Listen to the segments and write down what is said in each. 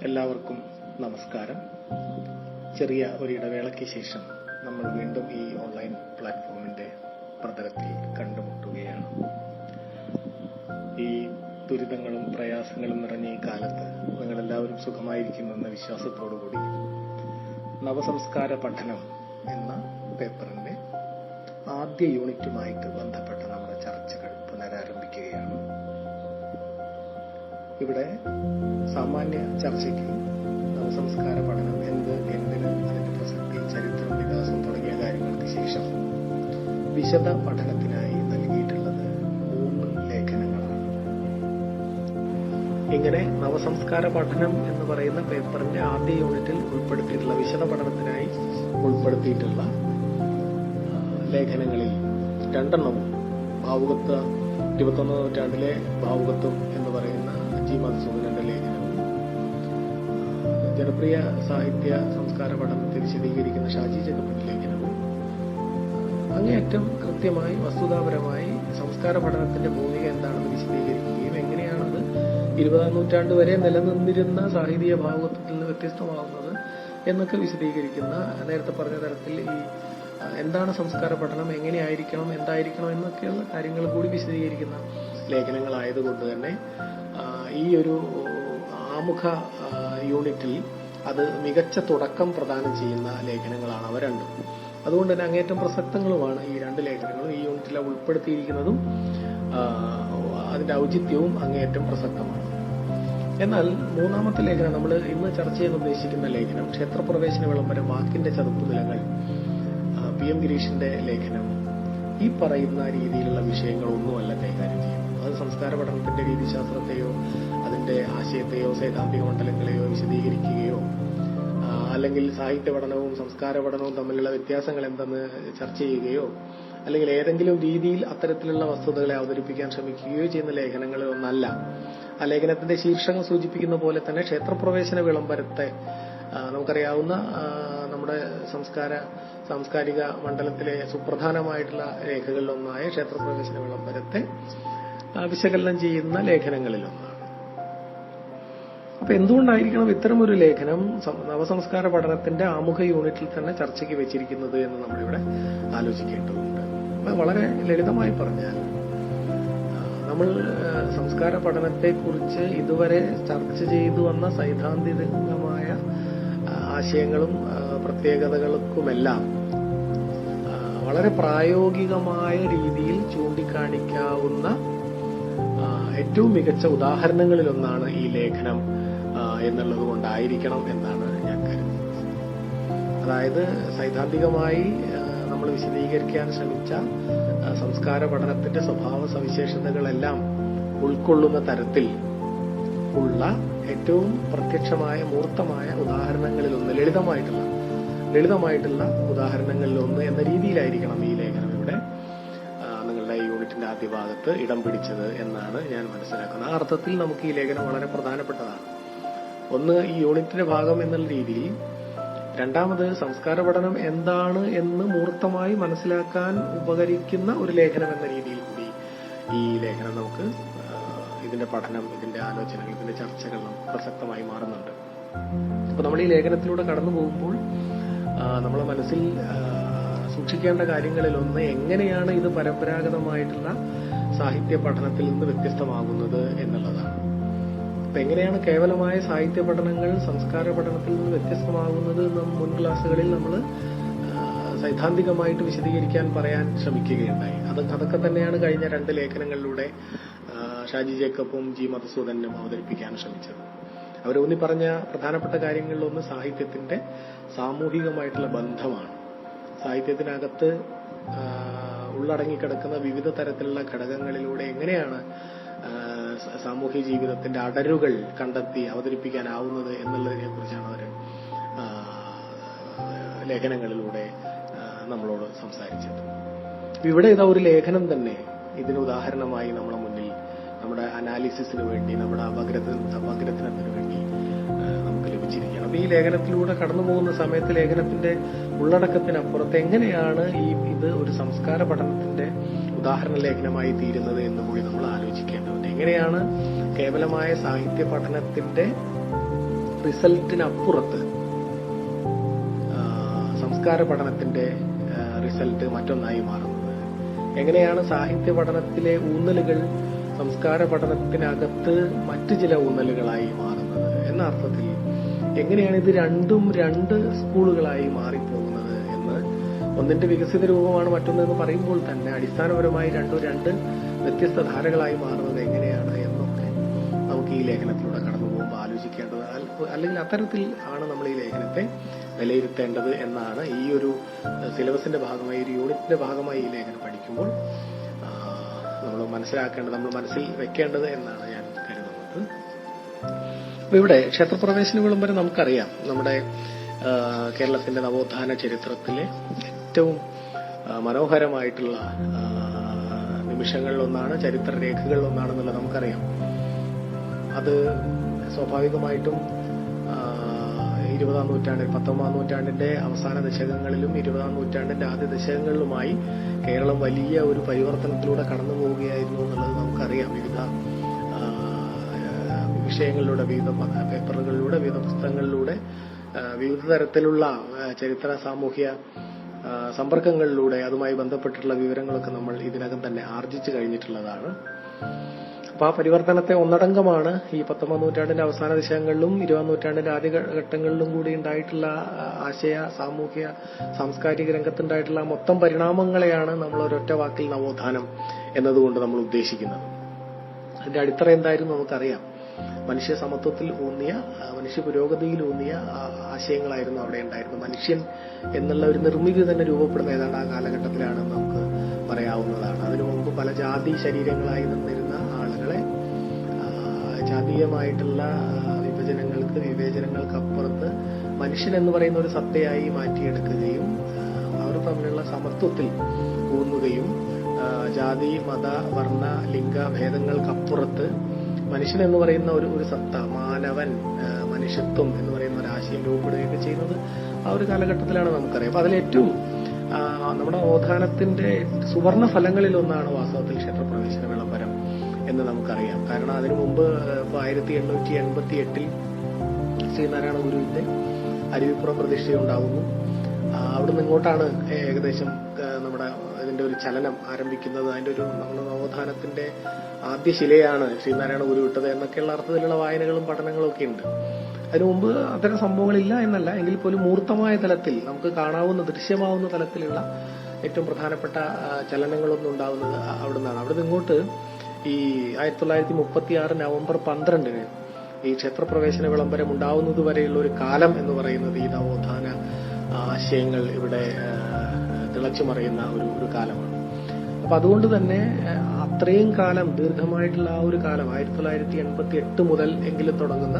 എല്ലാവർക്കും നമസ്കാരം. ചെറിയ ഒരു ഇടവേളയ്ക്ക് ശേഷം നമ്മൾ വീണ്ടും ഈ ഓൺലൈൻ പ്ലാറ്റ്ഫോമിന്റെ പ്രതലത്തിൽ കണ്ടുമുട്ടുകയാണ്. ഈ ദുരിതങ്ങളും പ്രയാസങ്ങളും നിറഞ്ഞ ഈ കാലത്ത് നിങ്ങളെല്ലാവരും സുഖമായിരിക്കുമെന്ന വിശ്വാസത്തോടുകൂടി നവസംസ്കാര പഠനം എന്ന പേപ്പറിന്റെ ആദ്യ യൂണിറ്റുമായിട്ട് ബന്ധപ്പെട്ട നമ്മുടെ ചർച്ചകൾ പുനരാരംഭിക്കുകയാണ്. ഇവിടെ സാമാന്യ ചർച്ചയ്ക്ക് നവസംസ്കാര പഠനം എന്ത്, എന്തിന്, അതിന്റെ പ്രസക്തി, ചരിത്രം, വികാസം തുടങ്ങിയ കാര്യങ്ങൾക്ക് ശേഷം വിശദ പഠനത്തിനായി നൽകിയിട്ടുള്ളത് 3 ലേഖനങ്ങളാണ്. ഇങ്ങനെ നവസംസ്കാര പഠനം എന്ന് പറയുന്ന പേപ്പറിന്റെ ആദ്യ യൂണിറ്റിൽ ഉൾപ്പെടുത്തിയിട്ടുള്ള വിശദ പഠനത്തിനായി ഉൾപ്പെടുത്തിയിട്ടുള്ള ലേഖനങ്ങളിൽ 2 ഭാവുകത്വ 21ാം നൂറ്റാണ്ടിലെ ഭാവുകത്വം എന്ന് പറയുന്ന ജി മധുസൂദനന്റെ ലേഖനവും ജനപ്രിയ സാഹിത്യ സംസ്കാര പഠനത്തെ വിശദീകരിക്കുന്ന ഷാജി ജേക്കബിന്റെ ലേഖനവും അങ്ങേയറ്റം കൃത്യമായി വസ്തുതാപരമായി സംസ്കാര പഠനത്തിന്റെ ഭൂമിക എന്താണെന്ന് വിശദീകരിക്കുകയും എങ്ങനെയാണത് 20ാം നൂറ്റാണ്ട് വരെ നിലനിന്നിരുന്ന സാഹിത്യ ഭാവുകത്വത്തിൽ നിന്ന് വ്യത്യസ്തമാകുന്നത് എന്നൊക്കെ വിശദീകരിക്കുന്ന, നേരത്തെ പറഞ്ഞ തരത്തിൽ ഈ എന്താണ് സംസ്കാര പഠനം, എങ്ങനെയായിരിക്കണം, എന്തായിരിക്കണം എന്നൊക്കെയുള്ള കാര്യങ്ങൾ കൂടി വിശദീകരിക്കുന്ന ലേഖനങ്ങളായതുകൊണ്ട് തന്നെ ഈ ഒരു ആമുഖ യൂണിറ്റിൽ അത് മികച്ച തുടക്കം പ്രദാനം ചെയ്യുന്ന ലേഖനങ്ങളാണ് അവ രണ്ടും. അതുകൊണ്ട് തന്നെ അങ്ങേറ്റം പ്രസക്തങ്ങളുമാണ് ഈ 2 ലേഖനങ്ങളും. ഈ യൂണിറ്റിൽ ഉൾപ്പെടുത്തിയിരിക്കുന്നതും അതിന്റെ ഔചിത്യവും അങ്ങേയറ്റം പ്രസക്തമാണ്. എന്നാൽ 3ാമത്തെ ലേഖനം, നമ്മൾ ഇന്ന് ചർച്ച ചെയ്യാൻ ഉദ്ദേശിക്കുന്ന ലേഖനം ക്ഷേത്രപ്രവേശന വിളംബരം വാക്കിന്റെ ചതുപ്പുനിലങ്ങൾ, PM ഗിരീഷിന്റെ ലേഖനം ഈ പറയുന്ന രീതിയിലുള്ള വിഷയങ്ങളൊന്നുമല്ല കൈകാര്യം ചെയ്യുന്നത്. അത് സംസ്കാര പഠനത്തിന്റെ രീതിശാസ്ത്രത്തെയോ അതിന്റെ ആശയത്തെയോ സൈദ്ധാന്തിക മണ്ഡലങ്ങളെയോ വിശദീകരിക്കുകയോ അല്ലെങ്കിൽ സാഹിത്യ പഠനവും സംസ്കാര പഠനവും തമ്മിലുള്ള വ്യത്യാസങ്ങൾ എന്തെന്ന് ചർച്ച ചെയ്യുകയോ അല്ലെങ്കിൽ ഏതെങ്കിലും രീതിയിൽ അത്തരത്തിലുള്ള വസ്തുതകളെ അവതരിപ്പിക്കാൻ ശ്രമിക്കുകയോ ചെയ്യുന്ന ലേഖനങ്ങളൊന്നല്ല. ആ ലേഖനത്തിന്റെ ശീർഷകം സൂചിപ്പിക്കുന്ന പോലെ തന്നെ ക്ഷേത്രപ്രവേശന വിളംബരത്തെ നമുക്കറിയാവുന്ന നമ്മുടെ സാംസ്കാരിക മണ്ഡലത്തിലെ സുപ്രധാനമായിട്ടുള്ള രേഖകളിലൊന്നായ ക്ഷേത്രപ്രവേശന വിളംബരത്തെ വിശകലനം ചെയ്യുന്ന ലേഖനങ്ങളിലൊന്നാണ്. അപ്പൊ എന്തുകൊണ്ടായിരിക്കണം ഇത്തരമൊരു ലേഖനം നവസംസ്കാര പഠനത്തിന്റെ ആമുഖ യൂണിറ്റിൽ തന്നെ ചർച്ചയ്ക്ക് വെച്ചിരിക്കുന്നത് എന്ന് നമ്മളിവിടെ ആലോചിക്കേണ്ടതുണ്ട്. വളരെ ലളിതമായി പറഞ്ഞാൽ, നമ്മൾ സംസ്കാര പഠനത്തെക്കുറിച്ച് ഇതുവരെ ചർച്ച ചെയ്തു വന്ന സൈദ്ധാന്തികമായ ആശയങ്ങളും പ്രത്യേകതകൾക്കുമെല്ലാം വളരെ പ്രായോഗികമായ രീതിയിൽ ചൂണ്ടിക്കാണിക്കാവുന്ന ഏറ്റവും മികച്ച ഉദാഹരണങ്ങളിലൊന്നാണ് ഈ ലേഖനം എന്നുള്ളത് കൊണ്ടായിരിക്കണം എന്നാണ് ഞാൻ കരുതുന്നത്. അതായത് സൈദ്ധാന്തികമായി നമ്മൾ വിശദീകരിക്കാൻ ശ്രമിച്ച സംസ്കാര പഠനത്തിന്റെ സ്വഭാവ സവിശേഷതകളെല്ലാം ഉൾക്കൊള്ളുന്ന തരത്തിൽ ഉള്ള ഏറ്റവും പ്രത്യക്ഷമായ മൂർത്തമായ ഉദാഹരണങ്ങളിലൊന്ന്, ലളിതമായിട്ടുള്ള ഉദാഹരണങ്ങളിലൊന്ന് എന്ന രീതിയിലായിരിക്കണം ഈ ലേഖനം ഇവിടെ നിങ്ങളുടെ യൂണിറ്റിന്റെ ആദ്യ ഭാഗത്ത് ഇടം പിടിച്ചത് എന്നാണ് ഞാൻ മനസ്സിലാക്കുന്നത്. ആ അർത്ഥത്തിൽ നമുക്ക് ഈ ലേഖനം വളരെ പ്രധാനപ്പെട്ടതാണ്. ഒന്ന്, ഈ യൂണിറ്റിന്റെ ഭാഗം എന്നുള്ള രീതിയിൽ; രണ്ടാമത്, സംസ്കാര പഠനം എന്താണ് എന്ന് മൂർത്തമായി മനസ്സിലാക്കാൻ ഉപകരിക്കുന്ന ഒരു ലേഖനം എന്ന രീതിയിൽ കൂടി ഈ ലേഖനം നമുക്ക് ഇതിന്റെ പഠനം, ഇതിന്റെ ആലോചനകൾ, ഇതിന്റെ ചർച്ചകൾ പ്രസക്തമായി മാറുന്നുണ്ട്. അപ്പൊ നമ്മൾ ഈ ലേഖനത്തിലൂടെ കടന്നു പോകുമ്പോൾ നമ്മളെ മനസ്സിൽ സൂക്ഷിക്കേണ്ട കാര്യങ്ങളിലൊന്ന്, എങ്ങനെയാണ് ഇത് പരമ്പരാഗതമായിട്ടുള്ള സാഹിത്യ പഠനത്തിൽ നിന്ന് വ്യത്യസ്തമാകുന്നത് എന്നുള്ളതാണ്. അപ്പൊ എങ്ങനെയാണ് കേവലമായ സാഹിത്യ പഠനങ്ങൾ സംസ്കാര പഠനത്തിൽ നിന്ന് വ്യത്യസ്തമാകുന്നത് എന്ന് മുൻ ക്ലാസ്സുകളിൽ നമ്മൾ സൈദ്ധാന്തികമായിട്ട് വിശദീകരിക്കാൻ പറയാൻ ശ്രമിക്കുകയുണ്ടായി. അതൊക്കെ തന്നെയാണ് കഴിഞ്ഞ 2 ലേഖനങ്ങളിലൂടെ ഷാജി ജേക്കബും ജി മധുസൂദനും അവതരിപ്പിക്കാൻ ശ്രമിച്ചത്. അവരൂന്നി പറഞ്ഞ പ്രധാനപ്പെട്ട കാര്യങ്ങളിലൊന്ന് സാഹിത്യത്തിന്റെ സാമൂഹികമായിട്ടുള്ള ബന്ധമാണ്. സാഹിത്യത്തിനകത്ത് ഉള്ളടങ്ങിക്കിടക്കുന്ന വിവിധ തരത്തിലുള്ള ഘടകങ്ങളിലൂടെ എങ്ങനെയാണ് സാമൂഹ്യ ജീവിതത്തിന്റെ അടരുകൾ കണ്ടെത്തി അവതരിപ്പിക്കാനാവുന്നത് എന്നുള്ളതിനെ കുറിച്ചാണ് അവർ ലേഖനങ്ങളിലൂടെ നമ്മളോട് സംസാരിച്ചത്. ഇവിടെ ഇതാ ഒരു ലേഖനം തന്നെ ഇതിന് ഉദാഹരണമായി നമ്മുടെ മുന്നിൽ, നമ്മുടെ അനാലിസിസിന് വേണ്ടി, നമ്മുടെ അപഗ്രഥനത്തിന് വേണ്ടി നമുക്ക് ലഭിച്ചിരിക്കുകയാണ്. അപ്പൊ ഈ ലേഖനത്തിലൂടെ കടന്നു പോകുന്ന സമയത്ത് ലേഖനത്തിന്റെ ഉള്ളടക്കത്തിനപ്പുറത്ത് എങ്ങനെയാണ് ഇത് ഒരു സംസ്കാര പഠനത്തിന്റെ ഉദാഹരണ ലേഖനമായി തീരുന്നത് എന്ന് കൂടി നമ്മൾ ആലോചിക്കേണ്ടതുണ്ട്. എങ്ങനെയാണ് കേവലമായ സാഹിത്യ പഠനത്തിന്റെ റിസൾട്ടിനപ്പുറത്ത് സംസ്കാര പഠനത്തിന്റെ റിസൾട്ട് മറ്റൊന്നായി മാറുന്നത്? എങ്ങനെയാണ് സാഹിത്യ പഠനത്തിലെ ഊന്നലുകൾ സംസ്കാര പഠനത്തിനകത്ത് മറ്റു ചില ഊന്നലുകളായി മാറുന്നത് എന്ന അർത്ഥത്തിൽ എങ്ങനെയാണ് ഇത് രണ്ടും രണ്ട് സ്കൂളുകളായി മാറിപ്പോകുന്നത് എന്ന്, ഒന്നിന്റെ വികസിത രൂപമാണ് മറ്റൊന്നെന്ന് പറയുമ്പോൾ തന്നെ അടിസ്ഥാനപരമായി രണ്ടും രണ്ട് വ്യത്യസ്ത ധാരകളായി മാറുന്നത് എങ്ങനെയാണ് എന്നൊക്കെ നമുക്ക് ഈ ലേഖനത്തിലൂടെ കടന്നു പോകുമ്പോൾ ആലോചിക്കേണ്ടത്, അല്ലെങ്കിൽ അത്തരത്തിൽ ആണ് നമ്മൾ ഈ ലേഖനത്തെ വിലയിരുത്തേണ്ടത് എന്നാണ് ഈ ഒരു സിലബസിന്റെ ഭാഗമായി, ഒരു യൂണിറ്റിന്റെ ഭാഗമായി ഈ ലേഖനം പഠിക്കുമ്പോൾ നമ്മൾ മനസ്സിലാക്കേണ്ടത്, നമ്മൾ മനസ്സിൽ വെക്കേണ്ടത് എന്നാണ് ഞാൻ കരുതുന്നത്. അപ്പൊ ഇവിടെ ക്ഷേത്രപ്രവേശന വിളംബരം നമുക്കറിയാം, നമ്മുടെ കേരളത്തിന്റെ നവോത്ഥാന ചരിത്രത്തിലെ ഏറ്റവും മനോഹരമായിട്ടുള്ള നിമിഷങ്ങളിലൊന്നാണ്, ചരിത്രരേഖകളിലൊന്നാണെന്നുള്ളത് നമുക്കറിയാം. അത് സ്വാഭാവികമായിട്ടും 20-ാം നൂറ്റാണ്ടിൽ 19-ാം നൂറ്റാണ്ടിന്റെ അവസാന ദശകങ്ങളിലും 20-ാം നൂറ്റാണ്ടിന്റെ ആദ്യ ദശകങ്ങളിലുമായി കേരളം വലിയ ഒരു പരിവർത്തനത്തിലൂടെ കടന്നു പോവുകയായിരുന്നു എന്നുള്ളത് നമുക്കറിയാം. വിവിധ വിഷയങ്ങളിലൂടെ, വിവിധ പേപ്പറുകളിലൂടെ, വിവിധ പുസ്തകങ്ങളിലൂടെ, വിവിധ തരത്തിലുള്ള ചരിത്ര സാമൂഹ്യ സമ്പർക്കങ്ങളിലൂടെ അതുമായി ബന്ധപ്പെട്ടിട്ടുള്ള വിവരങ്ങളൊക്കെ നമ്മൾ ഇതിനകം തന്നെ ആർജിച്ചു കഴിഞ്ഞിട്ടുള്ളതാണ്. അപ്പൊ ആ പരിവർത്തനത്തെ ഒന്നടങ്കമാണ് ഈ 19-ാം നൂറ്റാണ്ടിന്റെ അവസാന ദശകങ്ങളിലും 20-ാം നൂറ്റാണ്ടിന്റെ ആദ്യ ഘട്ടങ്ങളിലും കൂടി ഉണ്ടായിട്ടുള്ള ആശയ, സാമൂഹ്യ, സാംസ്കാരിക രംഗത്തുണ്ടായിട്ടുള്ള മൊത്തം പരിണാമങ്ങളെയാണ് നമ്മൾ ഒരൊറ്റ വാക്കിൽ നവോത്ഥാനം എന്നതുകൊണ്ട് നമ്മൾ ഉദ്ദേശിക്കുന്നത്. അതിന്റെ അടിത്തറ എന്തായിരുന്നു നമുക്കറിയാം. മനുഷ്യ സമത്വത്തിൽ ഊന്നിയ, മനുഷ്യ പുരോഗതിയിൽ ഊന്നിയ ആശയങ്ങളായിരുന്നു അവിടെ ഉണ്ടായിരുന്നത്. മനുഷ്യൻ എന്നുള്ള ഒരു നിർമ്മിതി തന്നെ രൂപപ്പെടുന്ന ഏതാണ്ട് ആ കാലഘട്ടത്തിലാണെന്ന് നമുക്ക് പറയാവുന്നതാണ്. അതിനു മുമ്പ് പല ജാതി ശരീരങ്ങളായി നിന്നിരുന്ന ആളുകളെ ജാതീയമായിട്ടുള്ള വിവേചനങ്ങൾക്ക് അപ്പുറത്ത് മനുഷ്യൻ എന്ന് പറയുന്ന ഒരു സത്തയായി മാറ്റിയെടുക്കുകയും അവർ തമ്മിലുള്ള സമത്വത്തിൽ ഊന്നുകയും ജാതി, മത, വർണ്ണ, ലിംഗ ഭേദങ്ങൾക്കപ്പുറത്ത് മനുഷ്യൻ എന്ന് പറയുന്ന ഒരു സത്ത, മാനവൻ, മനുഷ്യത്വം എന്ന് പറയുന്ന ഒരു ആശയം രൂപപ്പെടുകയൊക്കെ ചെയ്യുന്നത് ആ ഒരു കാലഘട്ടത്തിലാണ് നമുക്കറിയാം. അപ്പൊ അതിലേറ്റവും നമ്മുടെ നവോത്ഥാനത്തിന്റെ സുവർണ ഫലങ്ങളിലൊന്നാണ് വാസ്തവത്തിൽ ക്ഷേത്രപ്രവേശന വിളംബരം എന്ന് നമുക്കറിയാം. കാരണം അതിനു മുമ്പ് 1888 ശ്രീനാരായണ ഗുരുവിന്റെ അരുവിപ്പുറം പ്രതിഷ്ഠയുണ്ടാവുന്നു. അവിടുന്ന് ഇങ്ങോട്ടാണ് ഏകദേശം നമ്മുടെ ഇതിന്റെ ഒരു ചലനം ആരംഭിക്കുന്നത്. അതിന്റെ ഒരു നമ്മുടെ നവോത്ഥാനത്തിന്റെ ആദ്യ ശിലയാണ് ശ്രീനാരായണ ഗുരു ഇട്ടത് എന്നൊക്കെയുള്ള അർത്ഥത്തിലുള്ള വായനകളും പഠനങ്ങളും ഒക്കെ ഉണ്ട്. അതിനു മുമ്പ് അത്തരം സംഭവങ്ങളില്ല എന്നല്ല, എങ്കിൽ പോലും മൂർത്തമായ തലത്തിൽ നമുക്ക് കാണാവുന്ന, ദൃശ്യമാവുന്ന തലത്തിലുള്ള ഏറ്റവും പ്രധാനപ്പെട്ട ചലനങ്ങളൊന്നും ഉണ്ടാവുന്നത് അവിടുന്നാണ്. അവിടുന്ന് ഇങ്ങോട്ട് ഈ 1936 നവംബർ 12 ഈ ക്ഷേത്രപ്രവേശന വിളംബരം ഉണ്ടാവുന്നത് വരെയുള്ള ഒരു കാലം എന്ന് പറയുന്നത് ഈ നവോത്ഥാന ആശയങ്ങൾ ഇവിടെ തിളച്ചു മറിയുന്ന ഒരു കാലമാണ്. അപ്പൊ അതുകൊണ്ട് തന്നെ അത്രയും കാലം, ദീർഘമായിട്ടുള്ള ആ ഒരു കാലം, 1988 മുതൽ എങ്കിലും തുടങ്ങുന്ന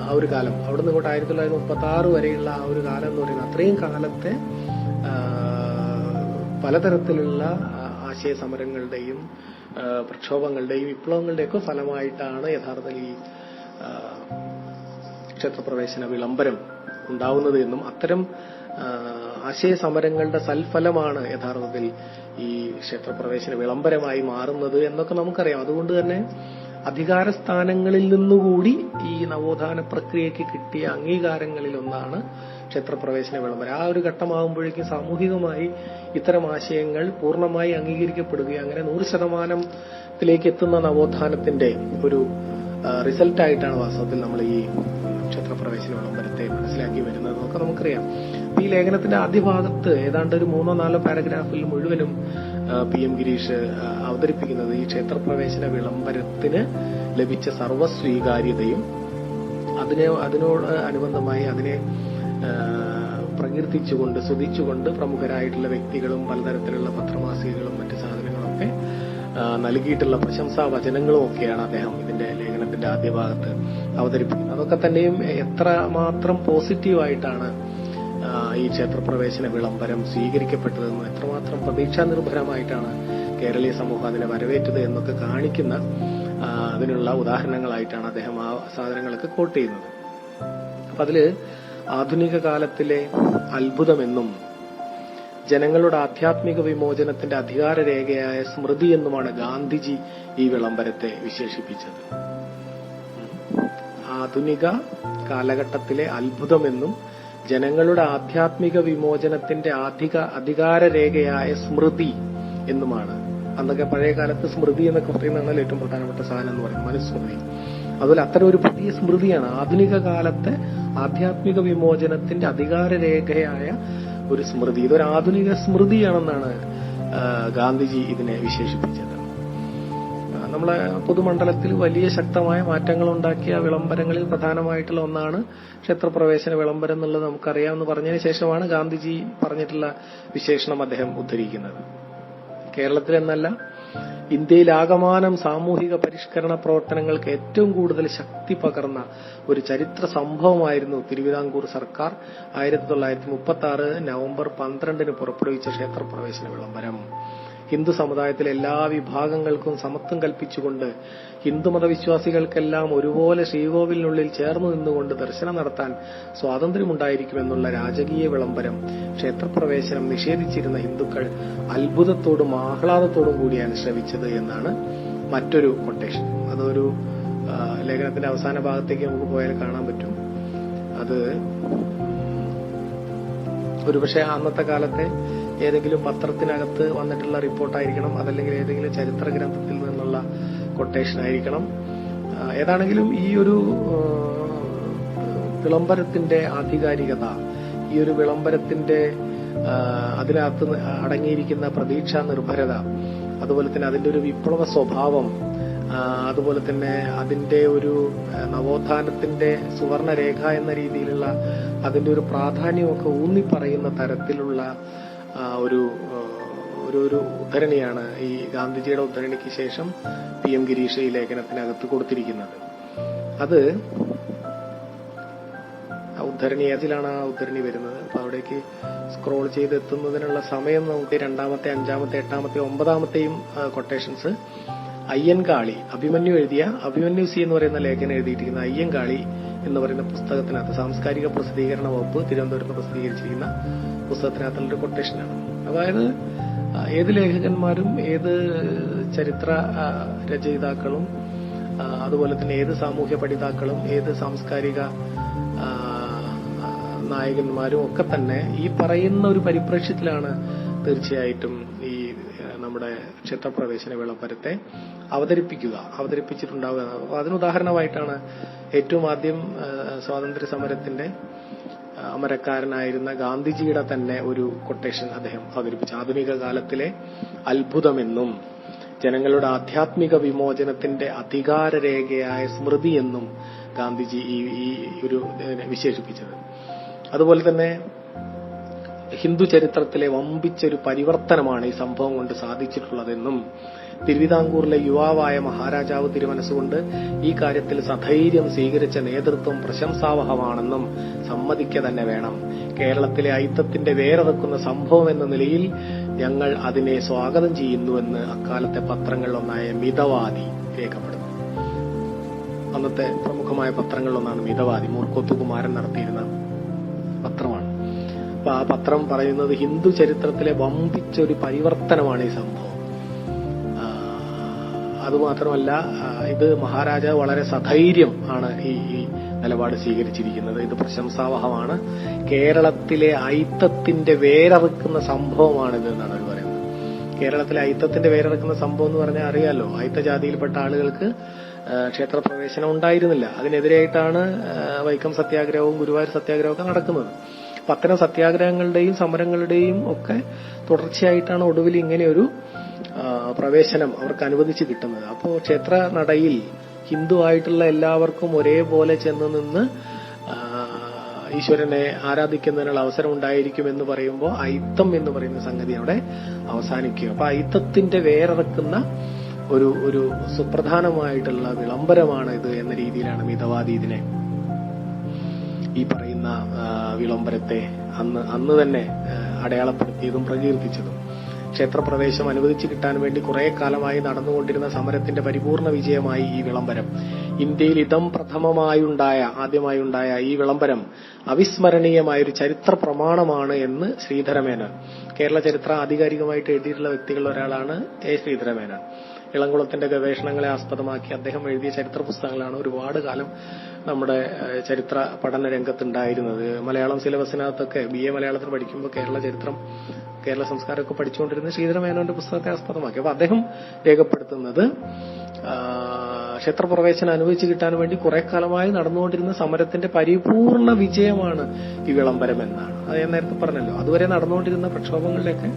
ആ ഒരു കാലം, അവിടെ നിന്ന് ഇങ്ങോട്ട് 1936 വരെയുള്ള ആ ഒരു കാലം എന്ന് പറയുന്നത് അത്രയും കാലത്തെ പലതരത്തിലുള്ള ആശയ സമരങ്ങളുടെയും പ്രക്ഷോഭങ്ങളുടെയും വിപ്ലവങ്ങളുടെയൊക്കെ ഫലമായിട്ടാണ് യഥാർത്ഥത്തിൽ ഈ ക്ഷേത്രപ്രവേശന വിളംബരം ഉണ്ടാവുന്നത് എന്നും അത്തരം ആശയ സമരങ്ങളുടെ സൽഫലമാണ് യഥാർത്ഥത്തിൽ ഈ ക്ഷേത്രപ്രവേശന വിളംബരമായി മാറുന്നത് എന്നൊക്കെ നമുക്കറിയാം. അതുകൊണ്ട് തന്നെ അധികാര സ്ഥാനങ്ങളിൽ നിന്നുകൂടി ഈ നവോത്ഥാന പ്രക്രിയയ്ക്ക് കിട്ടിയ അംഗീകാരങ്ങളിലൊന്നാണ് ക്ഷേത്രപ്രവേശന വിളംബരം. ആ ഒരു ഘട്ടമാകുമ്പോഴേക്കും സാമൂഹികമായി ഇത്തരം ആശയങ്ങൾ പൂർണ്ണമായി അംഗീകരിക്കപ്പെടുകയും അങ്ങനെ 100% എത്തുന്ന നവോത്ഥാനത്തിന്റെ ഒരു റിസൾട്ടായിട്ടാണ് വാസ്തവത്തിൽ നമ്മൾ ഈ ക്ഷേത്രപ്രവേശന വിളംബരത്തെ മനസ്സിലാക്കി വരുന്നതെന്നൊക്കെ നമുക്കറിയാം. ഈ ലേഖനത്തിന്റെ ആദ്യ ഭാഗത്ത് ഏതാണ്ട് ഒരു 3-4 പാരഗ്രാഫിൽ മുഴുവനും PM ഗിരീഷ് അവതരിപ്പിക്കുന്നത് ഈ ക്ഷേത്രപ്രവേശന വിളംബരത്തിന് ലഭിച്ച സർവ്വസ്വീകാര്യതയും അതിനോട് അനുബന്ധമായി അതിനെ പ്രകീർത്തിച്ചുകൊണ്ട്, സ്തുതിച്ചുകൊണ്ട് പ്രമുഖരായിട്ടുള്ള വ്യക്തികളും പലതരത്തിലുള്ള പത്രമാസികകളും മറ്റ് സാധനങ്ങളൊക്കെ നൽകിയിട്ടുള്ള പ്രശംസാ വചനങ്ങളും ഒക്കെയാണ് അദ്ദേഹം ഇതിന്റെ ലേഖനത്തിന്റെ ആദ്യ ഭാഗത്ത് അവതരിപ്പിക്കുന്നത്. അതൊക്കെ തന്നെയും എത്രമാത്രം പോസിറ്റീവായിട്ടാണ് ഈ ക്ഷേത്രപ്രവേശന വിളംബരം സ്വീകരിക്കപ്പെട്ടതെന്നും എത്രമാത്രം പ്രതീക്ഷാ നിർഭരമായിട്ടാണ് കേരളീയ സമൂഹം അതിനെ വരവേറ്റത് എന്നൊക്കെ കാണിക്കുന്ന അതിനുള്ള ഉദാഹരണങ്ങളായിട്ടാണ് അദ്ദേഹം ആ സാധനങ്ങളൊക്കെ കോട്ട് ചെയ്യുന്നത്. അപ്പൊ അതില് ആധുനിക കാലത്തിലെ അത്ഭുതമെന്നും ജനങ്ങളുടെ ആധ്യാത്മിക വിമോചനത്തിന്റെ അധികാരരേഖയായ സ്മൃതി എന്നുമാണ് ഗാന്ധിജി ഈ വിളംബരത്തെ വിശേഷിപ്പിച്ചത്. ആധുനിക കാലഘട്ടത്തിലെ അത്ഭുതമെന്നും ജനങ്ങളുടെ ആധ്യാത്മിക വിമോചനത്തിന്റെ അധികാരരേഖയായ സ്മൃതി എന്നുമാണ്. അന്നൊക്കെ പഴയ കാലത്ത് സ്മൃതി എന്നൊക്കെ പറയുന്നതാണ് ഏറ്റവും പ്രധാനപ്പെട്ട സാധനം എന്ന് പറയുന്നത്, മനുസ്മൃതി. അതുപോലെ അത്തരം ഒരു പുതിയ സ്മൃതിയാണ് ആധുനിക കാലത്തെ ആധ്യാത്മിക വിമോചനത്തിന്റെ അധികാരരേഖയായ ഒരു സ്മൃതി. ഇതൊരു ആധുനിക സ്മൃതിയാണെന്നാണ് ഗാന്ധിജി ഇതിനെ വിശേഷിപ്പിച്ചത്. നമ്മളെ പൊതുമണ്ഡലത്തിൽ വലിയ ശക്തമായ മാറ്റങ്ങൾ ഉണ്ടാക്കിയ വിളംബരങ്ങളിൽ പ്രധാനമായിട്ടുള്ള ഒന്നാണ് ക്ഷേത്രപ്രവേശന വിളംബരം എന്നുള്ളത് നമുക്കറിയാമെന്ന് പറഞ്ഞതിന് ശേഷമാണ് ഗാന്ധിജി പറഞ്ഞിട്ടുള്ള വിശേഷണം അദ്ദേഹം ഉദ്ധരിക്കുന്നത്. കേരളത്തിലെന്നല്ല, ഇന്ത്യയിലാകമാനം സാമൂഹിക പരിഷ്കരണ പ്രവർത്തനങ്ങൾക്ക് ഏറ്റവും കൂടുതൽ ശക്തി പകർന്ന ഒരു ചരിത്ര സംഭവമായിരുന്നു തിരുവിതാംകൂർ സർക്കാർ 1936 നവംബർ 12 പുറപ്പെടുവിച്ച ക്ഷേത്രപ്രവേശന വിളംബരം. ഹിന്ദു സമുദായത്തിലെ എല്ലാ വിഭാഗങ്ങൾക്കും സമത്വം കൽപ്പിച്ചുകൊണ്ട് ഹിന്ദുമതവിശ്വാസികൾക്കെല്ലാം ഒരുപോലെ ശ്രീകോവിലിനുള്ളിൽ ചേർന്നു നിന്നുകൊണ്ട് ദർശനം നടത്താൻ സ്വാതന്ത്ര്യമുണ്ടായിരിക്കുമെന്നുള്ള രാജകീയ വിളംബരം ക്ഷേത്രപ്രവേശനം നിഷേധിച്ചിരുന്ന ഹിന്ദുക്കൾ അത്ഭുതത്തോടും ആഹ്ലാദത്തോടും കൂടിയാണ് ശ്രവിച്ചത് എന്നാണ് മറ്റൊരു കൊട്ടേഷൻ. അതൊരു ലേഖനത്തിന്റെ അവസാന ഭാഗത്തേക്ക് നമുക്ക് പോയാൽ കാണാൻ പറ്റും. അത് ഒരുപക്ഷെ അന്നത്തെ കാലത്തെ ഏതെങ്കിലും പത്രത്തിനകത്ത് വന്നിട്ടുള്ള റിപ്പോർട്ടായിരിക്കണം, അതല്ലെങ്കിൽ ഏതെങ്കിലും ചരിത്ര ഗ്രന്ഥത്തിൽ നിന്നുള്ള കൊട്ടേഷൻ ആയിരിക്കണം. ഏതാണെങ്കിലും ഈ ഒരു വിളംബരത്തിന്റെ ആധികാരികത, ഈ ഒരു വിളംബരത്തിന്റെ അതിനകത്ത് അടങ്ങിയിരിക്കുന്ന പ്രതീക്ഷാ നിർഭരത, അതുപോലെ തന്നെ അതിന്റെ ഒരു വിപ്ലവ സ്വഭാവം, അതുപോലെ തന്നെ അതിന്റെ ഒരു നവോത്ഥാനത്തിന്റെ സുവർണരേഖ എന്ന രീതിയിലുള്ള അതിന്റെ ഒരു പ്രാധാന്യമൊക്കെ ഊന്നിപ്പറയുന്ന തരത്തിലുള്ള ഒരു ഉദ്ധരണിയാണ് ഈ ഗാന്ധിജിയുടെ ഉദ്ധരണിക്ക് ശേഷം PM ഗിരീഷ് ഈ ലേഖനത്തിനകത്ത് കൊടുത്തിരിക്കുന്നത്. അത് ഉദ്ധരണി ഏതിലാണ് ആ ഉദ്ധരണി വരുന്നത്? അപ്പൊ അവിടേക്ക് സ്ക്രോൾ ചെയ്ത് എത്തുന്നതിനുള്ള സമയം നമുക്ക് 2ാമത്തെ, 5ാമത്തെ, 8ാമത്തെ, 9ാമത്തെയും കൊട്ടേഷൻസ് അയ്യൻകാളി അഭിമന്യു എഴുതിയ അഭിമന്യു സി എന്ന് പറയുന്ന ലേഖനം എഴുതിയിരിക്കുന്ന അയ്യൻകാളി എന്ന് പറയുന്ന പുസ്തകത്തിനകത്ത് സാംസ്കാരിക പ്രസിദ്ധീകരണ വകുപ്പ് തിരുവനന്തപുരത്ത് പ്രസിദ്ധീകരിച്ചിരിക്കുന്ന പുസ്തകത്തിനകത്തുള്ളൊരു കൊട്ടേഷനാണ്. അതായത് ഏത് ലേഖകന്മാരും ഏത് ചരിത്ര രചയിതാക്കളും അതുപോലെ തന്നെ ഏത് സാമൂഹ്യ പഠിതാക്കളും ഏത് സാംസ്കാരിക നായകന്മാരും ഒക്കെ തന്നെ ഈ പറയുന്ന ഒരു പരിപ്രേക്ഷ്യത്തിലാണ് തീർച്ചയായിട്ടും ഈ നമ്മുടെ ക്ഷേത്രപ്രവേശന വിളംബരത്തെ അവതരിപ്പിച്ചിട്ടുണ്ടാവുക. അതിനുദാഹരണമായിട്ടാണ് ഏറ്റവും ആദ്യം സ്വാതന്ത്ര്യ സമരത്തിന്റെ അമരക്കാരനായിരുന്ന ഗാന്ധിജിയുടെ തന്നെ ഒരു കൊട്ടേഷൻ അദ്ദേഹം അവതരിപ്പിച്ചു. ആധുനിക കാലത്തിലെ അത്ഭുതമെന്നും ജനങ്ങളുടെ ആധ്യാത്മിക വിമോചനത്തിന്റെ അധികാരരേഖയായ സ്മൃതി എന്നും ഗാന്ധിജി ഈ ഒരു വിശേഷിപ്പിച്ചത്. അതുപോലെ തന്നെ ഹിന്ദു ചരിത്രത്തിലെ വമ്പിച്ചൊരു പരിവർത്തനമാണ് ഈ സംഭവം കൊണ്ട് സാധിച്ചിട്ടുള്ളതെന്നും തിരുവിതാംകൂറിലെ യുവാവായ മഹാരാജാവ് തിരുമനസ്സുകൊണ്ട് ഈ കാര്യത്തിൽ സധൈര്യം സ്വീകരിച്ച നേതൃത്വം പ്രശംസാവഹമാണെന്നും സമ്മതിക്കുക തന്നെ വേണം. കേരളത്തിലെ ഐത്തത്തിന്റെ വേരറക്കുന്ന സംഭവം എന്ന നിലയിൽ ഞങ്ങൾ അതിനെ സ്വാഗതം ചെയ്യുന്നുവെന്ന് അക്കാലത്തെ പത്രങ്ങളിലൊന്നായ മിതവാദി രേഖപ്പെടുന്നു. അന്നത്തെ പ്രമുഖമായ പത്രങ്ങളിലൊന്നാണ് മിതവാദി. മൂർക്കോത്തു കുമാരൻ നടത്തിയിരുന്ന പത്രമാണ്. അപ്പൊ ആ പത്രം പറയുന്നത് ഹിന്ദു ചരിത്രത്തിലെ വമ്പിച്ച ഒരു പരിവർത്തനമാണ് ഈ സംഭവം. അതുമാത്രമല്ല, ഇത് മഹാരാജാവ് വളരെ സധൈര്യം ആണ് ഈ നിലപാട് സ്വീകരിച്ചിരിക്കുന്നത്. ഇത് പ്രശംസാവഹമാണ്. കേരളത്തിലെ ഐത്തത്തിന്റെ വേരറുക്കുന്ന സംഭവമാണിത് എന്നാണ് അവർ പറയുന്നത്. കേരളത്തിലെ ഐത്തത്തിന്റെ വേരറുക്കുന്ന സംഭവം എന്ന് പറഞ്ഞാൽ അറിയാലോ, ഐത്ത ജാതിയിൽപ്പെട്ട ആളുകൾക്ക് ക്ഷേത്രപ്രവേശനം ഉണ്ടായിരുന്നില്ല. അതിനെതിരായിട്ടാണ് വൈക്കം സത്യാഗ്രഹവും ഗുരുവായൂർ സത്യാഗ്രഹവും ഒക്കെ നടക്കുന്നത്. അപ്പൊ അത്തരം സത്യാഗ്രഹങ്ങളുടെയും സമരങ്ങളുടെയും ഒക്കെ തുടർച്ചയായിട്ടാണ് ഒടുവിൽ ഇങ്ങനെയൊരു പ്രവേശനം അവർക്ക് അനുവദിച്ച് കിട്ടുന്നത്. അപ്പോൾ ക്ഷേത്ര നടയിൽ ഹിന്ദു ആയിട്ടുള്ള എല്ലാവർക്കും ഒരേപോലെ ചെന്ന് നിന്ന് ഈശ്വരനെ ആരാധിക്കുന്നതിനുള്ള അവസരം ഉണ്ടായിരിക്കുമെന്ന് പറയുമ്പോൾ ഐത്തം എന്ന് പറയുന്ന സംഗതി അവിടെ അവസാനിക്കുക. അപ്പൊ ഐത്തത്തിന്റെ വേരറക്കുന്ന ഒരു സുപ്രധാനമായിട്ടുള്ള വിളംബരമാണ് ഇത് എന്ന രീതിയിലാണ് മിതവാദി ഇതിനെ ഈ പറയുന്ന വിളംബരത്തെ അന്ന് തന്നെ അടയാളപ്പെടുത്തിയതും പ്രകീർത്തിച്ചതും. ക്ഷേത്രപ്രവേശം അനുവദിച്ചു കിട്ടാൻ വേണ്ടി കുറെ കാലമായി നടന്നുകൊണ്ടിരുന്ന സമരത്തിന്റെ പരിപൂർണ വിജയമായി ഈ വിളംബരം. ഇന്ത്യയിൽ ആദ്യമായുണ്ടായ ഈ വിളംബരം അവിസ്മരണീയമായൊരു ചരിത്ര പ്രമാണമാണ് എന്ന് ശ്രീധരമേനോൻ, കേരള ചരിത്രം ആധികാരികമായിട്ട് എഴുതിയിട്ടുള്ള വ്യക്തികളിൽ ഒരാളാണ് ശ്രീധരമേനോൻ. ഇളംകുളത്തിന്റെ ഗവേഷണങ്ങളെ ആസ്പദമാക്കി അദ്ദേഹം എഴുതിയ ചരിത്ര പുസ്തകങ്ങളാണ് ഒരുപാട് കാലം നമ്മുടെ ചരിത്ര പഠന രംഗത്തുണ്ടായിരുന്നത്. മലയാളം സിലബസിനകത്തൊക്കെ BA മലയാളത്തിൽ പഠിക്കുമ്പോൾ കേരള സംസ്കാരമൊക്കെ പഠിച്ചുകൊണ്ടിരുന്ന ശ്രീധരമേനോന്റെ പുസ്തകത്തെ ആസ്പദമാക്കി. അപ്പൊ അദ്ദേഹം രേഖപ്പെടുത്തുന്നത് ക്ഷേത്രപ്രവേശനം അനുവദിച്ചു കിട്ടാൻ വേണ്ടി കുറെ കാലമായി നടന്നുകൊണ്ടിരുന്ന സമരത്തിന്റെ പരിപൂർണ വിജയമാണ് ഈ വിളംബരം എന്നാണ്. അത് ഞാൻ നേരത്തെ പറഞ്ഞല്ലോ. അതുവരെ നടന്നുകൊണ്ടിരുന്ന പ്രക്ഷോഭങ്ങളിലൊക്കെ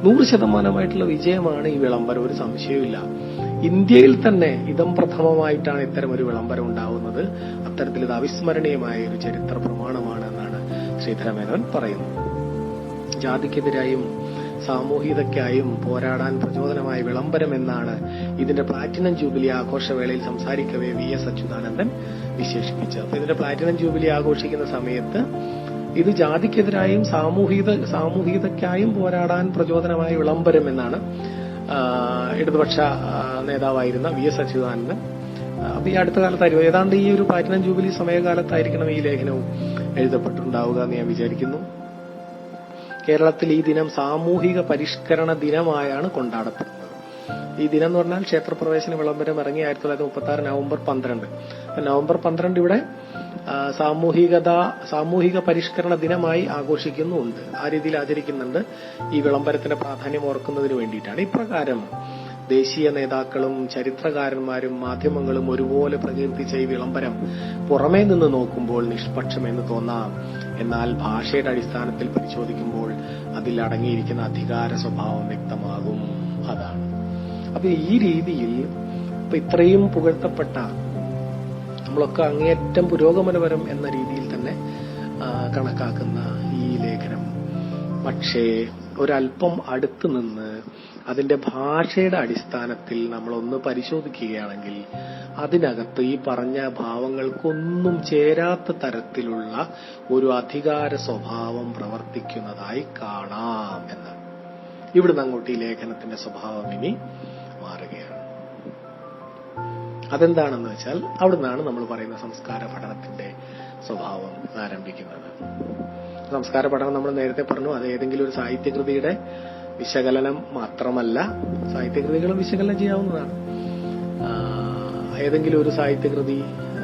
100% വിജയമാണ് ഈ വിളംബരം, ഒരു സംശയവുമില്ല. ഇന്ത്യയിൽ തന്നെ ഇതം പ്രഥമമായിട്ടാണ് ഇത്തരം ഒരു വിളംബരം ഉണ്ടാവുന്നത്. അത്തരത്തിൽ ഇത് അവിസ്മരണീയമായ ഒരു ചരിത്ര പ്രമാണമാണ് എന്നാണ് ശ്രീധരമേനോൻ പറയുന്നത്. ജാതിക്കെതിരായും സാമൂഹികതയ്ക്കായും പോരാടാൻ പ്രചോദനമായ വിളംബരം എന്നാണ് ഇതിന്റെ പ്ലാറ്റിനം ജൂബിലി ആഘോഷവേളയിൽ സംസാരിക്കവേ VS അച്യുതാനന്ദൻ വിശേഷിപ്പിച്ചത്. അപ്പൊ ഇതിന്റെ പ്ലാറ്റിനം ജൂബിലി ആഘോഷിക്കുന്ന സമയത്ത് ഇത് ജാതിക്കെതിരായും സാമൂഹികതയ്ക്കായും പോരാടാൻ പ്രചോദനമായ വിളംബരം എന്നാണ് ഇടതുപക്ഷ നേതാവായിരുന്ന VS അച്യുതാനന്ദൻ. അപ്പൊ ഈ അടുത്ത കാലത്തായിരിക്കും, ഏതാണ്ട് ഈ ഒരു പ്ലാറ്റിനം ജൂബിലി സമയകാലത്തായിരിക്കണം ഈ ലേഖനവും എഴുതപ്പെട്ടുണ്ടാവുക എന്ന് ഞാൻ വിചാരിക്കുന്നു. കേരളത്തിൽ ഈ ദിനം സാമൂഹിക പരിഷ്കരണ ദിനമായാണ് കൊണ്ടാടപ്പെടുന്നത്. ഈ ദിനം എന്ന് പറഞ്ഞാൽ ക്ഷേത്രപ്രവേശന വിളംബരം ഇറങ്ങി 1936 നവംബർ 12. നവംബർ 12 ഇവിടെ സാമൂഹിക പരിഷ്കരണ ദിനമായി ആഘോഷിക്കുന്നുണ്ട്. ആ രീതിയിൽ ആചരിക്കുന്നുണ്ട്. ഈ വിളംബരത്തിന്റെ പ്രാധാന്യം ഓർക്കുന്നതിന് വേണ്ടിയിട്ടാണ്. ഇപ്രകാരം ദേശീയ നേതാക്കളും ചരിത്രകാരന്മാരും മാധ്യമങ്ങളും ഒരുപോലെ പ്രകീർത്തിച്ച ഈ വിളംബരം പുറമേ നിന്ന് നോക്കുമ്പോൾ നിഷ്പക്ഷമെന്ന് തോന്നാം. എന്നാൽ ഭാഷയുടെ അടിസ്ഥാനത്തിൽ പരിശോധിക്കുമ്പോൾ അതിൽ അടങ്ങിയിരിക്കുന്ന അധികാര സ്വഭാവം വ്യക്തമാകും. അതാണ്. അപ്പൊ ഈ രീതിയിൽ ഇപ്പൊ ഇത്രയും പുകഴ്ത്തപ്പെട്ട, നമ്മളൊക്കെ അങ്ങേയറ്റം പുരോഗമനപരം എന്ന രീതിയിൽ തന്നെ കണക്കാക്കുന്ന ഈ ലേഖനം, പക്ഷേ ഒരല്പം അടുത്തു നിന്ന് അതിന്റെ ഭാഷയുടെ അടിസ്ഥാനത്തിൽ നമ്മളൊന്ന് പരിശോധിക്കുകയാണെങ്കിൽ അതിനകത്ത് ഈ പറഞ്ഞ ഭാവങ്ങൾക്കൊന്നും ചേരാത്ത തരത്തിലുള്ള ഒരു അധികാര സ്വഭാവം പ്രവർത്തിക്കുന്നതായി കാണാം എന്നാണ്. ഇവിടുന്ന് അങ്ങോട്ട് ഈ ലേഖനത്തിന്റെ സ്വഭാവം ഇനി മാറുകയാണ്. അതെന്താണെന്ന് വെച്ചാൽ അവിടുന്നാണ് നമ്മൾ പറയുന്ന സംസ്കാര പഠനത്തിന്റെ സ്വഭാവം ആരംഭിക്കുന്നത്. സംസ്കാര പഠനം നമ്മൾ നേരത്തെ പറഞ്ഞു, അത് ഏതെങ്കിലും ഒരു സാഹിത്യകൃതിയുടെ വിശകലനം മാത്രമല്ല. സാഹിത്യകൃതികളും വിശകലനം ചെയ്യാവുന്നതാണ്. ഏതെങ്കിലും ഒരു സാഹിത്യകൃതി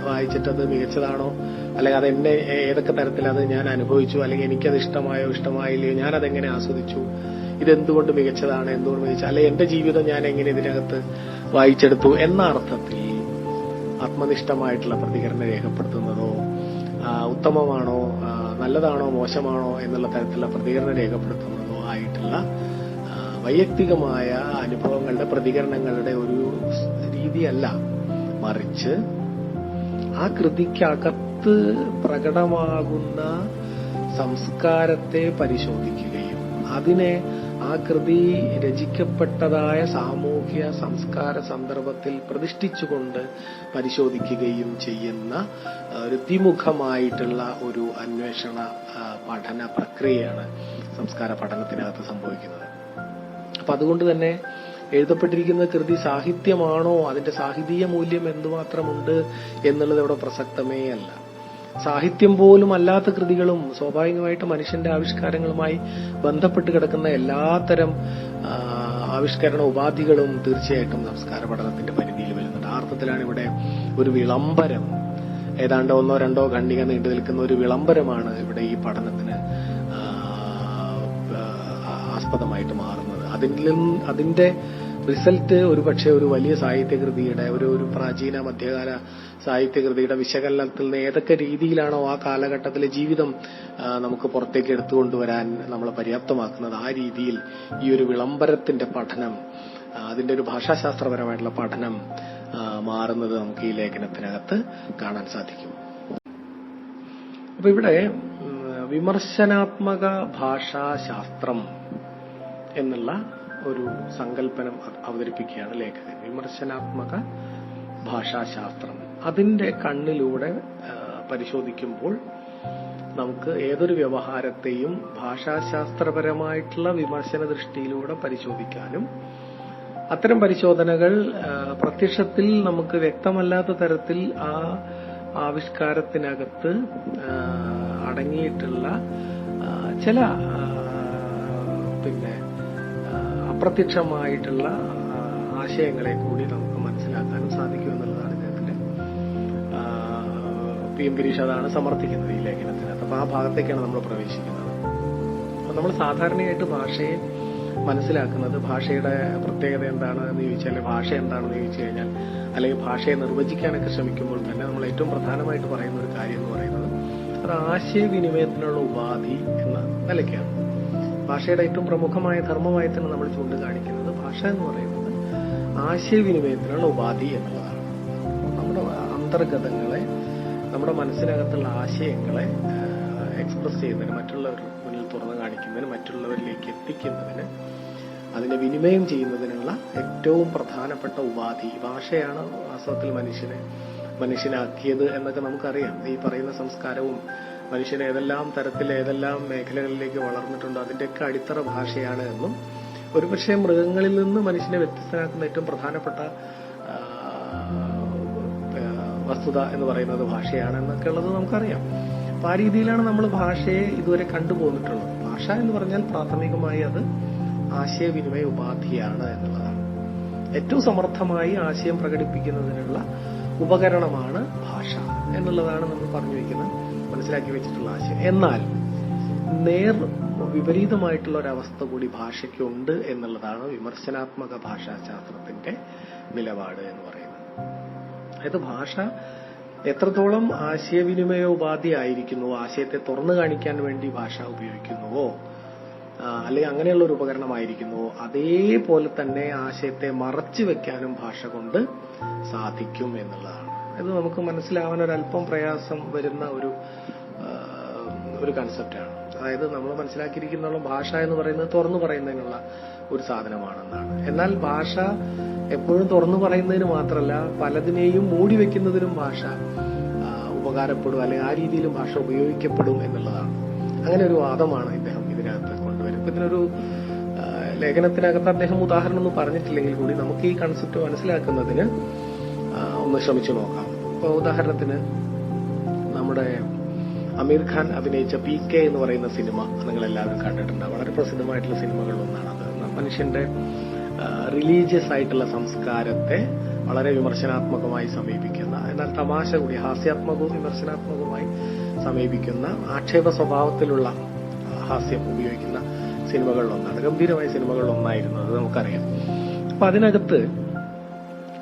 വായിച്ചിട്ട് അത് മികച്ചതാണോ, അല്ലെങ്കിൽ അത് എന്നെ ഏതൊക്കെ തരത്തിൽ അത് ഞാൻ അനുഭവിച്ചു, അല്ലെങ്കിൽ എനിക്കത് ഇഷ്ടമായോ ഇഷ്ടമായില്ലയോ, ഞാനതെങ്ങനെ ആസ്വദിച്ചു, ഇതെന്തുകൊണ്ട് മികച്ചതാണ്, എന്തുകൊണ്ട് മികച്ച, അല്ലെങ്കിൽ എന്റെ ജീവിതം ഞാൻ എങ്ങനെ ഇതിനകത്ത് വായിച്ചെടുത്തു എന്ന അർത്ഥത്തിൽ ആത്മനിഷ്ഠമായിട്ടുള്ള പ്രതികരണം രേഖപ്പെടുത്തുന്നതോ ഉത്തമമാണോ നല്ലതാണോ മോശമാണോ എന്നുള്ള തരത്തിലുള്ള പ്രതികരണം രേഖപ്പെടുത്തുന്നതോ ആയിട്ടുള്ള വൈയക്തികമായ അനുഭവങ്ങളുടെ പ്രതികരണങ്ങളുടെ ഒരു രീതിയല്ല, മറിച്ച് ആ കൃതിക്കകത്ത് പ്രകടമാകുന്ന സംസ്കാരത്തെ പരിശോധിക്കുകയും അതിനെ ആ കൃതി രചിക്കപ്പെട്ടതായ സാമൂഹ്യ സംസ്കാര സന്ദർഭത്തിൽ പ്രതിഷ്ഠിച്ചുകൊണ്ട് പരിശോധിക്കുകയും ചെയ്യുന്ന ഒരു ദ്വിമുഖമായിട്ടുള്ള ഒരു അന്വേഷണ പഠന പ്രക്രിയയാണ് സംസ്കാര പഠനത്തിനകത്ത് സംഭവിക്കുന്നത്. അപ്പൊ അതുകൊണ്ട് തന്നെ എഴുതപ്പെട്ടിരിക്കുന്ന കൃതി സാഹിത്യമാണോ, അതിന്റെ സാഹിതീയ മൂല്യം എന്തുമാത്രമുണ്ട് എന്നുള്ളത് ഇവിടെ പ്രസക്തമേ അല്ല. സാഹിത്യം പോലും അല്ലാത്ത കൃതികളും സ്വാഭാവികമായിട്ട് മനുഷ്യന്റെ ആവിഷ്കാരങ്ങളുമായി ബന്ധപ്പെട്ട് കിടക്കുന്ന എല്ലാത്തരം ആവിഷ്കരണ ഉപാധികളും തീർച്ചയായിട്ടും സംസ്കാര പഠനത്തിന്റെ പരിധിയിൽ വരുന്നുണ്ട്. ആ അർത്ഥത്തിലാണ് ഇവിടെ ഒരു വിളംബരം, ഏതാണ്ട് 1-2 ഖണ്ഡിക നീണ്ടു നിൽക്കുന്ന ഒരു വിളംബരമാണ് ഇവിടെ ഈ പഠനത്തിന് ആസ്പദമായിട്ട് മാറുന്നത്. അതിന്റെ റിസൾട്ട് ഒരുപക്ഷെ ഒരു വലിയ സാഹിത്യകൃതിയുടെ ഒരു പ്രാചീന മധ്യകാല സാഹിത്യകൃതിയുടെ വിശകലനത്തിൽ നിന്ന് ഏതൊക്കെ രീതിയിലാണോ ആ കാലഘട്ടത്തിലെ ജീവിതം നമുക്ക് പുറത്തേക്ക് എടുത്തുകൊണ്ടുവരാൻ നമ്മളെ പര്യാപ്തമാക്കുന്നത്, ആ രീതിയിൽ ഈ ഒരു വിളംബരത്തിന്റെ പഠനം, അതിന്റെ ഒരു ഭാഷാശാസ്ത്രപരമായിട്ടുള്ള പഠനം മാറുന്നത് നമുക്ക് ഈ ലേഖനത്തിനകത്ത് കാണാൻ സാധിക്കും. അപ്പൊ ഇവിടെ വിമർശനാത്മക ഭാഷാശാസ്ത്രം എന്നുള്ള ഒരു സങ്കല്പനം അവതരിപ്പിക്കുകയാണ് ലേഖകൻ. വിമർശനാത്മക ഭാഷാശാസ്ത്രം, അതിന്റെ കണ്ണിലൂടെ പരിശോധിക്കുമ്പോൾ നമുക്ക് ഏതൊരു വ്യവഹാരത്തെയും ഭാഷാശാസ്ത്രപരമായിട്ടുള്ള വിമർശന ദൃഷ്ടിയിലൂടെ പരിശോധിക്കാനും, അത്തരം പരിശോധനകൾ പ്രത്യക്ഷത്തിൽ നമുക്ക് വ്യക്തമല്ലാത്ത തരത്തിൽ ആ ആവിഷ്കാരത്തിനകത്ത് അടങ്ങിയിട്ടുള്ള ചില അപ്രത്യക്ഷമായിട്ടുള്ള ആശയങ്ങളെ കൂടി നമുക്ക് മനസ്സിലാക്കാനും സാധിക്കും എന്നുള്ളതാണ് ഇദ്ദേഹത്തിന്റെ PM ഗിരീഷ് അതാണ് സമർത്ഥിക്കുന്നത് ഈ ലേഖനത്തിനകത്ത്. അപ്പൊ ആ ഭാഗത്തേക്കാണ് നമ്മൾ പ്രവേശിക്കുന്നത്. അപ്പൊ നമ്മൾ സാധാരണയായിട്ട് ഭാഷയെ മനസ്സിലാക്കുന്നത്, ഭാഷയുടെ പ്രത്യേകത എന്താണെന്ന് ചോദിച്ചാൽ, ഭാഷ എന്താണെന്ന് ചോദിച്ചു കഴിഞ്ഞാൽ, അല്ലെങ്കിൽ ഭാഷയെ നിർവചിക്കാനൊക്കെ ശ്രമിക്കുമ്പോൾ തന്നെ നമ്മൾ ഏറ്റവും പ്രധാനമായിട്ട് പറയുന്ന ഒരു കാര്യം എന്ന് പറയുന്നത് അത് ആശയവിനിമയത്തിനുള്ള ഉപാധി എന്ന നിലയ്ക്കാണ്. ഭാഷയുടെ ഏറ്റവും പ്രമുഖമായ ധർമ്മമായി തന്നെ നമ്മൾ ചൂണ്ടിക്കാണിക്കുന്നത് ഭാഷ എന്ന് പറയുന്നത് ആശയവിനിമയത്തിനുള്ള ഉപാധി എന്നുള്ളതാണ്. നമ്മുടെ അന്തർഗതങ്ങളെ, നമ്മുടെ മനസ്സിനകത്തുള്ള ആശയങ്ങളെ എക്സ്പ്രസ് ചെയ്യുന്നതിന്, മറ്റുള്ളവരുടെ മുന്നിൽ തുറന്നു കാണിക്കുന്നതിന്, മറ്റുള്ളവരിലേക്ക് എത്തിക്കുന്നതിന്, അതിനെ വിനിമയം ചെയ്യുന്നതിനുള്ള ഏറ്റവും പ്രധാനപ്പെട്ട ഉപാധി ഭാഷയാണ്. വാസ്തവത്തിൽ മനുഷ്യനാക്കിയത് എന്നൊക്കെ നമുക്കറിയാം. ഈ പറയുന്ന സംസ്കാരവും മനുഷ്യൻ ഏതെല്ലാം തരത്തിൽ ഏതെല്ലാം മേഖലകളിലേക്ക് വളർന്നിട്ടുണ്ടോ അതിന്റെയൊക്കെ അടിത്തറ ഭാഷയാണ് എന്നും, ഒരുപക്ഷെ മൃഗങ്ങളിൽ നിന്ന് മനുഷ്യനെ വ്യത്യസ്തനാക്കുന്ന ഏറ്റവും പ്രധാനപ്പെട്ട വസ്തുത എന്ന് പറയുന്നത് ഭാഷയാണ് എന്നൊക്കെ ഉള്ളത് നമുക്കറിയാം. അപ്പൊ ആ രീതിയിലാണ് നമ്മൾ ഭാഷയെ ഇതുവരെ കണ്ടുപോന്നിട്ടുള്ളത്. ഭാഷ എന്ന് പറഞ്ഞാൽ പ്രാഥമികമായി അത് ആശയവിനിമയ ഉപാധിയാണ് എന്നുള്ളതാണ്. ഏറ്റവും സമർത്ഥമായി ആശയം പ്രകടിപ്പിക്കുന്നതിനുള്ള ഉപകരണമാണ് ഭാഷ എന്നുള്ളതാണ് നമ്മൾ പറഞ്ഞു വയ്ക്കുന്നത്, മനസ്സിലാക്കി വെച്ചിട്ടുള്ള ആശയം. എന്നാൽ വിപരീതമായിട്ടുള്ള ഒരവസ്ഥ കൂടി ഭാഷയ്ക്കുണ്ട് എന്നുള്ളതാണ് വിമർശനാത്മക ഭാഷാശാസ്ത്രത്തിന്റെ നിലപാട് എന്ന് പറയുന്നത്. അതായത് ഭാഷ എത്രത്തോളം ആശയവിനിമയ ഉപാധി ആയിരിക്കുന്നുവോ, ആശയത്തെ തുറന്നു കാണിക്കാൻ വേണ്ടി ഭാഷ ഉപയോഗിക്കുന്നുവോ, അല്ലെങ്കിൽ അങ്ങനെയുള്ള ഒരു ഉപകരണമായിരിക്കുന്നുവോ, അതേപോലെ തന്നെ ആശയത്തെ മറച്ചു വെക്കാനും ഭാഷ കൊണ്ട് സാധിക്കും എന്നുള്ളതാണ്. ഇത് നമുക്ക് മനസ്സിലാവാൻ ഒരല്പം പ്രയാസം വരുന്ന ഒരു കൺസെപ്റ്റാണ്. അതായത് നമ്മൾ മനസ്സിലാക്കിയിരിക്കുന്നോളം ഭാഷ എന്ന് പറയുന്നത് തുറന്നു പറയുന്നതിനുള്ള ഒരു സാധനമാണെന്നാണ്. എന്നാൽ ഭാഷ എപ്പോഴും തുറന്നു പറയുന്നതിന് മാത്രമല്ല, പലതിനെയും മൂടി വെക്കുന്നതിനും ഭാഷ ഉപകാരപ്പെടും, അല്ലെങ്കിൽ ആ രീതിയിലും ഭാഷ ഉപയോഗിക്കപ്പെടും എന്നുള്ളതാണ്. അങ്ങനെ ഒരു വാദമാണ് ഇദ്ദേഹം ഇതിനകത്ത് കൊണ്ടുവരുന്നത്. ഇതിനൊരു ലേഖനത്തിനകത്ത് അദ്ദേഹം ഉദാഹരണം ഒന്നും പറഞ്ഞിട്ടില്ലെങ്കിൽ കൂടി നമുക്ക് ഈ കൺസെപ്റ്റ് മനസ്സിലാക്കുന്നതിന് ഒന്ന് ശ്രമിച്ചു നോക്കാം. ഇപ്പൊ ഉദാഹരണത്തിന് നമ്മുടെ അമീർ ഖാൻ അഭിനയിച്ച PK എന്ന് പറയുന്ന സിനിമ നിങ്ങൾ എല്ലാവരും കണ്ടിട്ടുണ്ട്. വളരെ പ്രസിദ്ധമായിട്ടുള്ള സിനിമകളിൽ ഒന്നാണ് അത്. മനുഷ്യന്റെ റിലീജിയസ് ആയിട്ടുള്ള സംസ്കാരത്തെ വളരെ വിമർശനാത്മകമായി സമീപിക്കുന്ന, എന്നാൽ തമാശ കൂടി ഹാസ്യാത്മകവും വിമർശനാത്മകവുമായി സമീപിക്കുന്ന, ആക്ഷേപ സ്വഭാവത്തിലുള്ള ഹാസ്യം ഉപയോഗിക്കുന്ന സിനിമകളിലൊന്നാണ്, ഗംഭീരമായ സിനിമകളിലൊന്നായിരുന്നു അത് നമുക്കറിയാം. അപ്പൊ അതിനകത്ത്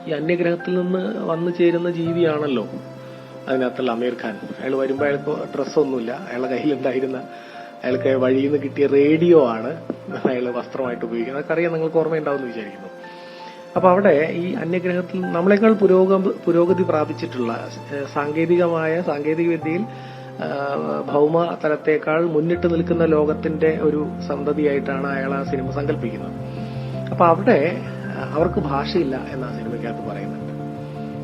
ഈ അന്യഗ്രഹത്തിൽ നിന്ന് വന്നു ചേരുന്ന ജീവിയാണല്ലോ അതിനകത്തുള്ള അമീർ ഖാൻ. അയാൾ വരുമ്പോൾ അയാൾക്ക് ഡ്രസ്സൊന്നുമില്ല, അയാളുടെ കയ്യിലുണ്ടായിരുന്ന, അയാൾക്ക് വഴിയിൽ നിന്ന് കിട്ടിയ റേഡിയോ ആണ് അയാൾ വസ്ത്രമായിട്ട് ഉപയോഗിക്കുന്നത്. അതൊക്കെ അറിയാൻ നിങ്ങൾക്ക് ഓർമ്മയുണ്ടാവുമെന്ന് വിചാരിക്കുന്നു. അപ്പൊ അവിടെ ഈ അന്യഗ്രഹത്തിൽ നമ്മളെക്കാൾ പുരോഗതി പ്രാപിച്ചിട്ടുള്ള സാങ്കേതിക വിദ്യയിൽ ഭൗമ തലത്തേക്കാൾ മുന്നിട്ട് നിൽക്കുന്ന ലോകത്തിന്റെ ഒരു സന്തതിയായിട്ടാണ് അയാൾ ആ സിനിമ സങ്കല്പിക്കുന്നത്. അപ്പൊ അവിടെ അവർക്ക് ഭാഷയില്ല എന്നാ സിനിമയ്ക്കകത്ത് പറയുന്നുണ്ട്.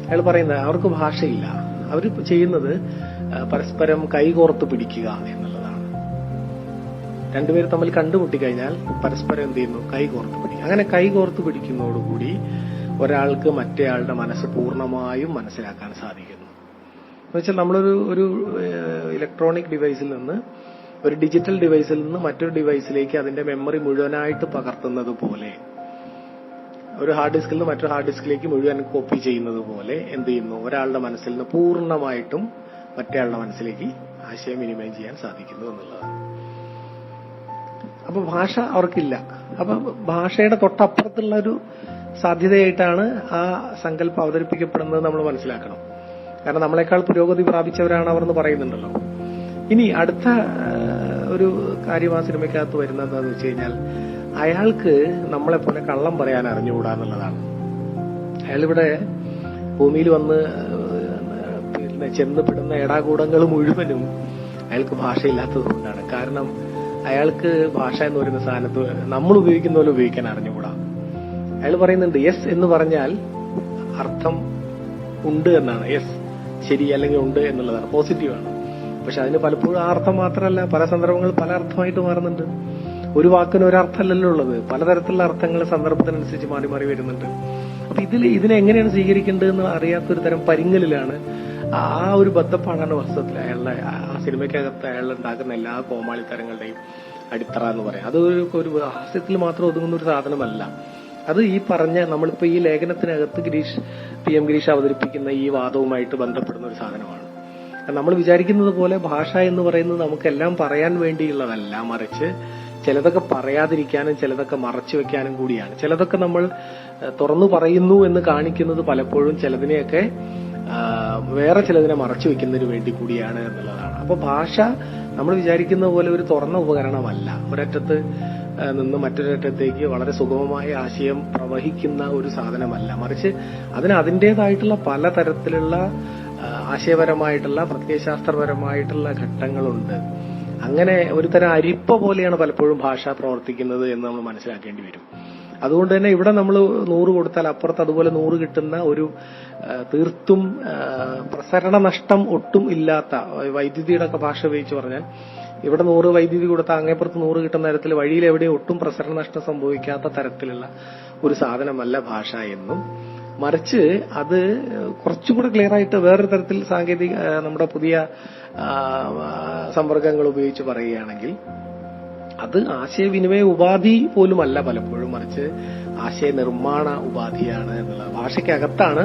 അയാൾ പറയുന്നത് അവർക്ക് ഭാഷയില്ല, അവർ ചെയ്യുന്നത് പരസ്പരം കൈകോർത്ത് പിടിക്കുക എന്നുള്ളതാണ്. രണ്ടുപേർ തമ്മിൽ കണ്ടുമുട്ടിക്കഴിഞ്ഞാൽ പരസ്പരം എന്ത് ചെയ്യുന്നു? കൈകോർത്ത് പിടിക്കുക. അങ്ങനെ കൈകോർത്ത് പിടിക്കുന്നതോടുകൂടി ഒരാൾക്ക് മറ്റേയാളുടെ മനസ്സ് പൂർണ്ണമായും മനസ്സിലാക്കാൻ സാധിക്കുന്നു. എന്നുവെച്ചാൽ നമ്മളൊരു ഇലക്ട്രോണിക് ഡിവൈസിൽ നിന്ന്, ഒരു ഡിജിറ്റൽ ഡിവൈസിൽ നിന്ന് മറ്റൊരു ഡിവൈസിലേക്ക് അതിന്റെ മെമ്മറി മുഴുവനായിട്ട് പകർത്തുന്നത് പോലെ, ഒരു ഹാർഡ് ഡിസ്കിൽ നിന്ന് മറ്റൊരു ഹാർഡ് ഡിസ്കിലേക്ക് മുഴുവൻ കോപ്പി ചെയ്യുന്നത് പോലെ എന്ത് ചെയ്യുന്നു? ഒരാളുടെ മനസ്സിൽ നിന്ന് പൂർണ്ണമായിട്ടും മറ്റേയാളുടെ മനസ്സിലേക്ക് ആശയവിനിമയം ചെയ്യാൻ സാധിക്കുന്നു എന്നുള്ളതാണ്. അപ്പൊ ഭാഷ അവർക്കില്ല. അപ്പൊ ഭാഷയുടെ തൊട്ടപ്പുറത്തുള്ള ഒരു സാധ്യതയായിട്ടാണ് ആ സങ്കല്പം അവതരിപ്പിക്കപ്പെടുന്നത് നമ്മൾ മനസ്സിലാക്കണം. കാരണം നമ്മളെക്കാൾ പുരോഗതി പ്രാപിച്ചവരാണ് അവർ എന്ന് പറയുന്നുണ്ടല്ലോ. ഇനി അടുത്ത ഒരു കാര്യം ആ സിനിമയ്ക്കകത്ത് വരുന്നത് എന്താണെന്ന് വെച്ച് കഴിഞ്ഞാൽ, അയാൾക്ക് നമ്മളെപ്പോലെ കള്ളം പറയാൻ അറിഞ്ഞുകൂടാ എന്നുള്ളതാണ്. അയാളിവിടെ ഭൂമിയിൽ വന്ന് ചെന്ന് പെടുന്ന ഏടാകൂടങ്ങൾ മുഴുവനും അയാൾക്ക് ഭാഷയില്ലാത്തത് കൊണ്ടാണ്. കാരണം അയാൾക്ക് ഭാഷ എന്ന് പറയുന്ന സ്ഥാനത്ത് നമ്മൾ ഉപയോഗിക്കുന്ന പോലെ ഉപയോഗിക്കാൻ അറിഞ്ഞുകൂടാ. അയാൾ പറയുന്നുണ്ട് യെസ് എന്ന് പറഞ്ഞാൽ അർത്ഥം ഉണ്ട് എന്നാണ്. യെസ് ശരി അല്ലെങ്കിൽ ഉണ്ട് എന്നുള്ളതാണ്, പോസിറ്റീവാണ്. പക്ഷെ അതിന് പലപ്പോഴും ആ അർത്ഥം മാത്രമല്ല, പല സന്ദർഭങ്ങളിൽ പല അർത്ഥമായിട്ട് മാറുന്നുണ്ട്. ഒരു വാക്കിന് ഒരർത്ഥമല്ലല്ലോ ഉള്ളത്, പലതരത്തിലുള്ള അർത്ഥങ്ങൾ സന്ദർഭത്തിനനുസരിച്ച് മാറി മാറി വരുന്നുണ്ട്. അപ്പൊ ഇതിനെ എങ്ങനെയാണ് സ്വീകരിക്കേണ്ടതെന്ന് അറിയാത്തൊരു തരം പരിങ്ങലിലാണ്. ആ ഒരു ബദ്ധപ്പാടാണ് വാസ്തവത്തിൽ അയാളുടെ ആ സിനിമയ്ക്കകത്ത് അയാൾ ഉണ്ടാക്കുന്ന എല്ലാ കോമാളിത്തരങ്ങളുടെയും അടിത്തറ എന്ന് പറയാം. അത് ഒരു ഹാസ്യത്തിൽ മാത്രം ഒതുങ്ങുന്ന ഒരു സാധനമല്ല. അത് ഈ പറഞ്ഞ നമ്മളിപ്പോ ഈ ലേഖനത്തിനകത്ത് PM ഗിരീഷ് അവതരിപ്പിക്കുന്ന ഈ വാദവുമായിട്ട് ബന്ധപ്പെടുന്ന ഒരു സാധനമാണ്. നമ്മൾ വിചാരിക്കുന്നത് പോലെ ഭാഷ എന്ന് പറയുന്നത് നമുക്കെല്ലാം പറയാൻ വേണ്ടിയുള്ളതല്ല, മറിച്ച് ചിലതൊക്കെ പറയാതിരിക്കാനും ചിലതൊക്കെ മറച്ചു വെക്കാനും കൂടിയാണ്. ചിലതൊക്കെ നമ്മൾ തുറന്നു പറയുന്നു എന്ന് കാണിക്കുന്നത് പലപ്പോഴും ചിലതിനെയൊക്കെ വേറെ ചിലതിനെ മറച്ചു വെക്കുന്നതിന് വേണ്ടി കൂടിയാണ് എന്നുള്ളതാണ്. അപ്പൊ ഭാഷ നമ്മൾ വിചാരിക്കുന്ന പോലെ ഒരു തുറന്ന ഉപകരണമല്ല. ഒരറ്റത്ത് നിന്ന് മറ്റൊരറ്റത്തേക്ക് വളരെ സുഗമമായ ആശയം പ്രവഹിക്കുന്ന ഒരു സാധനമല്ല, മറിച്ച് അതിന് അതിൻ്റെതായിട്ടുള്ള പലതരത്തിലുള്ള ആശയപരമായിട്ടുള്ള പ്രത്യയശാസ്ത്രപരമായിട്ടുള്ള ഘട്ടങ്ങളുണ്ട്. അങ്ങനെ ഒരു തരം അരിപ്പ പോലെയാണ് പലപ്പോഴും ഭാഷ പ്രവർത്തിക്കുന്നത് എന്ന് നമ്മൾ മനസ്സിലാക്കേണ്ടി വരും. അതുകൊണ്ട് തന്നെ ഇവിടെ നമ്മൾ 100 കൊടുത്താൽ അപ്പുറത്ത് അതുപോലെ 100 കിട്ടുന്ന ഒരു തീർത്തും പ്രസരണ നഷ്ടം ഒട്ടും ഇല്ലാത്ത, വൈദ്യുതിയുടെ ഒക്കെ ഭാഷ ഉപയോഗിച്ച് പറഞ്ഞാൽ ഇവിടെ 100 വൈദ്യുതി കൊടുത്താൽ അങ്ങേപ്പുറത്ത് 100 കിട്ടുന്ന തരത്തിൽ വഴിയിൽ എവിടെയും ഒട്ടും പ്രസരണ നഷ്ടം സംഭവിക്കാത്ത തരത്തിലുള്ള ഒരു സാധനമല്ല ഭാഷ എന്നും, മറിച്ച് അത് കുറച്ചുകൂടെ ക്ലിയർ ആയിട്ട് വേറൊരു തരത്തിൽ സാങ്കേതിക നമ്മുടെ പുതിയ സമ്പർക്കങ്ങൾ ഉപയോഗിച്ച് പറയുകയാണെങ്കിൽ അത് ആശയവിനിമയ ഉപാധി പോലുമല്ല പലപ്പോഴും, മറിച്ച് ആശയ നിർമ്മാണ ഉപാധിയാണ് എന്നുള്ളത്. ഭാഷയ്ക്കകത്താണ്,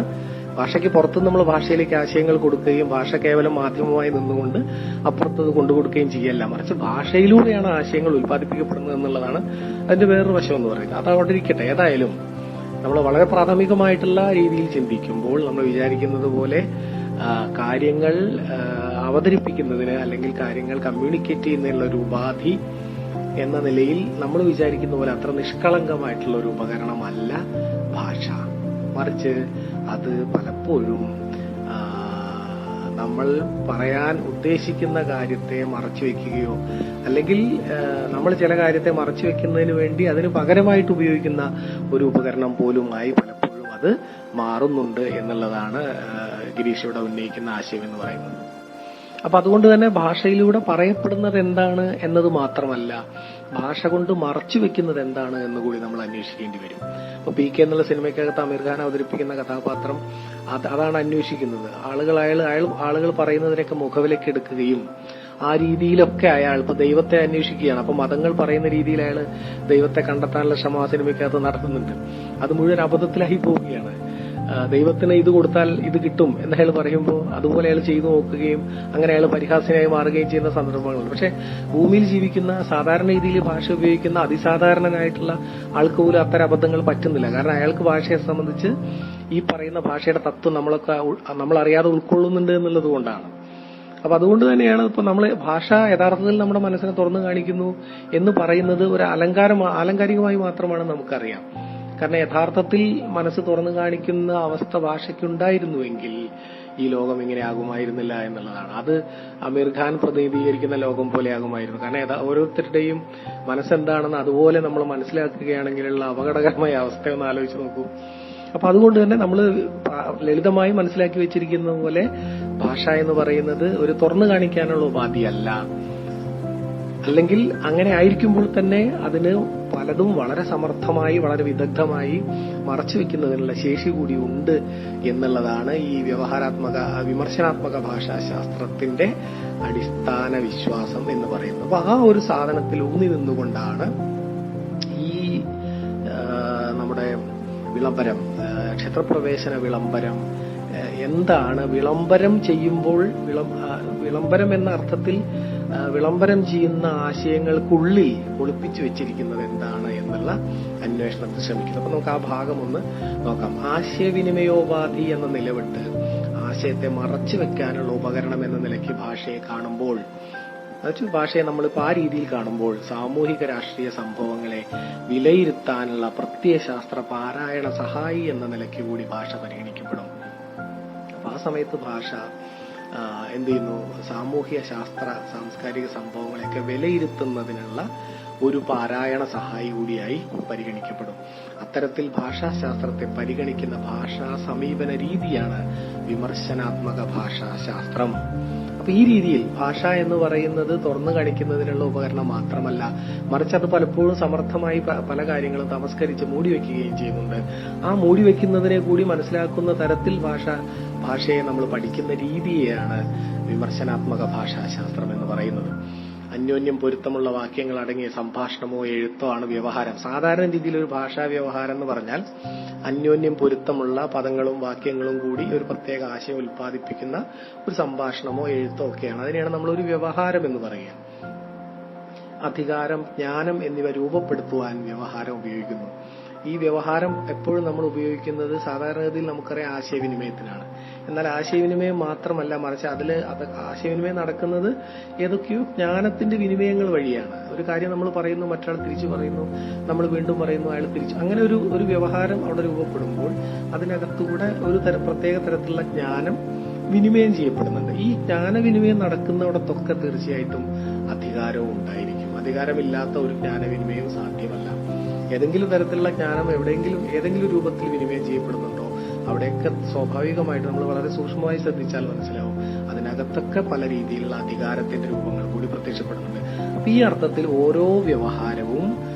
ഭാഷയ്ക്ക് പുറത്ത് നമ്മൾ ഭാഷയിലേക്ക് ആശയങ്ങൾ കൊടുക്കുകയും ഭാഷ കേവലം മാധ്യമമായി നിന്നുകൊണ്ട് അപ്പുറത്തത് കൊണ്ടുകൊടുക്കുകയും ചെയ്യല്ല, മറിച്ച് ഭാഷയിലൂടെയാണ് ആശയങ്ങൾ ഉൽപ്പാദിപ്പിക്കപ്പെടുന്നത് എന്നുള്ളതാണ് അതിന്റെ വേറൊരു വശം എന്ന് പറയുന്നത്. അതവിടെ ഇരിക്കട്ടെ. ഏതായാലും നമ്മൾ വളരെ പ്രാഥമികമായിട്ടുള്ള രീതിയിൽ ചിന്തിക്കുമ്പോൾ നമ്മൾ വിചാരിക്കുന്നത് പോലെ കാര്യങ്ങൾ അവതരിപ്പിക്കുന്നതിന് അല്ലെങ്കിൽ കാര്യങ്ങൾ കമ്മ്യൂണിക്കേറ്റ് ചെയ്യുന്നതിനുള്ള ഒരു ഉപാധി എന്ന നിലയിൽ നമ്മൾ വിചാരിക്കുന്ന പോലെ അത്ര നിഷ്കളങ്കമായിട്ടുള്ള ഒരു ഉപകരണമല്ല ഭാഷ, മറിച്ച് അത് പലപ്പോഴും നമ്മൾ പറയാൻ ഉദ്ദേശിക്കുന്ന കാര്യത്തെ മറച്ചു വെക്കുകയോ അല്ലെങ്കിൽ നമ്മൾ ചില കാര്യത്തെ മറച്ചു വെക്കുന്നതിന് വേണ്ടി അതിന് പകരമായിട്ട് ഉപയോഗിക്കുന്ന ഒരു ഉപകരണം പോലുമായി പലപ്പോഴും അത് മാറുന്നുണ്ട് എന്നുള്ളതാണ് ഗിരീഷ് ഇവിടെ ഉന്നയിക്കുന്ന ആശയം എന്ന് പറയുന്നത്. അപ്പൊ അതുകൊണ്ട് തന്നെ ഭാഷയിലൂടെ പറയപ്പെടുന്നത് എന്താണ് എന്നത് മാത്രമല്ല, ഭാഷ കൊണ്ട് മറച്ചു വെക്കുന്നത് എന്താണ് എന്ന് കൂടി നമ്മൾ അന്വേഷിക്കേണ്ടി വരും. അപ്പൊ PK എന്നുള്ള സിനിമയ്ക്കകത്ത് അമീർ ഖാൻ അവതരിപ്പിക്കുന്ന കഥാപാത്രം അതാണ് അന്വേഷിക്കുന്നത്. ആളുകൾ പറയുന്നതിനൊക്കെ മുഖവിലേക്ക് എടുക്കുകയും ആ രീതിയിലൊക്കെ അയാൾ ഇപ്പൊ ദൈവത്തെ അന്വേഷിക്കുകയാണ്. അപ്പൊ മതങ്ങൾ പറയുന്ന രീതിയിൽ അയാൾ ദൈവത്തെ കണ്ടെത്താനുള്ള ശ്രമം ആ സിനിമയ്ക്കകത്ത് നടത്തുന്നുണ്ട്. അത് മുഴുവൻ അബദ്ധത്തിലായി പോവുകയാണ്. ദൈവത്തിന് ഇത് കൊടുത്താൽ ഇത് കിട്ടും എന്ന് അയാൾ പറയുമ്പോൾ അതുപോലെ അയാൾ ചെയ്തു നോക്കുകയും അങ്ങനെ അയാൾ പരിഹാസ്യനായി മാറുകയും ചെയ്യുന്ന സന്ദർഭങ്ങളുണ്ട്. പക്ഷെ ഭൂമിയിൽ ജീവിക്കുന്ന സാധാരണ രീതിയിൽ ഭാഷ ഉപയോഗിക്കുന്ന അതിസാധാരണനായിട്ടുള്ള ആൾക്ക് പോലും അത്തരം അബദ്ധങ്ങൾ പറ്റുന്നില്ല. കാരണം അയാൾക്ക് ഭാഷയെ സംബന്ധിച്ച് ഈ പറയുന്ന ഭാഷയുടെ തത്വം നമ്മൾ അറിയാതെ ഉൾക്കൊള്ളുന്നുണ്ട് എന്നുള്ളത് കൊണ്ടാണ്. അപ്പൊ അതുകൊണ്ട് തന്നെയാണ് ഇപ്പൊ നമ്മൾ ഭാഷ യഥാർത്ഥത്തിൽ നമ്മുടെ മനസ്സിനെ തുറന്നു കാണിക്കുന്നു എന്ന് പറയുന്നത് ഒരു ആലങ്കാരികമായി മാത്രമാണ് നമുക്കറിയാം. കാരണം യഥാർത്ഥത്തിൽ മനസ്സ് തുറന്നു കാണിക്കുന്ന അവസ്ഥ ഭാഷയ്ക്കുണ്ടായിരുന്നുവെങ്കിൽ ഈ ലോകം ഇങ്ങനെ ആകുമായിരുന്നില്ല എന്നുള്ളതാണ്. അത് അമീർ ഖാൻ പ്രതിനിധീകരിക്കുന്ന ലോകം പോലെ ആകുമായിരുന്നു. കാരണം ഓരോരുത്തരുടെയും മനസ്സെന്താണെന്ന് അതുപോലെ നമ്മൾ മനസ്സിലാക്കുകയാണെങ്കിലുള്ള അപകടകരമായ അവസ്ഥയൊന്ന് ആലോചിച്ച് നോക്കൂ. അപ്പൊ അതുകൊണ്ട് തന്നെ നമ്മൾ ലളിതമായി മനസ്സിലാക്കി വെച്ചിരിക്കുന്ന പോലെ ഭാഷ എന്ന് പറയുന്നത് ഒരു തുറന്നു കാണിക്കാനുള്ള ഉപാധിയല്ല. അല്ലെങ്കിൽ അങ്ങനെ ആയിരിക്കുമ്പോൾ തന്നെ അതിന് പലതും വളരെ സമർത്ഥമായി വളരെ വിദഗ്ധമായി മറച്ചുവെക്കുന്നതിനുള്ള ശേഷി കൂടി ഉണ്ട് എന്നുള്ളതാണ് ഈ വിമർശനാത്മക ഭാഷാശാസ്ത്രത്തിന്റെ അടിസ്ഥാന വിശ്വാസം എന്ന് പറയുന്നത്. അപ്പൊ ആ ഒരു സാധനത്തിൽ ഊന്നി നിന്നുകൊണ്ടാണ് ഈ നമ്മുടെ വിളംബരം, ക്ഷേത്രപ്രവേശന വിളംബരം എന്താണ്, വിളംബരം ചെയ്യുമ്പോൾ വിളംബരം എന്ന അർത്ഥത്തിൽ വിളംബരം ചെയ്യുന്ന ആശയങ്ങൾക്കുള്ളിൽ ഒളിപ്പിച്ചു വെച്ചിരിക്കുന്നത് എന്താണ് എന്നുള്ള അന്വേഷണത്തിൽ ശ്രമിക്കുന്നത്. അപ്പൊ നമുക്ക് ആ ഭാഗം ഒന്ന് നോക്കാം. ആശയവിനിമയോപാധി എന്ന നിലവിട്ട് ആശയത്തെ മറച്ചു വെക്കാനുള്ള ഉപകരണം എന്ന നിലയ്ക്ക് ഭാഷയെ കാണുമ്പോൾ, ഭാഷയെ നമ്മളിപ്പോൾ ആ രീതിയിൽ കാണുമ്പോൾ സാമൂഹിക രാഷ്ട്രീയ സംഭവങ്ങളെ വിലയിരുത്താനുള്ള പ്രത്യയശാസ്ത്ര പാരായണ സഹായി എന്ന നിലയ്ക്ക് കൂടി ഭാഷ പരിഗണിക്കപ്പെടും. അപ്പൊ ആ സമയത്ത് ഭാഷ എന്ത് ചെയ്യുന്നു, സാമൂഹ്യ ശാസ്ത്ര സാംസ്കാരിക സംഭവങ്ങളെയൊക്കെ വിലയിരുത്തുന്നതിനുള്ള ഒരു പാരായണ സഹായി കൂടിയായി പരിഗണിക്കപ്പെടും. അത്തരത്തിൽ ഭാഷാശാസ്ത്രത്തെ പരിഗണിക്കുന്ന ഭാഷാ സമീപന രീതിയാണ് വിമർശനാത്മക ഭാഷാശാസ്ത്രം. അപ്പൊ ഈ രീതിയിൽ ഭാഷ എന്ന് പറയുന്നത് തുറന്നു കാണിക്കുന്നതിനുള്ള ഉപകരണം മാത്രമല്ല, മറിച്ച് അത് പലപ്പോഴും സമർത്ഥമായി പല കാര്യങ്ങളും തമസ്കരിച്ച് മൂടിവെക്കുകയും ചെയ്യുന്നുണ്ട്. ആ മൂടിവെക്കുന്നതിനെ കൂടി മനസ്സിലാക്കുന്ന തരത്തിൽ ഭാഷയെ നമ്മൾ പഠിക്കുന്ന രീതിയെയാണ് വിമർശനാത്മക ഭാഷാശാസ്ത്രം എന്ന് പറയുന്നത്. അന്യോന്യം പൊരുത്തമുള്ള വാക്യങ്ങൾ അടങ്ങിയ സംഭാഷണമോ എഴുത്തോ ആണ് വ്യവഹാരം. സാധാരണ രീതിയിൽ ഒരു ഭാഷാ വ്യവഹാരം എന്ന് പറഞ്ഞാൽ അന്യോന്യം പൊരുത്തമുള്ള പദങ്ങളും വാക്യങ്ങളും കൂടി ഒരു പ്രത്യേക ആശയം ഉൽപ്പാദിപ്പിക്കുന്ന ഒരു സംഭാഷണമോ എഴുത്തോ ഒക്കെയാണ്. അതിനെയാണ് നമ്മളൊരു വ്യവഹാരം എന്ന് പറയുക. അധികാരം, ജ്ഞാനം എന്നിവ രൂപപ്പെടുത്തുവാൻ വ്യവഹാരം ഉപയോഗിക്കുന്നു. ഈ വ്യവഹാരം എപ്പോഴും നമ്മൾ ഉപയോഗിക്കുന്നത് സാധാരണഗതിയിൽ നമുക്കറിയാം ആശയവിനിമയത്തിനാണ്. എന്നാൽ ആശയവിനിമയം മാത്രമല്ല, മറിച്ച് ആശയവിനിമയം നടക്കുന്നത് ഏതൊക്കെയോ ജ്ഞാനത്തിന്റെ വിനിമയങ്ങൾ വഴിയാണ്. ഒരു കാര്യം നമ്മൾ പറയുന്നു, മറ്റൊരാൾ തിരിച്ചു പറയുന്നു, നമ്മൾ വീണ്ടും പറയുന്നു, അയാൾ തിരിച്ചു. അങ്ങനെ ഒരു വ്യവഹാരം അവിടെ രൂപപ്പെടുമ്പോൾ അതിനകത്തുകൂടെ ഒരു പ്രത്യേക തരത്തിലുള്ള ജ്ഞാനം വിനിമയം ചെയ്യപ്പെടുന്നുണ്ട്. ഈ ജ്ഞാനവിനിമയം നടക്കുന്നിടത്തൊക്കെ തീർച്ചയായിട്ടും അധികാരവും ഉണ്ടായിരിക്കും. അധികാരമില്ലാത്ത ഒരു ജ്ഞാനവിനിമയം സാധ്യമല്ല. ഏതെങ്കിലും തരത്തിലുള്ള ജ്ഞാനം ഏതെങ്കിലും രൂപത്തിൽ വിനിമയം ചെയ്യപ്പെടുന്നുണ്ടോ അവിടെയൊക്കെ സ്വാഭാവികമായിട്ട് നമ്മൾ വളരെ സൂക്ഷ്മമായി ശ്രദ്ധിച്ചാൽ മനസ്സിലാവും അതിനകത്തൊക്കെ പല രീതിയിലുള്ള അധികാരത്തിന്റെ രൂപങ്ങൾ കൂടി പ്രത്യക്ഷപ്പെടുന്നുണ്ട്. അപ്പൊ ഈ അർത്ഥത്തിൽ ഓരോ വ്യവഹാരവും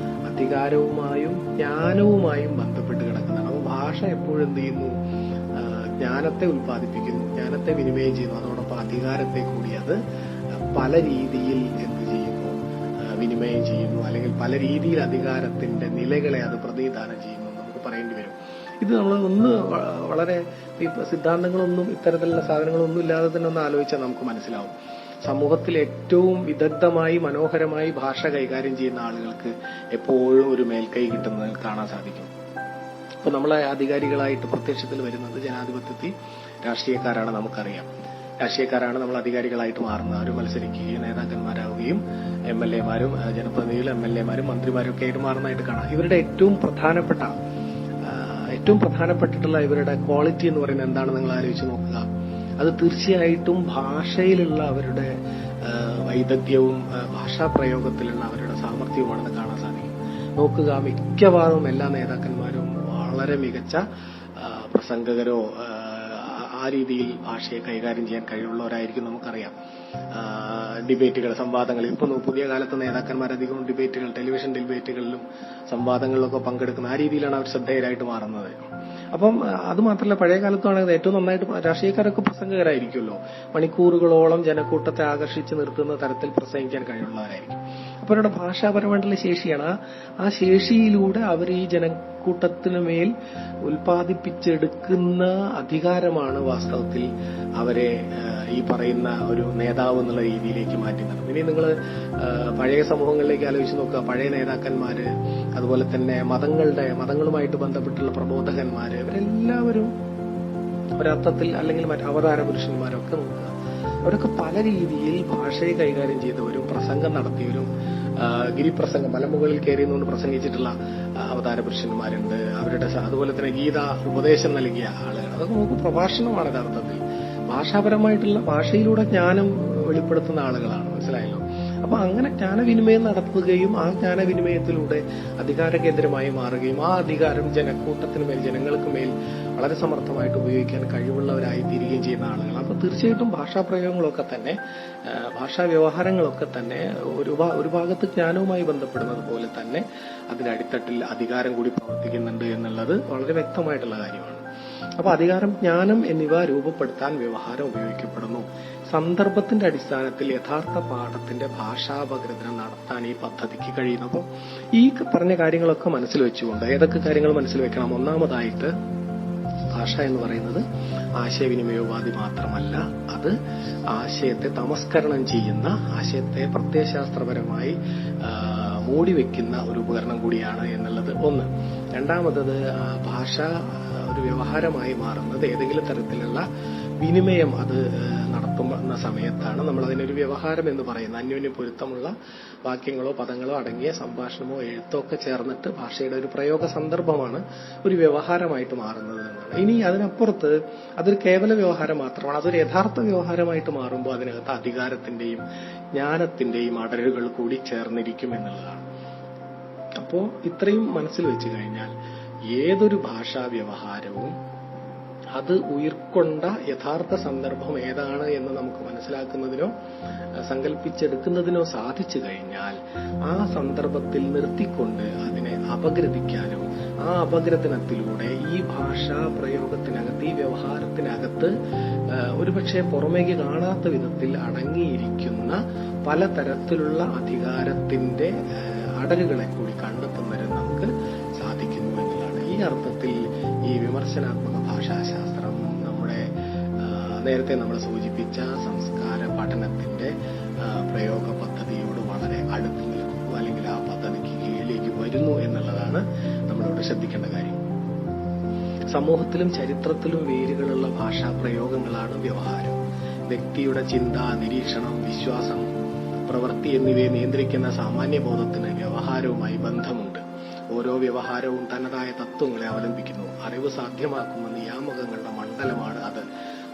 അധികാരവുമായും ജ്ഞാനവുമായും ബന്ധപ്പെട്ട് കിടക്കുന്നതാണ്. അപ്പൊ ഭാഷ എപ്പോഴും എന്ത് ചെയ്യുന്നു? ജ്ഞാനത്തെ ഉൽപ്പാദിപ്പിക്കുന്നു, ജ്ഞാനത്തെ വിനിമയം ചെയ്യുന്നു. അതോടൊപ്പം അധികാരത്തെ കൂടി അത് പല രീതിയിൽ എന്ത് ചെയ്യുന്നു? വിനിമയം ചെയ്യുന്നു. അല്ലെങ്കിൽ പല രീതിയിൽ അധികാരത്തിന്റെ നിലകളെ അത് പ്രതിനിധാനം ചെയ്യുന്നു നമുക്ക് പറയേണ്ടി വരും. ഇത് നമ്മൾ വളരെ സിദ്ധാന്തങ്ങളൊന്നും ഇത്തരത്തിലുള്ള സാധനങ്ങളൊന്നും ഇല്ലാതെ തന്നെ ഒന്ന് ആലോചിച്ചാൽ നമുക്ക് മനസ്സിലാവും. സമൂഹത്തിൽ ഏറ്റവും വിദഗ്ധമായി മനോഹരമായി ഭാഷ കൈകാര്യം ചെയ്യുന്ന ആളുകൾക്ക് എപ്പോഴും ഒരു മേൽക്കൈ കിട്ടുന്നത് കാണാൻ സാധിക്കും. ഇപ്പൊ നമ്മളെ അധികാരികളായിട്ട് പ്രത്യക്ഷത്തിൽ വരുന്നത് ജനാധിപത്യത്തിൽ രാഷ്ട്രീയക്കാരാണ്. നമുക്കറിയാം, രാഷ്ട്രീയക്കാരാണ് നമ്മൾ അധികാരികളായിട്ട് മാറുന്നത്. അവർ മത്സരിക്കുകയും നേതാക്കന്മാരാവുകയും MLA-മാരും ജനപ്രതിനിധികളും MLA-മാരും മന്ത്രിമാരും ഒക്കെ ആയിട്ട് മാറുന്നതായിട്ട് കാണാം. ഇവരുടെ ഏറ്റവും പ്രധാനപ്പെട്ടിട്ടുള്ള ഇവരുടെ ക്വാളിറ്റി എന്ന് പറയുന്നത് എന്താണ്? നിങ്ങൾ ആലോചിച്ച് നോക്കുക. അത് തീർച്ചയായിട്ടും ഭാഷയിലുള്ള അവരുടെ വൈദഗ്ധ്യവും ഭാഷാപ്രയോഗത്തിലുള്ള അവരുടെ സാമർഥ്യവുമാണെന്ന് കാണാൻ സാധിക്കും. നോക്കുക, മിക്കവാറും എല്ലാ നേതാക്കന്മാരും വളരെ മികച്ച പ്രസംഗകരോ ആ രീതിയിൽ ഭാഷയെ കൈകാര്യം ചെയ്യാൻ കഴിവുള്ളവരായിരിക്കും. നമുക്കറിയാം, ഡിബേറ്റുകൾ, സംവാദങ്ങൾ, ഇപ്പൊ പുതിയ കാലത്ത് നേതാക്കന്മാരധികവും ഡിബേറ്റുകൾ, ടെലിവിഷൻ ഡിബേറ്റുകളിലും സംവാദങ്ങളിലൊക്കെ പങ്കെടുക്കുന്ന ആ രീതിയിലാണ് അവർ ശ്രദ്ധേയരായിട്ട് മാറുന്നത്. അപ്പം അത് മാത്രമല്ല, പഴയ കാലത്താണെങ്കിൽ ഏറ്റവും നന്നായിട്ട് രാഷ്ട്രീയക്കാരൊക്കെ പ്രസംഗകരായിരിക്കുമല്ലോ. മണിക്കൂറുകളോളം ജനക്കൂട്ടത്തെ ആകർഷിച്ച് നിർത്തുന്ന തരത്തിൽ പ്രസംഗിക്കാൻ കഴിവുള്ളവരായിരിക്കും. അപ്പൊ അവരുടെ ഭാഷാപരമായിട്ടുള്ള ശേഷിയാണ്. ആ ശേഷിയിലൂടെ അവർ ഈ ജനക്കൂട്ടത്തിനു മേൽ ഉൽപ്പാദിപ്പിച്ചെടുക്കുന്ന അധികാരമാണ് വാസ്തവത്തിൽ അവരെ ഈ പറയുന്ന ഒരു നേതാവ് എന്നുള്ള രീതിയിലേക്ക് മാറ്റുന്നത്. ഇനി നിങ്ങൾ പഴയ സമൂഹങ്ങളിലേക്ക് ആലോചിച്ച് നോക്കുക. പഴയ നേതാക്കന്മാര്, അതുപോലെ തന്നെ മതങ്ങളുമായിട്ട് ബന്ധപ്പെട്ടുള്ള പ്രബോധകന്മാര്, ഇവരെല്ലാവരും ഒരർത്ഥത്തിൽ അല്ലെങ്കിൽ മറ്റ് അവതാര പുരുഷന്മാരൊക്കെ നോക്കുക. അവരൊക്കെ പല രീതിയിൽ ഭാഷയെ കൈകാര്യം ചെയ്തവരും പ്രസംഗം നടത്തിയവരും ഗിരിപ്രസംഗം, മലമുകളിൽ കയറിയെന്നുകൊണ്ട് പ്രസംഗിച്ചിട്ടുള്ള അവതാര പുരുഷന്മാരുണ്ട്. അവരുടെ അതുപോലെ തന്നെ ഗീത ഉപദേശം നൽകിയ ആളുകൾ. അതൊക്കെ നമുക്ക് പ്രഭാഷണമാണ് യഥാർത്ഥത്തിൽ. ഭാഷാപരമായിട്ടുള്ള ഭാഷയിലൂടെ ജ്ഞാനം വെളിപ്പെടുത്തുന്ന ആളുകളാണ്. മനസ്സിലായല്ലോ? അപ്പൊ അങ്ങനെ ജ്ഞാനവിനിമയം നടത്തുകയും ആ ജ്ഞാനവിനിമയത്തിലൂടെ അധികാര കേന്ദ്രമായി മാറുകയും ആ അധികാരം ജനക്കൂട്ടത്തിന് മേൽ, ജനങ്ങൾക്ക് മേൽ വളരെ സമർത്ഥമായിട്ട് ഉപയോഗിക്കാൻ കഴിവുള്ളവരായി തീരുകയും ചെയ്യുന്ന ആളുകൾ. അപ്പൊ തീർച്ചയായിട്ടും ഭാഷാപ്രയോഗങ്ങളൊക്കെ തന്നെ, ഭാഷാ വ്യവഹാരങ്ങളൊക്കെ തന്നെ ഒരു ഭാഗത്ത് ജ്ഞാനവുമായി ബന്ധപ്പെടുന്നത് പോലെ തന്നെ അതിന്റെ അടിത്തട്ടിൽ അധികാരം കൂടി പ്രവർത്തിക്കുന്നുണ്ട് എന്നുള്ളത് വളരെ വ്യക്തമായിട്ടുള്ള കാര്യമാണ്. അപ്പൊ അധികാരം, ജ്ഞാനം എന്നിവ രൂപപ്പെടുത്താൻ വ്യവഹാരം ഉപയോഗിക്കപ്പെടുന്നു. സന്ദർഭത്തിന്റെ അടിസ്ഥാനത്തിൽ യഥാർത്ഥ പാഠത്തിന്റെ ഭാഷാപഗ്രഥനം നടത്താൻ ഈ പദ്ധതിക്ക് കഴിയുന്നു. അപ്പോൾ ഈ പറഞ്ഞ കാര്യങ്ങളൊക്കെ മനസ്സിൽ വെച്ചുകൊണ്ട് ഏതൊക്കെ കാര്യങ്ങൾ മനസ്സിൽ വെക്കണം? ഒന്നാമതായിട്ട്, ഭാഷ എന്ന് പറയുന്നത് ആശയവിനിമയോപാധി മാത്രമല്ല, അത് ആശയത്തെ തമസ്കരണം ചെയ്യുന്ന, ആശയത്തെ പ്രത്യയശാസ്ത്രപരമായി മൂടിവെക്കുന്ന ഒരു ഉപകരണം കൂടിയാണ് എന്നുള്ളത് ഒന്ന്. രണ്ടാമത്തത്, ഭാഷ ഒരു വ്യവഹാരമായി മാറുന്നത് ഏതെങ്കിലും തരത്തിലുള്ള വിനിമയം അത് നടത്തുന്ന സമയത്താണ് നമ്മൾ അതിനൊരു വ്യവഹാരം എന്ന് പറയുന്നത്. അന്യോന്യം പൊരുത്തമുള്ള വാക്യങ്ങളോ പദങ്ങളോ അടങ്ങിയ സംഭാഷണമോ എഴുത്തോ ഒക്കെ ചേർന്നിട്ട് ഭാഷയുടെ ഒരു പ്രയോഗ സന്ദർഭമാണ് ഒരു വ്യവഹാരമായിട്ട് മാറുന്നത് എന്നാണ്. ഇനി അതിനപ്പുറത്ത് അതൊരു കേവല വ്യവഹാരം മാത്രമാണ്. അതൊരു യഥാർത്ഥ വ്യവഹാരമായിട്ട് മാറുമ്പോൾ അതിനകത്ത് അധികാരത്തിന്റെയും ജ്ഞാനത്തിന്റെയും അടരുകൾ കൂടി ചേർന്നിരിക്കും എന്നുള്ളതാണ്. അപ്പോ ഇത്രയും മനസ്സിൽ വെച്ച് കഴിഞ്ഞാൽ ഏതൊരു ഭാഷാ വ്യവഹാരവും അത് ഉയർക്കൊണ്ട യഥാർത്ഥ സന്ദർഭം ഏതാണ് എന്ന് നമുക്ക് മനസ്സിലാക്കുന്നതിനോ സങ്കല്പിച്ചെടുക്കുന്നതിനോ സാധിച്ചു കഴിഞ്ഞാൽ ആ സന്ദർഭത്തിൽ നിർത്തിക്കൊണ്ട് അതിനെ അപഗ്രഥിക്കാനും ആ അപഗ്രഥനത്തിലൂടെ ഈ ഭാഷാ പ്രയോഗത്തിനകത്ത്, ഈ വ്യവഹാരത്തിനകത്ത് ഒരുപക്ഷെ പുറമേക്ക് കാണാത്ത വിധത്തിൽ അടങ്ങിയിരിക്കുന്ന പലതരത്തിലുള്ള അധികാരത്തിന്റെ അടരുകളെ കൂടി കണ്ടെത്തുന്നതിന് നമുക്ക് സാധിക്കുന്നു എന്നുള്ളതാണ്. ഈ അർത്ഥത്തിൽ ഈ വിമർശനാത്മക ഭാഷാശാസ്ത്രം നമ്മുടെ നേരത്തെ നമ്മൾ സൂചിപ്പിച്ച സംസ്കാര പഠനത്തിന്റെ പ്രയോഗ പദ്ധതിയോട് വളരെ അടുത്ത് നിൽക്കുന്നു, അല്ലെങ്കിൽ ആ പദ്ധതിക്ക് കീഴിലേക്ക് വരുന്നു എന്നുള്ളതാണ് നമ്മളിവിടെ ശ്രദ്ധിക്കേണ്ട കാര്യം. സമൂഹത്തിലും ചരിത്രത്തിലും വേരുകളുള്ള ഭാഷാ പ്രയോഗങ്ങളാണ് വ്യവഹാരം. വ്യക്തിയുടെ ചിന്ത, നിരീക്ഷണം, വിശ്വാസം, പ്രവൃത്തി എന്നിവയെ നിയന്ത്രിക്കുന്ന സാമാന്യബോധത്തിന് വ്യവഹാരവുമായി ബന്ധമുണ്ട്. ഓരോ വ്യവഹാരവും തനതായ തത്വങ്ങളെ അവലംബിക്കുന്നു. അറിവ് സാധ്യമാക്കുന്ന നിയാമകങ്ങളുടെ മണ്ഡലമാണ് അത്.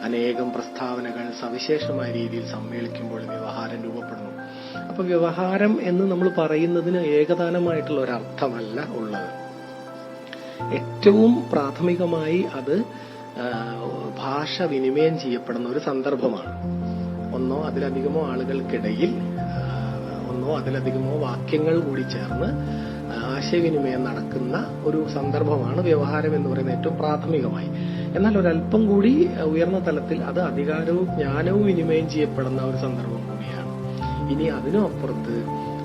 അനേകം പ്രസ്താവനകൾ സവിശേഷമായ രീതിയിൽ സമ്മേളിക്കുമ്പോൾ വ്യവഹാരം രൂപപ്പെടുന്നു. അപ്പൊ വ്യവഹാരം എന്ന് നമ്മൾ പറയുന്നതിന് ഏകദാനമായിട്ടുള്ള ഒരർത്ഥമല്ല ഉള്ളത്. ഏറ്റവും പ്രാഥമികമായി അത് ഭാഷ വിനിമയം ചെയ്യപ്പെടുന്ന ഒരു സന്ദർഭമാണ്. ഒന്നോ അതിലധികമോ ആളുകൾക്കിടയിൽ ഒന്നോ അതിലധികമോ വാക്യങ്ങൾ കൂടി ചേർന്ന് ആശയവിനിമയം നടക്കുന്ന ഒരു സന്ദർഭമാണ് വ്യവഹാരം എന്ന് പറയുന്നത് ഏറ്റവും പ്രാഥമികമായി. എന്നാൽ ഒരല്പം കൂടി ഉയർന്ന തലത്തിൽ അത് അധികാരവും ജ്ഞാനവും വിനിമയം ചെയ്യപ്പെടുന്ന ഒരു സന്ദർഭം കൂടിയാണ്. ഇനി അതിനും അപ്പുറത്ത്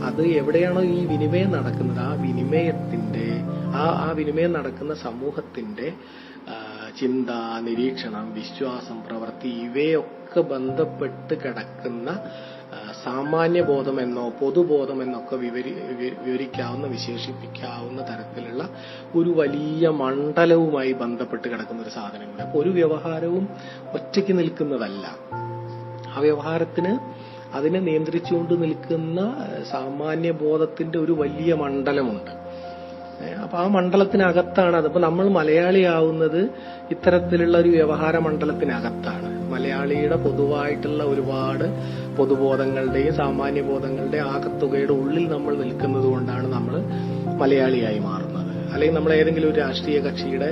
അത് എവിടെയാണോ ഈ വിനിമയം നടക്കുന്നത്, ആ വിനിമയത്തിന്റെ ആ വിനിമയം നടക്കുന്ന സമൂഹത്തിന്റെ ചിന്ത, നിരീക്ഷണം, വിശ്വാസം, പ്രവൃത്തി ഇവയൊക്കെ ബന്ധപ്പെട്ട് കിടക്കുന്ന സാമാന്യബോധമെന്നോ പൊതുബോധമെന്നൊക്കെ വിവരിക്കാവുന്ന, വിശേഷിപ്പിക്കാവുന്ന തരത്തിലുള്ള ഒരു വലിയ മണ്ഡലവുമായി ബന്ധപ്പെട്ട് കിടക്കുന്ന ഒരു സാധനം കൂടി. അപ്പൊ ഒരു വ്യവഹാരവും ഒറ്റയ്ക്ക് നിൽക്കുന്നതല്ല. ആ വ്യവഹാരത്തിന് അതിനെ നിയന്ത്രിച്ചുകൊണ്ട് നിൽക്കുന്ന സാമാന്യബോധത്തിന്റെ ഒരു വലിയ മണ്ഡലമുണ്ട്. അപ്പൊ ആ മണ്ഡലത്തിനകത്താണ് അതിപ്പോ നമ്മൾ മലയാളിയാവുന്നത് ഇത്തരത്തിലുള്ള ഒരു വ്യവഹാര മണ്ഡലത്തിനകത്താണ്. മലയാളിയുടെ പൊതുവായിട്ടുള്ള ഒരുപാട് പൊതുബോധങ്ങളുടെയും സാമാന്യബോധങ്ങളുടെയും ആകത്തുകയുടെ ഉള്ളിൽ നമ്മൾ നിൽക്കുന്നത് കൊണ്ടാണ് നമ്മൾ മലയാളിയായി മാറുന്നത്. അല്ലെങ്കിൽ നമ്മൾ ഏതെങ്കിലും ഒരു രാഷ്ട്രീയ കക്ഷിയുടെ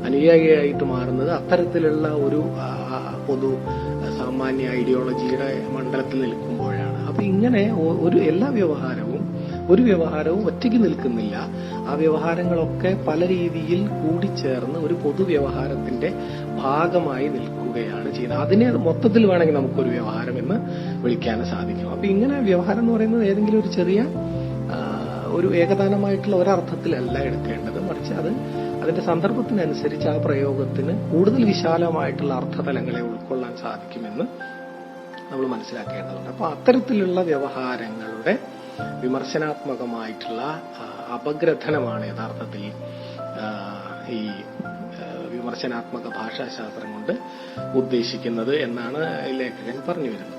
അനുയായിയായിട്ട് മാറുന്നത് അത്തരത്തിലുള്ള ഒരു പൊതു സാമാന്യ ഐഡിയോളജിയുടെ മണ്ഡലത്തിൽ നിൽക്കുമ്പോഴാണ്. അപ്പൊ ഇങ്ങനെ ഒരു വ്യവഹാരവും ഒറ്റയ്ക്ക് നിൽക്കുന്നില്ല. ആ വ്യവഹാരങ്ങളൊക്കെ പല രീതിയിൽ കൂടിച്ചേർന്ന് ഒരു പൊതുവ്യവഹാരത്തിന്റെ ഭാഗമായി നിൽക്കുകയാണ് ചെയ്യുന്നത്. അതിനെ മൊത്തത്തിൽ വേണമെങ്കിൽ നമുക്കൊരു വ്യവഹാരം എന്ന് വിളിക്കാൻ സാധിക്കും. അപ്പൊ ഇങ്ങനെ വ്യവഹാരം എന്ന് പറയുന്നത് ഏതെങ്കിലും ഒരു ചെറിയ ഒരു ഏകദാനമായിട്ടുള്ള ഒരർത്ഥത്തിലല്ല എടുക്കേണ്ടത്, മറിച്ച് അതിന്റെ സന്ദർഭത്തിനനുസരിച്ച് ആ പ്രയോഗത്തിന് കൂടുതൽ വിശാലമായിട്ടുള്ള അർത്ഥതലങ്ങളെ ഉൾക്കൊള്ളാൻ സാധിക്കുമെന്ന് നമ്മൾ മനസ്സിലാക്കേണ്ടതുണ്ട്. അപ്പൊ അത്തരത്തിലുള്ള വ്യവഹാരങ്ങളുടെ വിമർശനാത്മകമായിട്ടുള്ള അപഗ്രഥനമാണ് യഥാർത്ഥത്തിൽ ഈ വിമർശനാത്മക ഭാഷാശാസ്ത്രം കൊണ്ട് ഉദ്ദേശിക്കുന്നത് എന്നാണ് ലേഖകൻ പറഞ്ഞു വരുന്നത്.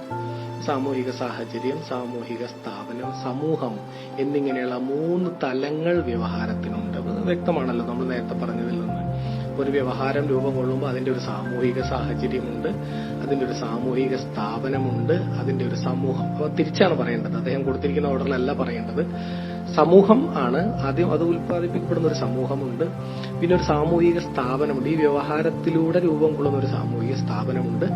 സാമൂഹിക സാഹചര്യം, സാമൂഹിക സ്ഥാപനം, സമൂഹം എന്നിങ്ങനെയുള്ള 3 തലങ്ങൾ വ്യവഹാരത്തിനുണ്ട്. വ്യക്തമാണല്ലോ നമ്മൾ നേരത്തെ പറഞ്ഞതിൽ നിന്ന്. ഒരു വ്യവഹാരം രൂപം കൊള്ളുമ്പോൾ അതിന്റെ ഒരു സാമൂഹിക സാഹചര്യമുണ്ട്, അതിന്റെ ഒരു സാമൂഹിക സ്ഥാപനമുണ്ട്, അതിന്റെ ഒരു സമൂഹം. അപ്പൊ തിരിച്ചാണ് പറയേണ്ടത്, അദ്ദേഹം കൊടുത്തിരിക്കുന്ന ഓർഡറിലല്ല പറയേണ്ടത്. സമൂഹം ആണ് ആദ്യം, അത് ഉൽപ്പാദിപ്പിക്കപ്പെടുന്ന ഒരു സമൂഹമുണ്ട്, പിന്നെ ഒരു സാമൂഹിക സ്ഥാപനമുണ്ട്. ഈ വ്യവഹാരത്തിലൂടെ രൂപം കൊള്ളുന്ന ഒരു സാമൂഹിക സ്ഥാപനമുണ്ട്,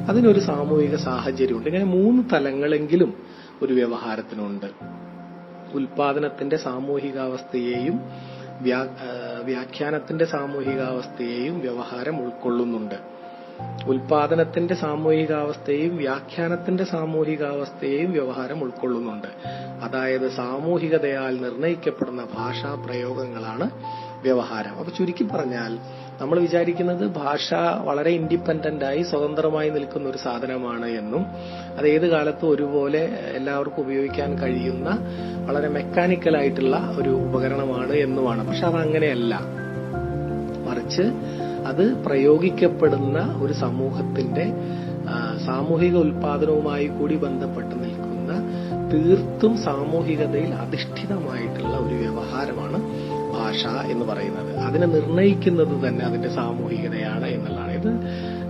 അതിനൊരു സാമൂഹിക സാഹചര്യമുണ്ട്. ഇങ്ങനെ 3 തലങ്ങളെങ്കിലും ഒരു വ്യവഹാരത്തിനുണ്ട്. ഉൽപാദനത്തിന്റെ സാമൂഹികാവസ്ഥയെയും വ്യാഖ്യാനത്തിന്റെ സാമൂഹികാവസ്ഥയെയും വ്യവഹാരം ഉൾക്കൊള്ളുന്നുണ്ട്. ഉൽപാദനത്തിന്റെ സാമൂഹികാവസ്ഥയെയും വ്യാഖ്യാനത്തിന്റെ സാമൂഹികാവസ്ഥയെയും വ്യവഹാരം ഉൾക്കൊള്ളുന്നുണ്ട്. അതായത് സാമൂഹികതയാൽ നിർണയിക്കപ്പെടുന്ന ഭാഷാ പ്രയോഗങ്ങളാണ് വ്യവഹാരം. അപ്പൊ ചുരുക്കി പറഞ്ഞാൽ നമ്മൾ വിചാരിക്കുന്നത് ഭാഷ വളരെ ഇൻഡിപെൻഡന്റായി സ്വതന്ത്രമായി നിൽക്കുന്ന ഒരു സാധനമാണ് എന്നും അത് ഏത് കാലത്തും ഒരുപോലെ എല്ലാവർക്കും ഉപയോഗിക്കാൻ കഴിയുന്ന വളരെ മെക്കാനിക്കലായിട്ടുള്ള ഒരു ഉപകരണമാണ് എന്നുമാണ്. പക്ഷെ അതങ്ങനെയല്ല. മറിച്ച് അത് പ്രയോഗിക്കപ്പെടുന്ന ഒരു സമൂഹത്തിന്റെ സാമൂഹിക ഉൽപാദനവുമായി കൂടി ബന്ധപ്പെട്ട് നിൽക്കുന്ന തീർത്തും സാമൂഹികതയിൽ അധിഷ്ഠിതമായിട്ടുള്ള ഒരു വ്യവഹാരമാണ് ഭാഷ എന്ന് പറയുന്നത്. അതിനെ നിർണയിക്കുന്നത് തന്നെ അതിന്റെ സാമൂഹികതയാണ് എന്നുള്ളതാണ്. ഇത്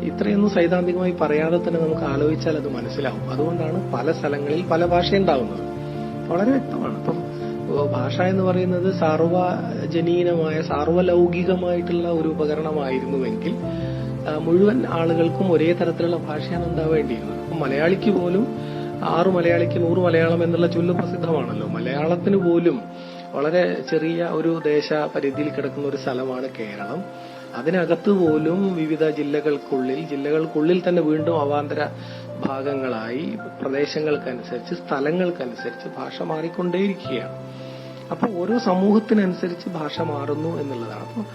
ഇത്രയൊന്നും സൈദ്ധാന്തികമായി പറയാതെ തന്നെ നമുക്ക് ആലോചിച്ചാൽ അത് മനസ്സിലാവും. അതുകൊണ്ടാണ് പല സ്ഥലങ്ങളിൽ പല ഭാഷയുണ്ടാവുന്നത്. വളരെ വ്യക്തമാണ്. അപ്പം ഭാഷ എന്ന് പറയുന്നത് സാർവജനീനമായ സാർവലൗകികമായിട്ടുള്ള ഒരു ഉപകരണമായിരുന്നുവെങ്കിൽ മുഴുവൻ ആളുകൾക്കും ഒരേ തരത്തിലുള്ള ഭാഷയാണ് ഉണ്ടാവേണ്ടിയിരുന്നത്. അപ്പം മലയാളിക്ക് പോലും 6 മലയാളിക്ക് 100 മലയാളം എന്നുള്ള ചൊല്ല് പ്രസിദ്ധമാണല്ലോ. മലയാളത്തിന് പോലും വളരെ ചെറിയ ഒരു ദേശപരിധിയിൽ കിടക്കുന്ന ഒരു സ്ഥലമാണ് കേരളം. അതിനകത്ത് പോലും വിവിധ ജില്ലകൾക്കുള്ളിൽ തന്നെ വീണ്ടും അവാന്തര ഭാഗങ്ങളായി പ്രദേശങ്ങൾക്കനുസരിച്ച് സ്ഥലങ്ങൾക്കനുസരിച്ച് ഭാഷ മാറിക്കൊണ്ടേയിരിക്കുകയാണ്. അപ്പോൾ ഓരോ സമൂഹത്തിനനുസരിച്ച് ഭാഷ മാറുന്നു എന്നുള്ളതാണ്. അപ്പോൾ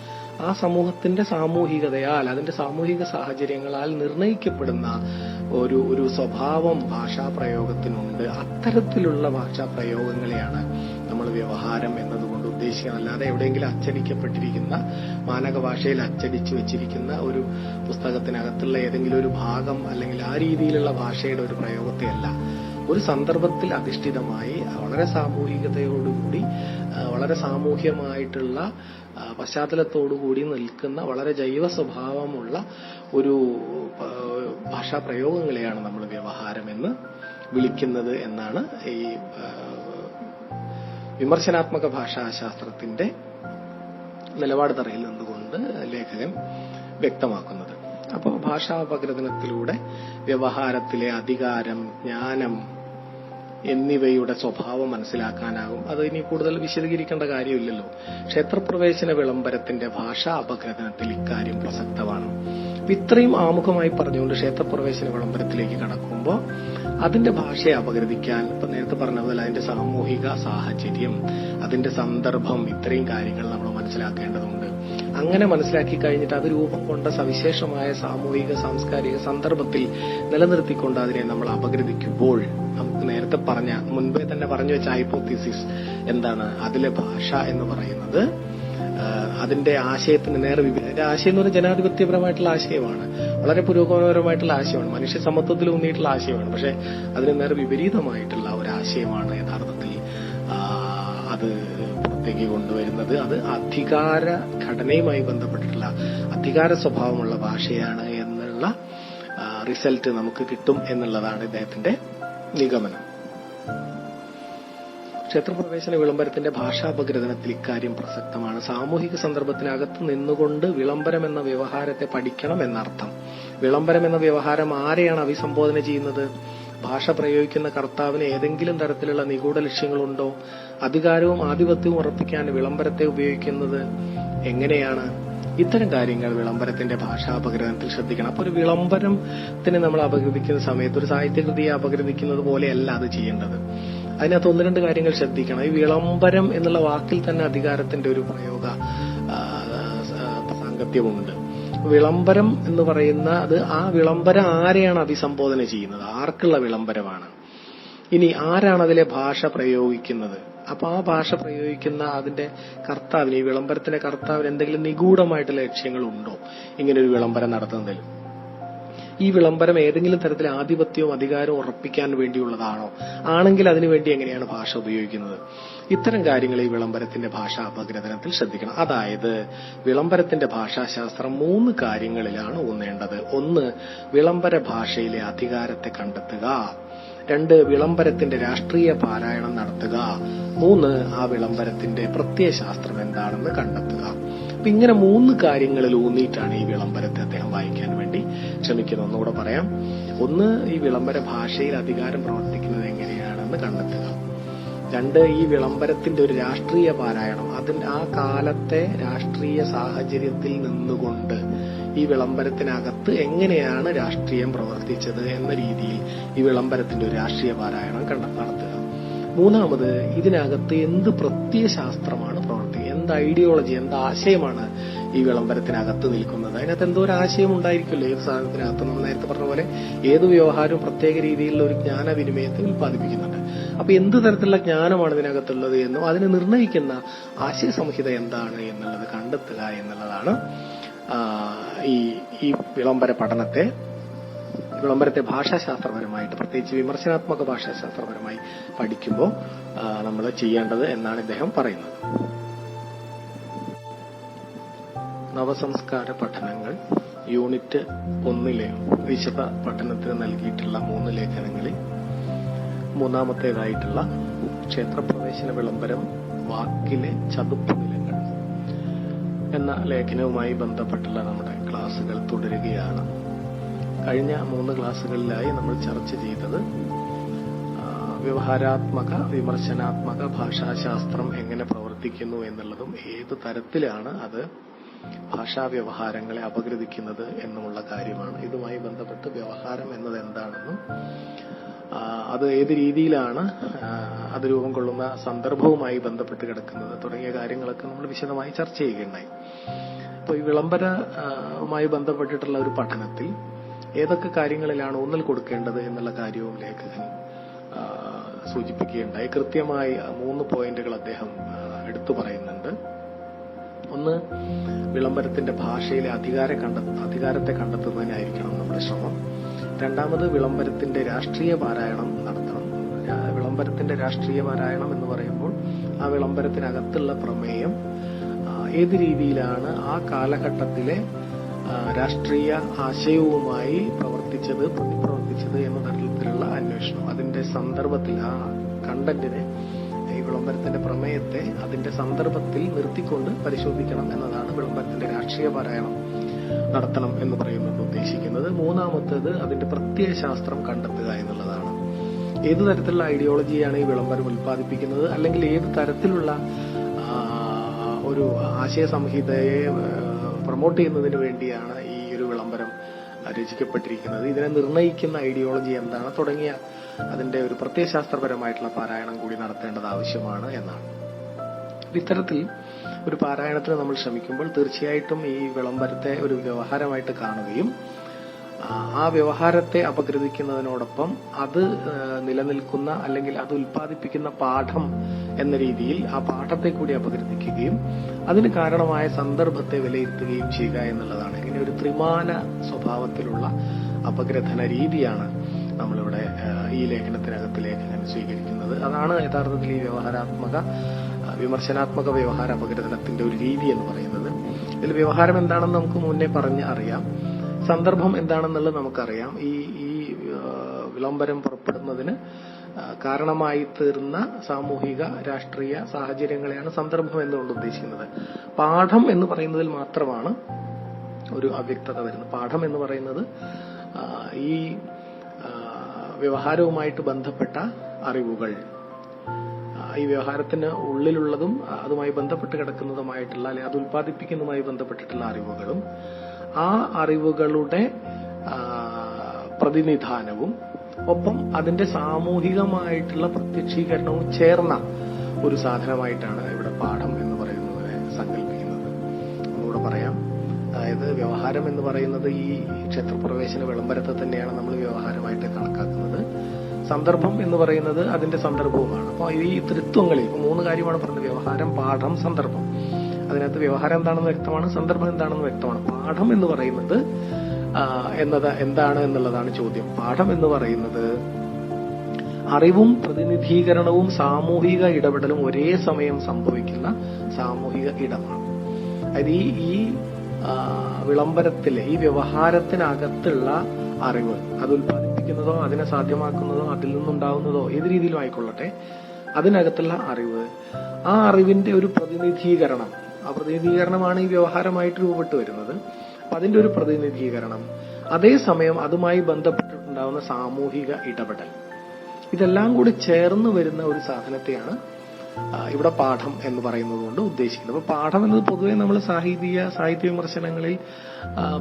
ആ സമൂഹത്തിന്റെ സാമൂഹികതയാൽ, അതിന്റെ സാമൂഹിക സാഹചര്യങ്ങളാൽ നിർണയിക്കപ്പെടുന്ന ഒരു സ്വഭാവം ഭാഷാ പ്രയോഗത്തിനുണ്ട്. അത്തരത്തിലുള്ള ഭാഷാ പ്രയോഗങ്ങളെയാണ് നമ്മൾ വ്യവഹാരം എന്നതുകൊണ്ട് ഉദ്ദേശിക്കുന്നത്. അല്ലാതെ എവിടെയെങ്കിലും അച്ചടിക്കപ്പെട്ടിരിക്കുന്ന മാനക ഭാഷയിൽ അച്ചടിച്ചു വെച്ചിരിക്കുന്ന ഒരു പുസ്തകത്തിനകത്തുള്ള ഏതെങ്കിലും ഒരു ഭാഗം അല്ലെങ്കിൽ ആ രീതിയിലുള്ള ഭാഷയുടെ ഒരു പ്രയോഗത്തെയല്ല. ഒരു സന്ദർഭത്തിൽ അധിഷ്ഠിതമായി വളരെ സാമൂഹികതയോടുകൂടി വളരെ സാമൂഹ്യമായിട്ടുള്ള പശ്ചാത്തലത്തോടുകൂടി നിൽക്കുന്ന വളരെ ജൈവ സ്വഭാവമുള്ള ഒരു ഭാഷാ പ്രയോഗങ്ങളെയാണ് നമ്മൾ വ്യവഹാരമെന്ന് വിളിക്കുന്നത് എന്നാണ് ഈ വിമർശനാത്മക ഭാഷാശാസ്ത്രത്തിന്റെ നിലപാട് തറയിൽ നിന്നുകൊണ്ട് ലേഖകൻ വ്യക്തമാക്കുന്നത്. അപ്പോൾ ഭാഷാപഗ്രഥനത്തിലൂടെ വ്യവഹാരത്തിലെ അധികാരം, ജ്ഞാനം എന്നിവയുടെ സ്വഭാവം മനസ്സിലാക്കാനാകും. അത് ഇനി കൂടുതൽ വിശദീകരിക്കേണ്ട കാര്യമില്ലല്ലോ. ക്ഷേത്രപ്രവേശന വിളംബരത്തിന്റെ ഭാഷാ അപഗ്രഥനത്തിൽ ഇക്കാര്യം പ്രസക്തമാണ്. ഇത്രയും ആമുഖമായി പറഞ്ഞുകൊണ്ട് ക്ഷേത്രപ്രവേശന വിളംബരത്തിലേക്ക് കടക്കുമ്പോൾ അതിന്റെ ഭാഷയെ അപഗ്രഥിക്കാൻ ഇപ്പൊ നേരത്തെ പറഞ്ഞ പോലെ അതിന്റെ സാമൂഹിക സാഹചര്യം, അതിന്റെ സന്ദർഭം, ഇത്രയും കാര്യങ്ങൾ നമ്മൾ മനസ്സിലാക്കേണ്ടതുണ്ട്. അങ്ങനെ മനസ്സിലാക്കി കഴിഞ്ഞിട്ട് അത് രൂപം കൊണ്ട സവിശേഷമായ സാമൂഹിക സാംസ്കാരിക സന്ദർഭത്തിൽ നിലനിർത്തിക്കൊണ്ട് അതിനെ നമ്മൾ അപഗ്രഥിക്കുമ്പോൾ നമുക്ക് നേരത്തെ മുൻപേ തന്നെ പറഞ്ഞു വെച്ച ഹൈപ്പോത്തീസിസ് എന്താണ്? അതിലെ ഭാഷ എന്ന് പറയുന്നത് അതിന്റെ ആശയത്തിന് നേർവിപരീത ആശയം എന്ന് പറഞ്ഞാൽ ജനാധിപത്യപരമായിട്ടുള്ള ആശയമാണ്, വളരെ പുരോഗമനപരമായിട്ടുള്ള ആശയമാണ്, മനുഷ്യ സമത്വത്തിൽ ഊന്നിയിട്ടുള്ള ആശയമാണ്. പക്ഷെ അതിന് നേർവിപരീതമായിട്ടുള്ള ഒരു ആശയമാണ് യഥാർത്ഥത്തിൽ അത് പുറത്തേക്ക് കൊണ്ടുവരുന്നത്. അത് അധികാര ഘടനയുമായി ബന്ധപ്പെട്ടിട്ടുള്ള അധികാര സ്വഭാവമുള്ള ഭാഷയാണ് എന്നുള്ള റിസൾട്ട് നമുക്ക് കിട്ടും എന്നുള്ളതാണ് ഇദ്ദേഹത്തിന്റെ നിഗമനം. ക്ഷേത്രപ്രവേശന വിളംബരത്തിന്റെ ഭാഷാപഗ്രഥനത്തിൽ ഇക്കാര്യം പ്രസക്തമാണ്. സാമൂഹിക സന്ദർഭത്തിനകത്ത് നിന്നുകൊണ്ട് വിളംബരം എന്ന വ്യവഹാരത്തെ പഠിക്കണം എന്നർത്ഥം. വിളംബരം എന്ന വ്യവഹാരം ആരെയാണ് അഭിസംബോധന ചെയ്യുന്നത്? ഭാഷ പ്രയോഗിക്കുന്ന കർത്താവിന് ഏതെങ്കിലും തരത്തിലുള്ള നിഗൂഢ ലക്ഷ്യങ്ങളുണ്ടോ? അധികാരവും ആധിപത്യവും ഉറപ്പിക്കാൻ വിളംബരത്തെ ഉപയോഗിക്കുന്നത് എങ്ങനെയാണ്? ഇത്തരം കാര്യങ്ങൾ വിളംബരത്തിന്റെ ഭാഷാപഗ്രഥനത്തിൽ ശ്രദ്ധിക്കണം. അപ്പൊ ഒരു വിളംബരത്തിന് നമ്മൾ അപഗ്രഥിക്കുന്ന സമയത്ത് ഒരു സാഹിത്യകൃതിയെ അപഗ്രഥിക്കുന്നത് പോലെയല്ല അത് ചെയ്യേണ്ടത്. അതിനകത്ത് ഒന്ന് രണ്ട് കാര്യങ്ങൾ ശ്രദ്ധിക്കണം. ഈ വിളംബരം എന്നുള്ള വാക്കിൽ തന്നെ അധികാരത്തിന്റെ ഒരു പ്രയോഗ സാങ്കത്യമുണ്ട്. വിളംബരം എന്ന് പറയുന്ന അത് ആ വിളംബരം ആരെയാണ് അഭിസംബോധന ചെയ്യുന്നത്? ആർക്കുള്ള വിളംബരമാണ്? ഇനി ആരാണ് അതിലെ ഭാഷ പ്രയോഗിക്കുന്നത്? അപ്പൊ ആ ഭാഷ പ്രയോഗിക്കുന്ന അതിന്റെ കർത്താവിന്, ഈ വിളംബരത്തിന്റെ കർത്താവിന് എന്തെങ്കിലും നിഗൂഢമായിട്ടുള്ള ലക്ഷ്യങ്ങളുണ്ടോ ഇങ്ങനൊരു വിളംബരം നടത്തുന്നതിൽ? ഈ വിളംബരം ഏതെങ്കിലും തരത്തിൽ ആധിപത്യവും അധികാരവും ഉറപ്പിക്കാൻ വേണ്ടിയുള്ളതാണോ? ആണെങ്കിൽ അതിനുവേണ്ടി എങ്ങനെയാണ് ഭാഷ ഉപയോഗിക്കുന്നത്? ഇത്തരം കാര്യങ്ങൾ ഈ വിളംബരത്തിന്റെ ഭാഷാ അപഗ്രഥനത്തിൽ ശ്രദ്ധിക്കണം. അതായത് വിളംബരത്തിന്റെ ഭാഷാശാസ്ത്രം 3 കാര്യങ്ങളിലാണ് ഊന്നേണ്ടത്. 1, വിളംബര ഭാഷയിലെ അധികാരത്തെ കണ്ടെത്തുക. 2, വിളംബരത്തിന്റെ രാഷ്ട്രീയ പാരായണം നടത്തുക. 3, ആ വിളംബരത്തിന്റെ പ്രത്യയശാസ്ത്രം എന്താണെന്ന് കണ്ടെത്തുക. അപ്പൊ ഇങ്ങനെ 3 കാര്യങ്ങളിൽ ഊന്നിയിട്ടാണ് ഈ വിളംബരത്തെ അദ്ദേഹം വായിക്കാൻ വേണ്ടി ശ്രമിക്കുന്നത്. ഒന്നുകൂടെ പറയാം. 1, ഈ വിളംബര ഭാഷയിൽ അധികാരം പ്രവർത്തിക്കുന്നത് എങ്ങനെയാണെന്ന് കണ്ടെത്തുക. 2, ഈ വിളംബരത്തിന്റെ ഒരു രാഷ്ട്രീയ പാരായണം, ആ കാലത്തെ രാഷ്ട്രീയ സാഹചര്യത്തിൽ നിന്നുകൊണ്ട് ഈ വിളംബരത്തിനകത്ത് എങ്ങനെയാണ് രാഷ്ട്രീയം പ്രവർത്തിച്ചത് എന്ന രീതിയിൽ ഈ വിളംബരത്തിന്റെ ഒരു രാഷ്ട്രീയ പാരായണം നടത്തുക. 3, ഇതിനകത്ത് എന്ത് പ്രത്യയശാസ്ത്രമാണ് പ്രവർത്തിക്കുക, എന്ത് ഐഡിയോളജി, എന്ത് ആശയമാണ് ഈ വിളംബരത്തിനകത്ത് നിൽക്കുന്നത്. അതിനകത്ത് എന്തോ ഒരു ആശയം ഉണ്ടായിരിക്കുമല്ലോ ഏത് സാധനത്തിനകത്ത്. നമ്മൾ നേരത്തെ പറഞ്ഞ പോലെ ഏത് വ്യവഹാരവും പ്രത്യേക രീതിയിലുള്ള ഒരു ജ്ഞാനവിനിമയത്തെ ഉൽപ്പാദിപ്പിക്കുന്നുണ്ട്. അപ്പൊ എന്ത് തരത്തിലുള്ള ജ്ഞാനമാണ് ഇതിനകത്തുള്ളത് എന്നും അതിനെ നിർണ്ണയിക്കുന്ന ആശയ സംഹിത എന്താണ് എന്നുള്ളത് കണ്ടെത്തുക എന്നുള്ളതാണ് ഈ വിളംബര വിളംബരത്തെ ഭാഷാശാസ്ത്രപരമായിട്ട്, പ്രത്യേകിച്ച് വിമർശനാത്മക ഭാഷാശാസ്ത്രപരമായി പഠിക്കുമ്പോൾ നമ്മൾ ചെയ്യേണ്ടത് എന്നാണ് ഇദ്ദേഹം പറയുന്നത്. നവസംസ്കാര പഠനങ്ങൾ യൂണിറ്റ് 1 വിശദ പഠനത്തിന് നൽകിയിട്ടുള്ള 3 ലേഖനങ്ങളിൽ 3-ാമത്തേതായിട്ടുള്ള ക്ഷേത്രപ്രവേശന വിളംബരം വാക്കിലെ ചതുപ്പ് നിലങ്ങൾ എന്ന ലേഖനവുമായി ബന്ധപ്പെട്ടുള്ള നമ്മുടെ ക്ലാസുകൾ തുടരുകയാണ്. കഴിഞ്ഞ 3 ക്ലാസുകളിലായി നമ്മൾ ചർച്ച ചെയ്തത് വ്യവഹാരാത്മക വിമർശനാത്മക ഭാഷാശാസ്ത്രം എങ്ങനെ പ്രവർത്തിക്കുന്നു എന്നുള്ളതും ഏത് തരത്തിലാണ് അത് ഭാഷാ വ്യവഹാരങ്ങളെ അപഗ്രഥിക്കുന്നത് എന്നുമുള്ള കാര്യമാണ്. ഇതുമായി ബന്ധപ്പെട്ട് വ്യവഹാരം എന്നത് എന്താണെന്നും അത് ഏത് രീതിയിലാണ് അത് രൂപം കൊള്ളുന്ന സന്ദർഭവുമായി ബന്ധപ്പെട്ട് കിടക്കുന്നത് തുടങ്ങിയ കാര്യങ്ങളൊക്കെ നമ്മൾ വിശദമായി ചർച്ച ചെയ്യുകയുണ്ടായി. അപ്പോൾ ഈ വിളംബരവുമായി ബന്ധപ്പെട്ടിട്ടുള്ള ഒരു പഠനത്തിൽ ഏതൊക്കെ കാര്യങ്ങളിലാണ് ഊന്നൽ കൊടുക്കേണ്ടത് എന്നുള്ള കാര്യവും ലേഖകൻ സൂചിപ്പിക്കുകയുണ്ടായി. കൃത്യമായി 3 പോയിന്റുകൾ അദ്ദേഹം എടുത്തു പറയുന്നുണ്ട്. ഒന്ന്, വിളംബരത്തിന്റെ ഭാഷയിലെ അധികാരത്തെ കണ്ടെത്തുന്നതിനായിരിക്കണം നമ്മുടെ ശ്രമം. രണ്ടാമത്, വിളംബരത്തിന്റെ രാഷ്ട്രീയ പാരായണം നടത്തണം. വിളംബരത്തിന്റെ രാഷ്ട്രീയ പാരായണം എന്ന് പറയുമ്പോൾ ആ വിളംബരത്തിനകത്തുള്ള പ്രമേയം ഏത് രീതിയിലാണ് ആ കാലഘട്ടത്തിലെ രാഷ്ട്രീയ ആശയവുമായി പ്രതിപ്രവർത്തിച്ചത് എന്ന തരത്തിലുള്ള അന്വേഷണം, അതിന്റെ സന്ദർഭത്തിൽ ആ കണ്ടന്റിനെ, ഈ വിളംബരത്തിന്റെ പ്രമേയത്തെ അതിന്റെ സന്ദർഭത്തിൽ നിർത്തിക്കൊണ്ട് പരിശോധിക്കണം എന്നതാണ് വിളംബരത്തിന്റെ രാഷ്ട്രീയ പാരായണം നടത്തണം എന്ന് പറയുന്നത് ഉദ്ദേശിക്കുന്നത്. മൂന്നാമത്തേത് അതിന്റെ പ്രത്യയശാസ്ത്രം കണ്ടെത്തുക എന്നുള്ളതാണ്. ഏത് തരത്തിലുള്ള ഐഡിയോളജിയാണ് ഈ വിളംബരം ഉൽപ്പാദിപ്പിക്കുന്നത്, അല്ലെങ്കിൽ ഏത് തരത്തിലുള്ള ഒരു ആശയ സംഹിതയെ പ്രൊമോട്ട് ചെയ്യുന്നതിന് വേണ്ടിയാണ് ഈ ഒരു വിളംബരം രചിക്കപ്പെട്ടിരിക്കുന്നത്, ഇതിനെ നിർണ്ണയിക്കുന്ന ഐഡിയോളജി എന്താണ് തുടങ്ങിയ അതിന്റെ ഒരു പ്രത്യയശാസ്ത്രപരമായിട്ടുള്ള പാരായണം കൂടി നടത്തേണ്ടത് ആവശ്യമാണ് എന്നാണ്. ഇത്തരത്തിൽ ഒരു പാരായണത്തിന് നമ്മൾ ശ്രമിക്കുമ്പോൾ തീർച്ചയായിട്ടും ഈ വിളംബരത്തെ ഒരു വ്യവഹാരമായിട്ട് കാണുകയും ആ വ്യവഹാരത്തെ അപഗ്രഥിക്കുന്നതിനോടൊപ്പം അത് നിലനിൽക്കുന്ന അല്ലെങ്കിൽ അത് ഉൽപ്പാദിപ്പിക്കുന്ന പാഠം എന്ന രീതിയിൽ ആ പാഠത്തെ കൂടി അപഗ്രഥിക്കുകയും അതിന് കാരണമായ സന്ദർഭത്തെ വിലയിരുത്തുകയും ചെയ്യുക എന്നുള്ളതാണ്. ഇങ്ങനെ ഒരു ത്രിമാന സ്വഭാവത്തിലുള്ള അപഗ്രഥന രീതിയാണ് നമ്മളിവിടെ ഈ ലേഖനത്തിനകത്ത് ലേഖകൻ സ്വീകരിക്കുന്നത്. അതാണ് യഥാർത്ഥത്തിൽ ഈ വ്യവഹാരാത്മക വിമർശനാത്മക വ്യവഹാര അപഗ്രഥനത്തിന്റെ ഒരു രീതി എന്ന് പറയുന്നത്. ഇതിൽ വ്യവഹാരം എന്താണെന്ന് നമുക്ക് മുന്നേ പറഞ്ഞ് അറിയാം, സന്ദർഭം എന്താണെന്നുള്ളത് നമുക്കറിയാം. ഈ വിളംബരം പുറപ്പെടുന്നതിന് കാരണമായി തീർന്ന സാമൂഹിക രാഷ്ട്രീയ സാഹചര്യങ്ങളെയാണ് സന്ദർഭം എന്നുകൊണ്ട് ഉദ്ദേശിക്കുന്നത്. പാഠം എന്ന് പറയുന്നതിൽ മാത്രമാണ് ഒരു അവ്യക്തത വരുന്നത്. പാഠം എന്ന് പറയുന്നത് ഈ വ്യവഹാരവുമായിട്ട് ബന്ധപ്പെട്ട അറിവുകൾ, ഈ വ്യവഹാരത്തിന് ഉള്ളിലുള്ളതും അതുമായി ബന്ധപ്പെട്ട് കിടക്കുന്നതുമായിട്ടുള്ള അല്ലെങ്കിൽ അത് ഉൽപ്പാദിപ്പിക്കുന്നതുമായി ബന്ധപ്പെട്ടിട്ടുള്ള അറിവുകളും ആ അറിവുകളുടെ പ്രതിനിധാനവും ഒപ്പം അതിന്റെ സാമൂഹികമായിട്ടുള്ള പ്രത്യക്ഷീകരണവും ചേർന്ന ഒരു സാധനമായിട്ടാണ് ഇവിടെ പാഠം എന്ന് പറയുന്നതിനെ സങ്കല്പിക്കുന്നത്. ഒന്നുകൂടെ പറയാം, അതായത് വ്യവഹാരം എന്ന് പറയുന്നത് ഈ ക്ഷേത്രപ്രവേശന വിളംബരത്തെ തന്നെയാണ് നമ്മൾ വ്യവഹാരമായിട്ട് കണക്കാക്കുന്നത്. സന്ദർഭം എന്ന് പറയുന്നത് അതിന്റെ സന്ദർഭവുമാണ്. അപ്പോൾ ഈ ത്രിത്വങ്ങളിൽ 3 കാര്യമാണ് പറഞ്ഞത്: വ്യവഹാരം, പാഠം, സന്ദർഭം. അതിനകത്ത് വ്യവഹാരം എന്താണെന്ന് വ്യക്തമാണ്, സന്ദർഭം എന്താണെന്ന് വ്യക്തമാണ്. പാഠം എന്ന് പറയുന്നത് എന്താണ് എന്നുള്ളതാണ് ചോദ്യം. പാഠം എന്ന് പറയുന്നത് അറിവും പ്രതിനിധീകരണവും സാമൂഹിക ഇടപെടലും ഒരേ സമയം സംഭവിക്കുന്ന സാമൂഹിക ഇടമാണ്. അതായത് ഈ വിളംബരത്തിലെ ഈ വ്യവഹാരത്തിനകത്തുള്ള അറിവ്, അത് ഉൽപ്പാദിപ്പിക്കുന്നതോ അതിനെ സാധ്യമാക്കുന്നതോ അതിൽ നിന്നുണ്ടാവുന്നതോ ഏത് രീതിയിലും ആയിക്കൊള്ളട്ടെ, അതിനകത്തുള്ള അറിവ്, ആ അറിവിന്റെ ഒരു പ്രതിനിധീകരണം, ആ പ്രതിനിധീകരണമാണ് ഈ വ്യവഹാരമായിട്ട് രൂപപ്പെട്ടു വരുന്നത്. അപ്പൊ അതിന്റെ ഒരു പ്രതിനിധീകരണം, അതേസമയം അതുമായി ബന്ധപ്പെട്ടിട്ടുണ്ടാവുന്ന സാമൂഹിക ഇടപെടൽ, ഇതെല്ലാം കൂടി ചേർന്ന് വരുന്ന ഒരു സാധനത്തെയാണ് ഇവിടെ പാഠം എന്ന് പറയുന്നത് കൊണ്ട് ഉദ്ദേശിക്കുന്നത്. അപ്പൊ പാഠം എന്നത് പൊതുവെ നമ്മൾ സാഹിത്യ വിമർശനങ്ങളിൽ,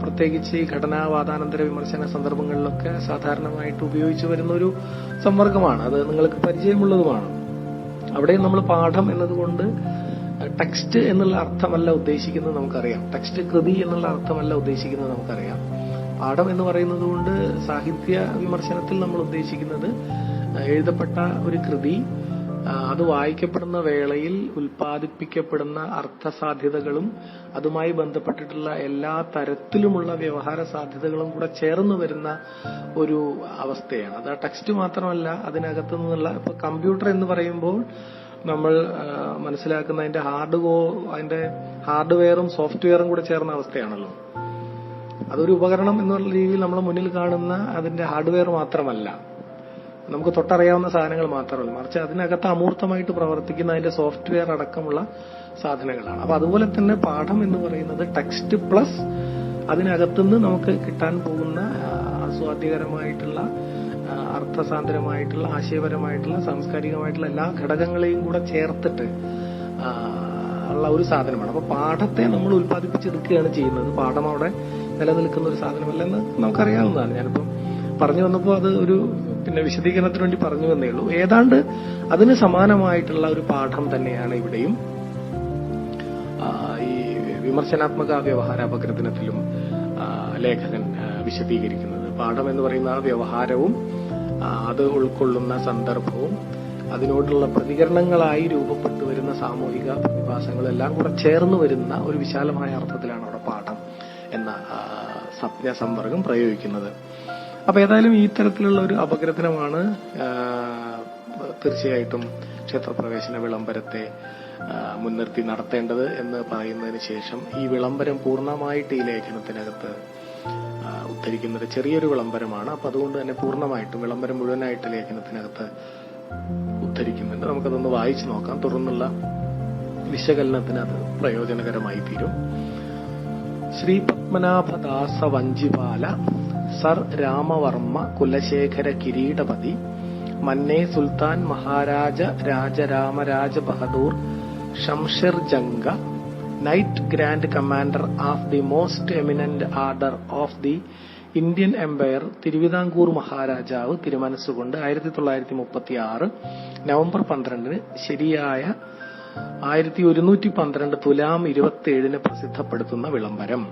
പ്രത്യേകിച്ച് ഈ ഘടനാവാദാനന്തര വിമർശന സന്ദർഭങ്ങളിലൊക്കെ സാധാരണമായിട്ട് ഉപയോഗിച്ചു വരുന്ന ഒരു സമ്പർക്കമാണ്. അത് നിങ്ങൾക്ക് പരിചയമുള്ളതുമാണ്. അവിടെ നമ്മൾ പാഠം എന്നതുകൊണ്ട് ടെക്സ്റ്റ് എന്നുള്ള അർത്ഥമല്ല ഉദ്ദേശിക്കുന്നത് നമുക്കറിയാം. ടെക്സ്റ്റ് കൃതി എന്നുള്ള അർത്ഥമല്ല ഉദ്ദേശിക്കുന്നത് നമുക്കറിയാം. പാഠം എന്ന് പറയുന്നത് കൊണ്ട് സാഹിത്യ വിമർശനത്തിൽ നമ്മൾ ഉദ്ദേശിക്കുന്നത് എഴുതപ്പെട്ട ഒരു കൃതി, അത് വായിക്കപ്പെടുന്ന വേളയിൽ ഉൽപ്പാദിപ്പിക്കപ്പെടുന്ന അർത്ഥസാധ്യതകളും അതുമായി ബന്ധപ്പെട്ടിട്ടുള്ള എല്ലാ തരത്തിലുമുള്ള വ്യവഹാര സാധ്യതകളും കൂടെ ചേർന്ന് വരുന്ന ഒരു അവസ്ഥയാണ്. അത് ടെക്സ്റ്റ് മാത്രമല്ല, അതിനകത്തു നിന്നുള്ള, ഇപ്പൊ കമ്പ്യൂട്ടർ എന്ന് പറയുമ്പോൾ നമ്മൾ മനസ്സിലാക്കുന്ന അതിന്റെ ഹാർഡ്വെയറും സോഫ്റ്റ്വെയറും കൂടെ ചേർന്ന അവസ്ഥയാണല്ലോ. അതൊരു ഉപകരണം എന്നുള്ള രീതിയിൽ നമ്മൾ മുന്നിൽ കാണുന്ന അതിന്റെ ഹാർഡ്വെയർ മാത്രമല്ല, നമുക്ക് തൊട്ടറിയാവുന്ന സാധനങ്ങൾ മാത്രമല്ല, മറിച്ച് അതിനകത്ത് അമൂർത്തമായിട്ട് പ്രവർത്തിക്കുന്ന അതിന്റെ സോഫ്റ്റ്വെയർ അടക്കമുള്ള സാധനങ്ങളാണ്. അപ്പൊ അതുപോലെ തന്നെ പാഠം എന്ന് പറയുന്നത് ടെക്സ്റ്റ് പ്ലസ് അതിനകത്തുനിന്ന് നമുക്ക് കിട്ടാൻ പോകുന്ന ആസ്വാദ്യകരമായിട്ടുള്ള അർത്ഥസാന്ദ്രമായിട്ടുള്ള, ആശയപരമായിട്ടുള്ള, സാംസ്കാരികമായിട്ടുള്ള എല്ലാ ഘടകങ്ങളെയും കൂടെ ചേർത്തിട്ട് ഉള്ള ഒരു സാധനമാണ്. അപ്പൊ പാഠത്തെ നമ്മൾ ഉൽപ്പാദിപ്പിച്ചെടുക്കുകയാണ് ചെയ്യുന്നത്. പാഠം അവിടെ നിലനിൽക്കുന്ന ഒരു സാധനമല്ലെന്ന് നമുക്കറിയാവുന്നതാണ്. ഞാനിപ്പം പറഞ്ഞു വന്നപ്പോൾ അത് ഒരു വിശദീകരണത്തിന് വേണ്ടി പറഞ്ഞു വന്നേ ഉള്ളൂ. ഏതാണ്ട് അതിന് സമാനമായിട്ടുള്ള ഒരു പാഠം തന്നെയാണ് ഇവിടെയും ഈ വിമർശനാത്മക വ്യവഹാരാപഗ്രഥനത്തിലും ലേഖകൻ വിശദീകരിക്കുന്നത്. പാഠം എന്ന് പറയുന്ന ആ വ്യവഹാരവും അത് ഉൾക്കൊള്ളുന്ന സന്ദർഭവും അതിനോടുള്ള പ്രതികരണങ്ങളായി രൂപപ്പെട്ടു വരുന്ന സാമൂഹിക പ്രതിഭാസങ്ങളും എല്ലാം കൂടെ ചേർന്ന് വരുന്ന ഒരു വിശാലമായ അർത്ഥത്തിലാണ് അവിടെ പാഠം എന്ന സംജ്ഞാസമ്പർക്കം പ്രയോഗിക്കുന്നത്. അപ്പൊ ഏതായാലും ഈ തരത്തിലുള്ള ഒരു അപഗ്രഥനമാണ് തീർച്ചയായിട്ടും ക്ഷേത്രപ്രവേശന വിളംബരത്തെ മുൻനിർത്തി നടത്തേണ്ടത് എന്ന് പറയുന്നതിന് ശേഷം ഈ വിളംബരം പൂർണ്ണമായിട്ട് ഈ ലേഖനത്തിനകത്ത് ഉദ്ധരിക്കുന്നത് ചെറിയൊരു വിളംബരമാണ്. അപ്പൊ അതുകൊണ്ട് തന്നെ പൂർണ്ണമായിട്ടും വിളംബരം മുഴുവനായിട്ട് ലേഖനത്തിനകത്ത് ഉദ്ധരിക്കുന്നുണ്ട്. നമുക്കതൊന്ന് വായിച്ചു നോക്കാം. തുടർന്നുള്ള വിശകലനത്തിന് അത് പ്രയോജനകരമായി തീരും. Shri Padmanabhadasa Vanchipala sir Ramavarma Kulasekhara Kiritapati Manney Sultan Maharaja Rajaramaraja Bahadur Shamsher Jang knight grand commander of the most eminent order of the Indian empire Thiruvithamkoor മഹാരാജാവ് തിരുമനസ്സുകൊണ്ട് 1936 നവംബർ 12 ശരിയായ 1112 തുലാം 27 പ്രസിദ്ധപ്പെടുത്തുന്ന വിളംബരം.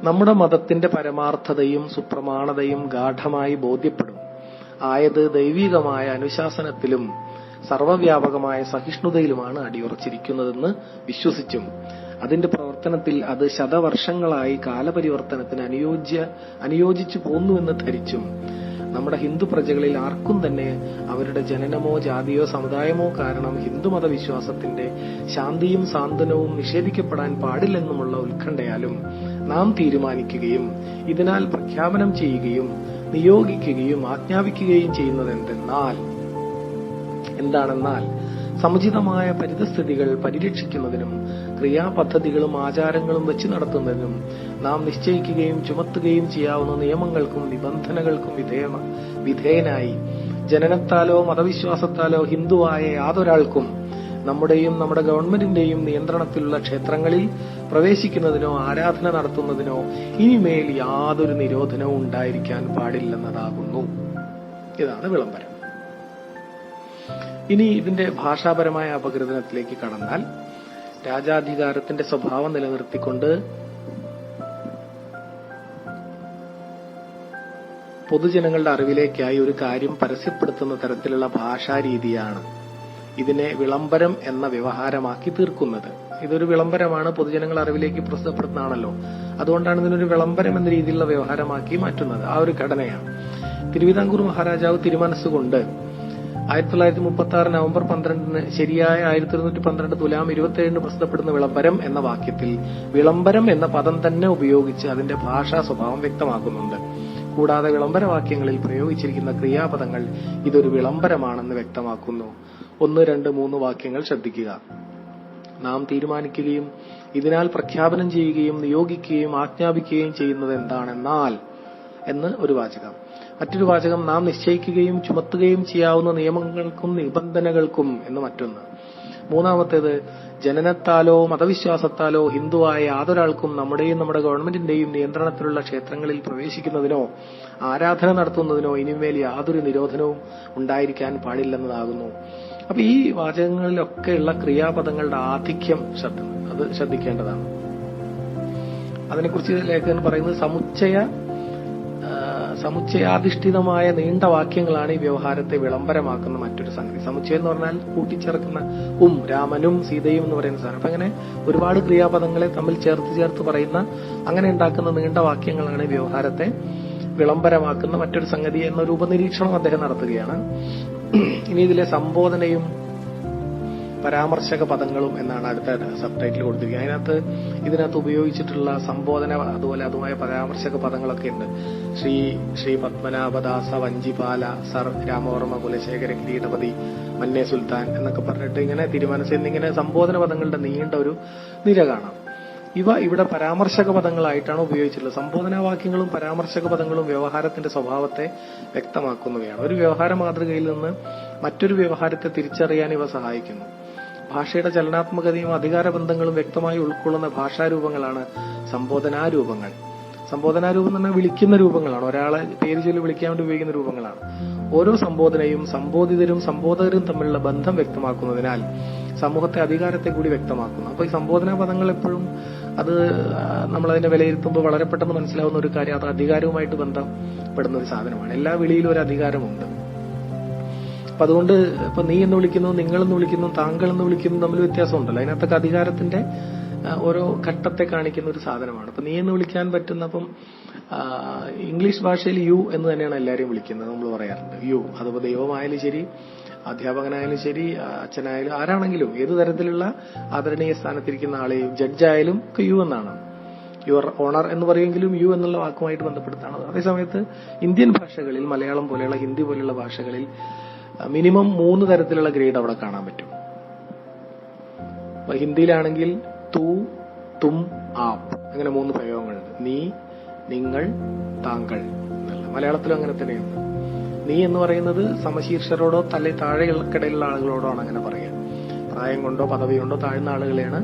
നമ്മുടെ മതത്തിന്റെ പരമാർത്ഥതയും സുപ്രമാണതയും ഗാഠമായി ബോധ്യപ്പെടും. ആയത് ദൈവികമായ അനുശാസനത്തിലും സർവവ്യാപകമായ സഹിഷ്ണുതയിലുമാണ് അടിയുറച്ചിരിക്കുന്നതെന്ന് വിശ്വസിച്ചും അതിന്റെ പ്രവർത്തനത്തിൽ അത് ശതവർഷങ്ങളായി കാലപരിവർത്തനത്തിന് അനുയോജിച്ചു പോന്നുവെന്ന് ധരിച്ചും നമ്മുടെ ഹിന്ദു പ്രജകളിൽ ആർക്കും തന്നെ അവരുടെ ജനനമോ ജാതിയോ സമുദായമോ കാരണം ഹിന്ദുമത വിശ്വാസത്തിന്റെ ശാന്തിയും സാന്ത്വനവും നിഷേധിക്കപ്പെടാൻ പാടില്ലെന്നുമുള്ള ഉത്കണ്ഠയാലും നാം തീരുമാനിക്കുകയും ഇതിനാൽ പ്രഖ്യാപനം ചെയ്യുകയും നിയോഗിക്കുകയും ആജ്ഞാപിക്കുകയും എന്താണെന്നാൽ സമുചിതമായ പരിതസ്ഥിതികൾ പരിരക്ഷിക്കുന്നതിനും ക്രിയാപദ്ധതികളും ആചാരങ്ങളും വെച്ച് നടത്തുന്നതിനും നാം നിശ്ചയിക്കുകയും ചുമത്തുകയും ചെയ്യാവുന്ന നിയമങ്ങൾക്കും നിബന്ധനകൾക്കും വിധേയനായി ജനനത്താലോ മതവിശ്വാസത്താലോ ഹിന്ദുവായ യാതൊരാൾക്കും നമ്മുടെയും നമ്മുടെ ഗവൺമെന്റിന്റെയും നിയന്ത്രണത്തിലുള്ള ക്ഷേത്രങ്ങളിൽ പ്രവേശിക്കുന്നതിനോ ആരാധന നടത്തുന്നതിനോ ഇനിമേൽ യാതൊരു നിരോധനവും ഉണ്ടായിരിക്കാൻ പാടില്ലെന്നതാകുന്നു. ഇതാണ് വിളംബരം. ഇനി ഇതിന്റെ ഭാഷാപരമായ അപഗ്രഥനത്തിലേക്ക് കടന്നാൽ, രാജാധികാരത്തിന്റെ സ്വഭാവം നിലനിർത്തിക്കൊണ്ട് പൊതുജനങ്ങളുടെ അറിവിലേക്കായി ഒരു കാര്യം പരസ്യപ്പെടുത്തുന്ന തരത്തിലുള്ള ഭാഷാരീതിയാണ് ഇതിനെ വിളംബരം എന്ന വ്യവഹാരമാക്കി തീർക്കുന്നത്. ഇതൊരു വിളംബരമാണ്, പൊതുജനങ്ങളുടെ അറിവിലേക്ക് പ്രസിദ്ധപ്പെടുത്തുന്നതാണല്ലോ. അതുകൊണ്ടാണ് ഇതിനൊരു വിളംബരം എന്ന രീതിയിലുള്ള വ്യവഹാരമാക്കി മാറ്റുന്നത്. ആ ഒരു ഘടനയാണ്. തിരുവിതാംകൂർ മഹാരാജാവ് തിരുമനസ്സുകൊണ്ട് 1936 നവംബർ 12 ശരിയായ 1112 തുലാം 27 പ്രസിദ്ധപ്പെടുന്ന വിളംബരം എന്ന വാക്യത്തിൽ വിളംബരം എന്ന പദം തന്നെ ഉപയോഗിച്ച് അതിന്റെ ഭാഷാ സ്വഭാവം വ്യക്തമാക്കുന്നുണ്ട്. കൂടാതെ വിളംബരവാക്യങ്ങളിൽ പ്രയോഗിച്ചിരിക്കുന്ന ക്രിയാപദങ്ങൾ ഇതൊരു വിളംബരമാണെന്ന് വ്യക്തമാക്കുന്നു. 1, 2, 3 വാക്യങ്ങൾ ശ്രദ്ധിക്കുക. നാം തീരുമാനിക്കുകയും ഇതിനാൽ പ്രഖ്യാപനം ചെയ്യുകയും നിയോഗിക്കുകയും ആജ്ഞാപിക്കുകയും ചെയ്യുന്നത് എന്താണെന്നാൽ എന്ന് ഒരു വാചകം. മറ്റൊരു വാചകം നാം നിശ്ചയിക്കുകയും ചുമത്തുകയും ചെയ്യാവുന്ന നിയമങ്ങൾക്കും നിബന്ധനകൾക്കും എന്ന് മറ്റൊന്ന്. മൂന്നാമത്തേത് ജനനത്താലോ മതവിശ്വാസത്താലോ ഹിന്ദുവായ യാതൊരാൾക്കും നമ്മുടെയും നമ്മുടെ ഗവൺമെന്റിന്റെയും നിയന്ത്രണത്തിലുള്ള ക്ഷേത്രങ്ങളിൽ പ്രവേശിക്കുന്നതിനോ ആരാധന നടത്തുന്നതിനോ ഇനിമേൽ യാതൊരു നിരോധനവും ഉണ്ടായിരിക്കാൻ പാടില്ലെന്നതാകുന്നു. അപ്പൊ ഈ വാചകങ്ങളിലൊക്കെയുള്ള ക്രിയാപദങ്ങളുടെ ആധിക്യം അത് ശ്രദ്ധിക്കേണ്ടതാണ്. അതിനെക്കുറിച്ച് ലേഖകൻ പറയുന്നത് സമുച്ചയാധിഷ്ഠിതമായ നീണ്ട വാക്യങ്ങളാണ് ഈ വ്യവഹാരത്തെ വിളംബരമാക്കുന്ന മറ്റൊരു സംഗതി. സമുച്ചയം എന്ന് പറഞ്ഞാൽ കൂട്ടിച്ചേർക്കുന്ന രാമനും സീതയും എന്ന് പറയുന്ന സാധനം. അപ്പൊ അങ്ങനെ ഒരുപാട് ക്രിയാപദങ്ങളെ തമ്മിൽ ചേർത്ത് പറയുന്ന അങ്ങനെ ഉണ്ടാക്കുന്ന നീണ്ട വാക്യങ്ങളാണ് ഈ വ്യവഹാരത്തെ വിളംബരമാക്കുന്ന മറ്റൊരു സംഗതി എന്ന രൂപനിരീക്ഷണം അദ്ദേഹം നടത്തുകയാണ്. ഇനി ഇതിലെ സംബോധനയും പരാമർശക പദങ്ങളും എന്നാണ് അടുത്ത സബ് ടൈറ്റിൽ കൊടുത്തിരിക്കുന്നത്. ഇതിനകത്ത് ഉപയോഗിച്ചിട്ടുള്ള സംബോധന അതുമായ പരാമർശക പദങ്ങളൊക്കെ ഉണ്ട്. ശ്രീ പത്മനാഭദാസ വഞ്ചിപാല സർ രാമവർമ്മ കുലശേഖര കിരീടപതി മന്നേ സുൽത്താൻ എന്നൊക്കെ പറഞ്ഞിട്ട് ഇങ്ങനെ തിരുമനസ് എന്നിങ്ങനെ സംബോധന പദങ്ങളുടെ നീണ്ട ഒരു നിര കാണാം. ഇവ ഇവിടെ പരാമർശക പദങ്ങളായിട്ടാണ് ഉപയോഗിച്ചിട്ടുള്ളത്. സംബോധനാവാക്യങ്ങളും പരാമർശക പദങ്ങളും വ്യവഹാരത്തിന്റെ സ്വഭാവത്തെ വ്യക്തമാക്കുന്നവയാണ്. ഒരു വ്യവഹാര മാതൃകയിൽ നിന്ന് മറ്റൊരു വ്യവഹാരത്തെ തിരിച്ചറിയാൻ ഇവ സഹായിക്കുന്നു. ഭാഷയുടെ ചലനാത്മകതയും അധികാരബന്ധങ്ങളും വ്യക്തമായി ഉൾക്കൊള്ളുന്ന ഭാഷാരൂപങ്ങളാണ് സംബോധനാരൂപങ്ങൾ. സംബോധനാരൂപം എന്ന് പറഞ്ഞാൽ വിളിക്കുന്ന രൂപങ്ങളാണ്, ഒരാളെ പേര് ചൊല്ലി വിളിക്കാൻ വേണ്ടി ഉപയോഗിക്കുന്ന രൂപങ്ങളാണ്. ഓരോ സംബോധനയും സംബോധിതരും സംബോധകരും തമ്മിലുള്ള ബന്ധം വ്യക്തമാക്കുന്നതിനാൽ സമൂഹത്തെ അധികാരത്തെ കൂടി വ്യക്തമാക്കുന്നു. അപ്പൊ ഈ സംബോധനാ പദങ്ങൾ എപ്പോഴും അത് നമ്മളതിനെ വിലയിരുത്തുമ്പോൾ വളരെ പെട്ടെന്ന് മനസ്സിലാവുന്ന ഒരു കാര്യം, അത് അധികാരവുമായിട്ട് ബന്ധപ്പെടുന്ന ഒരു സാധനമാണ്. എല്ലാ വിളിയിലും ഒരു അധികാരമുണ്ട്. അപ്പൊ അതുകൊണ്ട് ഇപ്പൊ നീ എന്ന് വിളിക്കുന്നു, നിങ്ങളെന്ന് വിളിക്കുന്നു, താങ്കൾ എന്ന് വിളിക്കുന്നു തമ്മിൽ വ്യത്യാസമുണ്ടല്ലോ. അതിനകത്തൊക്കെ അധികാരത്തിന്റെ ഓരോ ഘട്ടത്തെ കാണിക്കുന്ന ഒരു സാധനമാണ്. അപ്പൊ നീ എന്ന് വിളിക്കാൻ പറ്റുന്ന, അപ്പം ഇംഗ്ലീഷ് ഭാഷയിൽ യു എന്ന് തന്നെയാണ് എല്ലാവരെയും വിളിക്കുന്നത്, നമ്മൾ പറയാറുണ്ട് യു. അതിപ്പോ ദൈവമായാലും ശരി, അധ്യാപകനായാലും ശരി, അച്ഛനായാലും ആരാണെങ്കിലും ഏത് തരത്തിലുള്ള ആദരണീയ സ്ഥാനത്തിരിക്കുന്ന ആളെയും, ജഡ്ജായാലും ഒക്കെ യു എന്നാണ്. യുവർ ഓണർ എന്ന് പറയുമെങ്കിലും യു എന്നുള്ള വാക്കുമായിട്ട് ബന്ധപ്പെടുത്താണ്. അതേസമയത്ത് ഇന്ത്യൻ ഭാഷകളിൽ, മലയാളം പോലെയുള്ള, ഹിന്ദി പോലെയുള്ള ഭാഷകളിൽ മിനിമം 3 തരത്തിലുള്ള ഗ്രേഡ് അവിടെ കാണാൻ പറ്റും. ഹിന്ദിയിലാണെങ്കിൽ തു, തും, ആപ്, അങ്ങനെ 3 പ്രയോഗങ്ങളുണ്ട്. നീ, നിങ്ങൾ, താങ്കൾ എന്നല്ല. മലയാളത്തിലും അങ്ങനെ തന്നെയുണ്ട്. നീ എന്ന് പറയുന്നത് സമശീർഷരോടോ താഴെക്കിടയിലുള്ള ആളുകളോടോ ആണ് അങ്ങനെ പറയുക. പ്രായം കൊണ്ടോ പദവി കൊണ്ടോ താഴ്ന്ന ആളുകളെയാണ്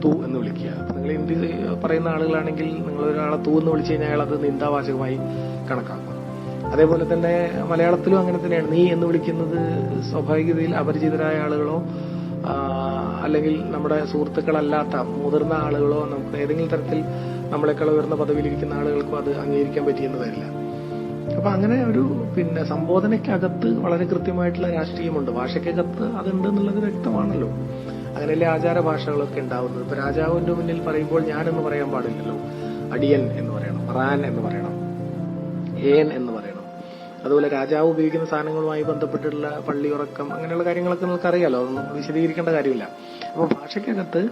തൂ എന്ന് വിളിക്കുക. അപ്പൊ നിങ്ങൾ ഹിന്ദി പറയുന്ന ആളുകളാണെങ്കിൽ നിങ്ങൾ ഒരാളെ തൂ എന്ന് വിളിച്ചു കഴിഞ്ഞാൽ അയാൾ അത് നിന്ദാവാചകമായി കണക്കാക്കും. അതേപോലെ തന്നെ മലയാളത്തിലും അങ്ങനെ തന്നെയാണ്. നീ എന്ന് വിളിക്കുന്നത് സ്വാഭാവികതയിൽ അപരിചിതരായ ആളുകളോ അല്ലെങ്കിൽ നമ്മുടെ സുഹൃത്തുക്കളല്ലാത്ത മുതിർന്ന ആളുകളോ, നമുക്ക് ഏതെങ്കിലും തരത്തിൽ നമ്മളെക്കാൾ ഉയർന്ന പദവിയിലിരിക്കുന്ന ആളുകൾക്കും അത് അംഗീകരിക്കാൻ പറ്റിയെന്ന് വരില്ല. അപ്പൊ അങ്ങനെ ഒരു സംബോധനയ്ക്കകത്ത് വളരെ കൃത്യമായിട്ടുള്ള രാഷ്ട്രീയമുണ്ട്. ഭാഷയ്ക്കകത്ത് അതുണ്ട് എന്നുള്ളത് വ്യക്തമാണല്ലോ. അങ്ങനെയല്ലേ ആചാര ഭാഷകളൊക്കെ ഉണ്ടാവുന്നത്. ഇപ്പൊ രാജാവിന്റെ മുന്നിൽ പറയുമ്പോൾ ഞാൻ എന്ന് പറയാൻ പാടില്ലല്ലോ, അടിയൻ എന്ന് പറയണം, റാൻ എന്ന് പറയണം, ഏൻ എന്ന് പറയണം. അതുപോലെ രാജാവ് ഉപയോഗിക്കുന്ന സാധനങ്ങളുമായി ബന്ധപ്പെട്ടുള്ള പള്ളിയുറക്കം, അങ്ങനെയുള്ള കാര്യങ്ങളൊക്കെ നിങ്ങൾക്ക് അറിയാലോ, അതൊന്നും വിശദീകരിക്കേണ്ട കാര്യമില്ല. അപ്പൊ ഭാഷയ്ക്കകത്ത്